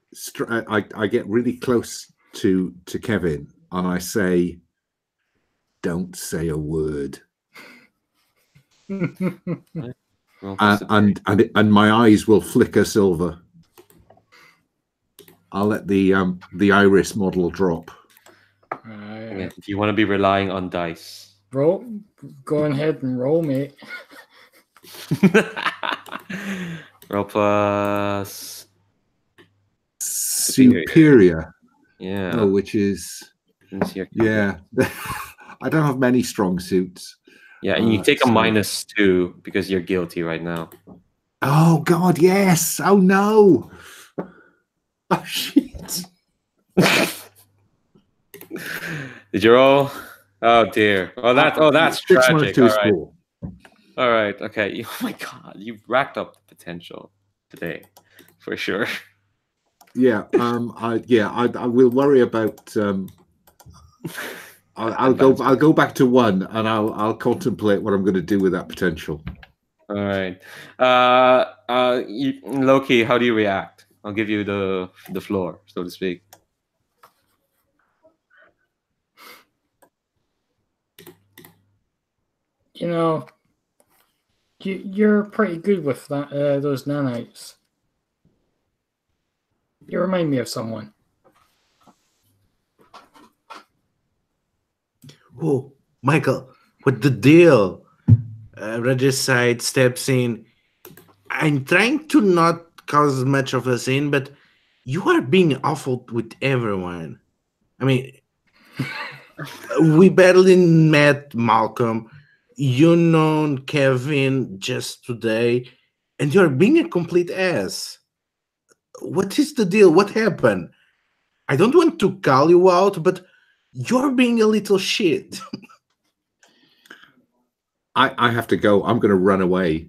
I get really close to Kevin, and I say, "Don't say a word." and my eyes will flicker silver. I'll let the iris model drop. Do you want to be relying on dice? Roll. Go ahead and roll, mate. Roll plus superior. Yeah. Oh, which is yeah. I don't have many strong suits. Yeah, and you take a -2 because you're guilty right now. Oh God, yes. Oh no. Oh shit. Did you roll? Oh dear. That's tragic. All right. Okay. Oh my God, you've racked up the potential today, for sure. Yeah. I will worry about. I'll go back to 1, and I'll contemplate what I'm going to do with that potential. All right. Loki, how do you react? I'll give you the floor, so to speak. You know, you're pretty good with that. Those nanites. You remind me of someone. Oh, Michael, what the deal? Regicide steps in. I'm trying to not cause much of a scene, but you are being awful with everyone. I mean, we barely met Malcolm. You know Kevin just today, and you're being a complete ass. What is the deal? What happened? I don't want to call you out, but you're being a little shit. I have to go. I'm going to run away.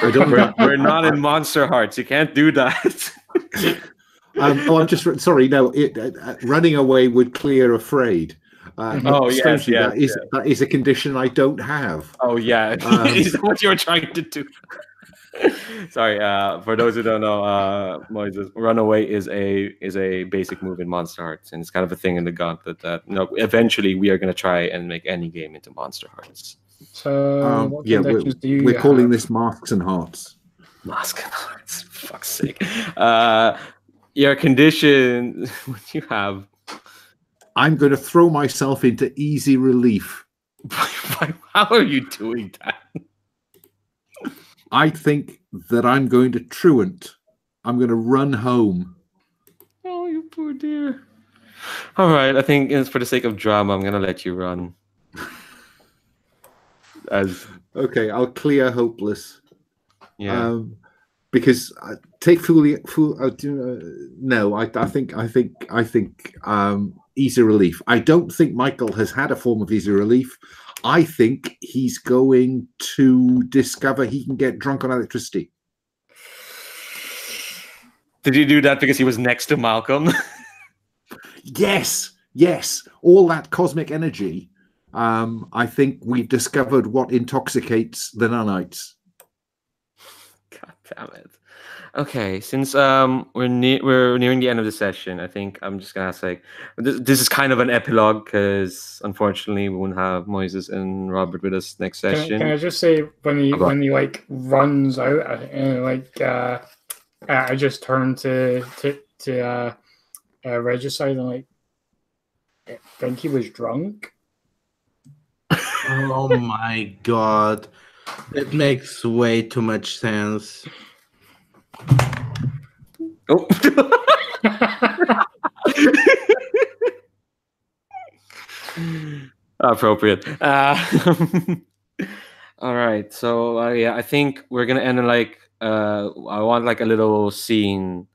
We're not in Monster Hearts. You can't do that. I'm just sorry. No, running away would clear afraid. That is a condition I don't have. Oh yeah, is that what you were trying to do? Sorry, for those who don't know, Moises, runaway is a basic move in Monster Hearts, and it's kind of a thing in the gauntlet that eventually we are going to try and make any game into Monster Hearts. So what conditions do you we're calling have? this Masks and Hearts. Masks and Hearts, for fuck's sake. Your condition, what you have. I'm going to throw myself into easy relief. How are you doing that? I think that I'm going to truant. I'm going to run home. Oh, you poor dear. All right, I think it's for the sake of drama, I'm going to let you run. Okay, I'll clear hopeless. Yeah. because take no, I think easy relief. I don't think Michael has had a form of easy relief. I think he's going to discover he can get drunk on electricity. Did he do that because he was next to Malcolm? Yes, all that cosmic energy. I think we've discovered what intoxicates the nanites. God damn it. Okay, since we're nearing the end of the session, I think I'm just gonna ask, like, this is kind of an epilogue because unfortunately we won't have Moises and Robert with us next session. Can I just say when he like runs out, I just turned to Regicide and like, I think he was drunk. Oh my god, that makes way too much sense. Oh. Appropriate. All right. So yeah, I think we're gonna end in like I want like a little scene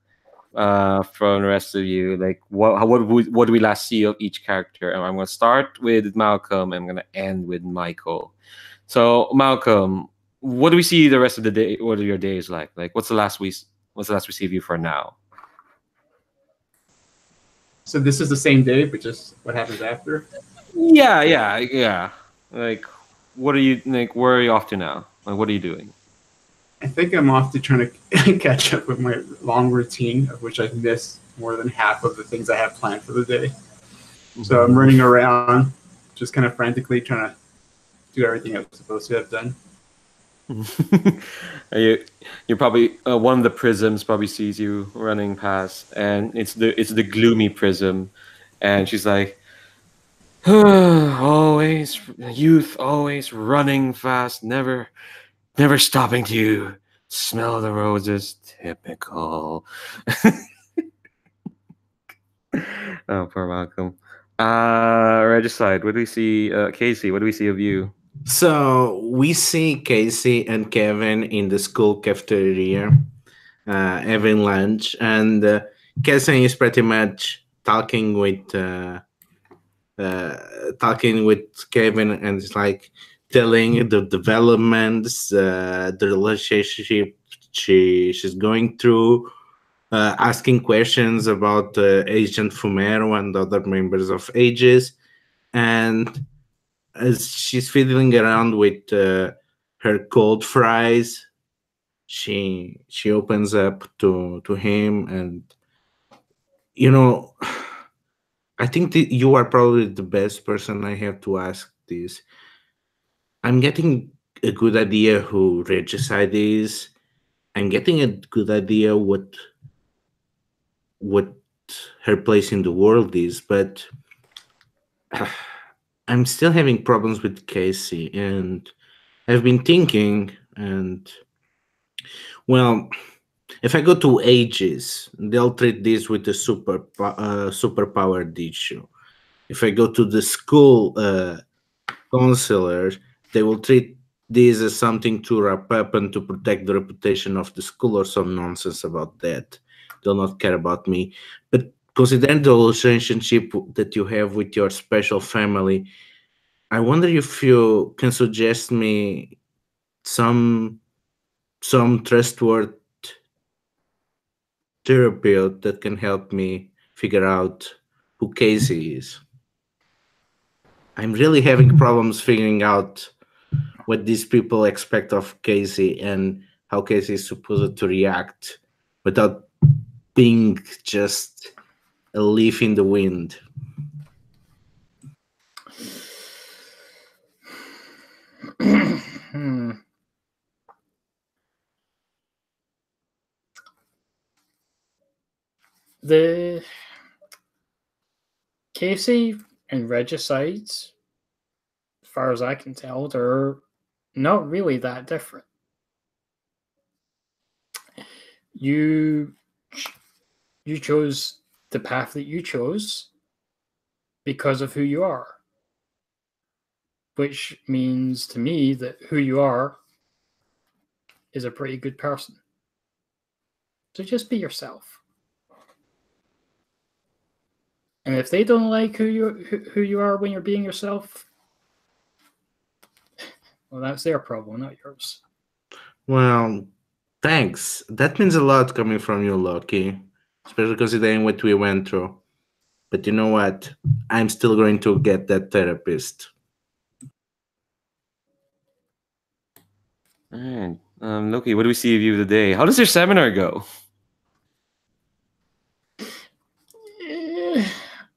from the rest of you. Like what do we last see of each character? And I'm gonna start with Malcolm. And I'm gonna end with Michael. So Malcolm, what do we see the rest of the day? What are your days like? Like what's the last we see of you for now? So this is the same day, but just what happens after? Yeah. Like, what are you like? Where are you off to now? Like, what are you doing? I think I'm off to trying to catch up with my long routine, of which I've missed more than half of the things I have planned for the day. So I'm running around, just kind of frantically trying to do everything I was supposed to have done. You're probably one of the prisms probably sees you running past, and it's the gloomy prism, and she's like, always youth, always running fast, never stopping to smell the roses. Typical. Oh, poor Malcolm. Regicide, what do we see? Kasey, what do we see of you? So we see Kasey and Kevin in the school cafeteria having lunch, and Kevin is pretty much talking with Kevin, and it's like telling the developments, the relationship she's going through, asking questions about Agent Fumero and other members of Aegis, and as she's fiddling around with her cold fries, she opens up to him, and I think that you are probably the best person I have to ask this. I'm getting a good idea who Regicide is. I'm getting a good idea what her place in the world is, but I'm still having problems with Kasey, and I've been thinking, and well, if I go to Aegis, they'll treat this with a superpowered issue. If I go to the school counselor, they will treat this as something to wrap up and to protect the reputation of the school or some nonsense about that. They'll not care about me. But considering the relationship that you have with your special family, I wonder if you can suggest me some trustworthy therapist that can help me figure out who Kasey is. I'm really having problems figuring out what these people expect of Kasey and how Kasey is supposed to react without being just a leaf in the wind. The Kasey and Regicides, as far as I can tell, they're not really that different. You chose the path that you chose because of who you are, which means to me that who you are is a pretty good person. So just be yourself. And if they don't like who you are when you're being yourself, well, that's their problem, not yours. Well, thanks. That means a lot coming from you, Loki, especially considering what we went through. But you know what? I'm still going to get that therapist. All right. Loki, what do we see of you today? How does your seminar go?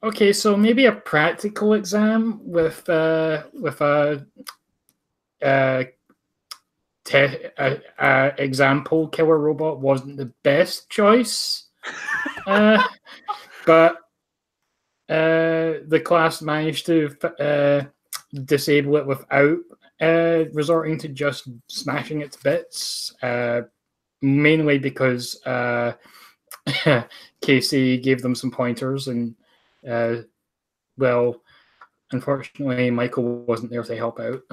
Okay, so maybe a practical exam with a example killer robot wasn't the best choice, but the class managed to disable it without resorting to just smashing it to bits, mainly because Kasey gave them some pointers, and well, unfortunately, Michael wasn't there to help out.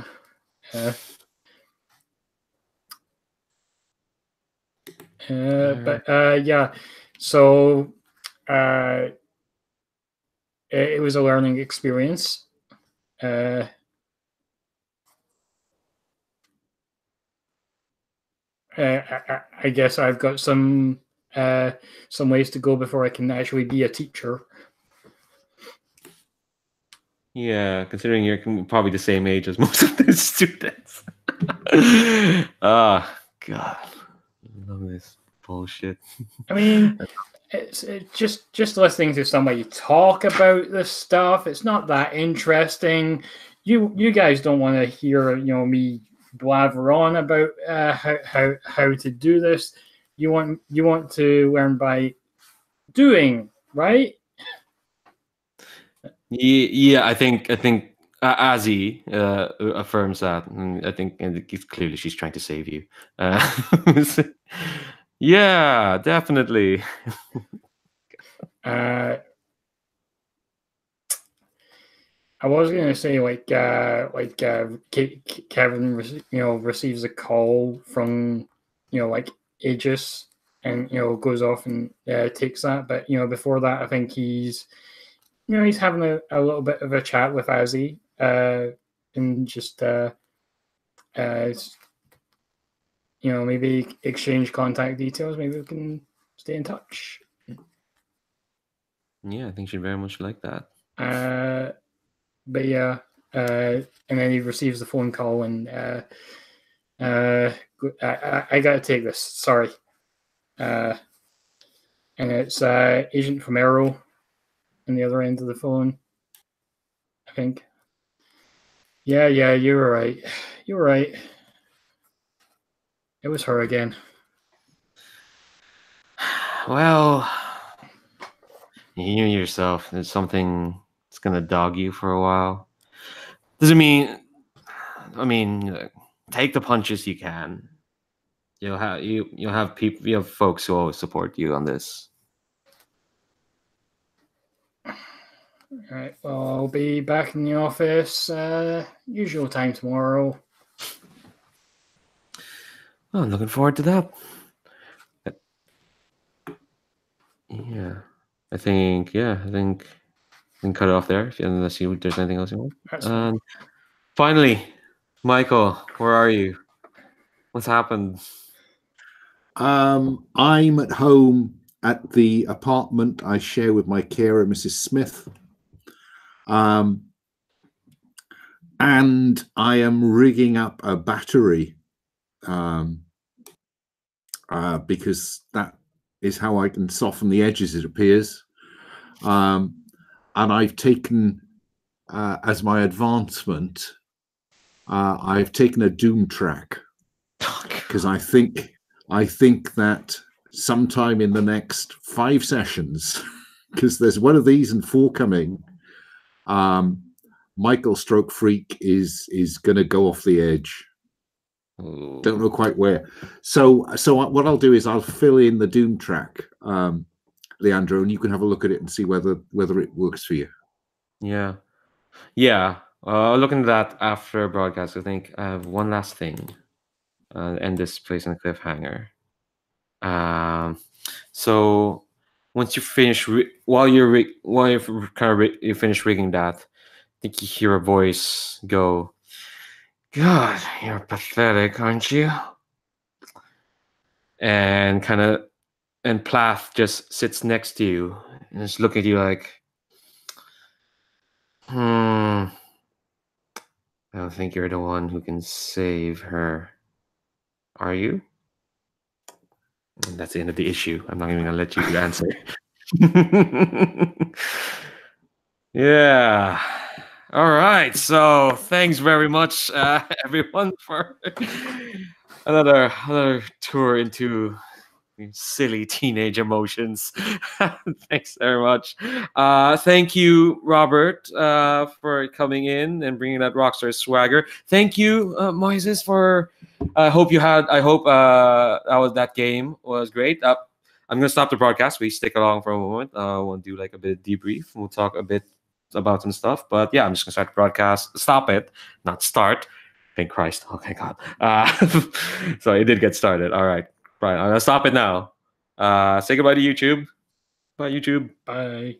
But yeah, so it was a learning experience. I guess I've got some ways to go before I can actually be a teacher. Yeah, considering you're probably the same age as most of the students. Ah, God. I love this bullshit. I mean, it's just listening to somebody talk about this stuff. It's not that interesting. You guys don't want to hear me blather on about how to do this. You want to learn by doing, right? Yeah, I think Azzy affirms that, and I think it's clearly she's trying to save you. Yeah, definitely. I was gonna say Kevin receives a call from Aegis, and goes off and takes that, but before that I think he's having a little bit of a chat with Azzy, and just maybe exchange contact details. Maybe we can stay in touch. Yeah, I think she'd very much like that. But yeah, and then he receives the phone call, and I gotta take this. Sorry. And it's Agent from Arrow on the other end of the phone, I think. Yeah, you were right. You were right. It was her again. Well, you yourself, there's something that's gonna dog you for a while. Doesn't mean, I mean, take the punches you can. You'll have people, you have folks who always support you on this. All right. Well, I'll be back in the office usual time tomorrow. Oh, I'm looking forward to that. Yeah, I think we can cut it off there unless there's anything else you want. That's finally, Michael, where are you? What's happened? I'm at home at the apartment I share with my carer, Mrs. Smith. And I am rigging up a battery because that is how I can soften the edges, it appears. And I've taken, as my advancement, I've taken a doom track because I think that sometime in the next 5 sessions, because there's one of these and 4 coming, Michael Stroke Freak is going to go off the edge. Ooh. Don't know quite where. So what I'll do is I'll fill in the doom track, Leandro, and you can have a look at it and see whether it works for you. Yeah. Looking at that after broadcast, I think I have one last thing. End this place in a cliffhanger. So once you finish, while you're you finish rigging that, I think you hear a voice go, "God, you're pathetic, aren't you?" And Plath just sits next to you and just looking at you like, I don't think you're the one who can save her. Are you? And that's the end of the issue. I'm not even gonna let you answer. Yeah. All right. So thanks very much, everyone, for another tour into silly teenage emotions. Thanks very much. Thank you, Robert, for coming in and bringing that rockstar swagger. Thank you, Moises, for. I hope that game was great. I'm gonna stop the broadcast. We stick along for a moment. We'll do like a bit of debrief. We'll talk a bit about some stuff. But yeah, I'm just gonna start the broadcast. Stop it, not start. Thank Christ. Okay, God. So it did get started. All right. Right, I'm gonna stop it now. Say goodbye to YouTube. Bye, YouTube. Bye.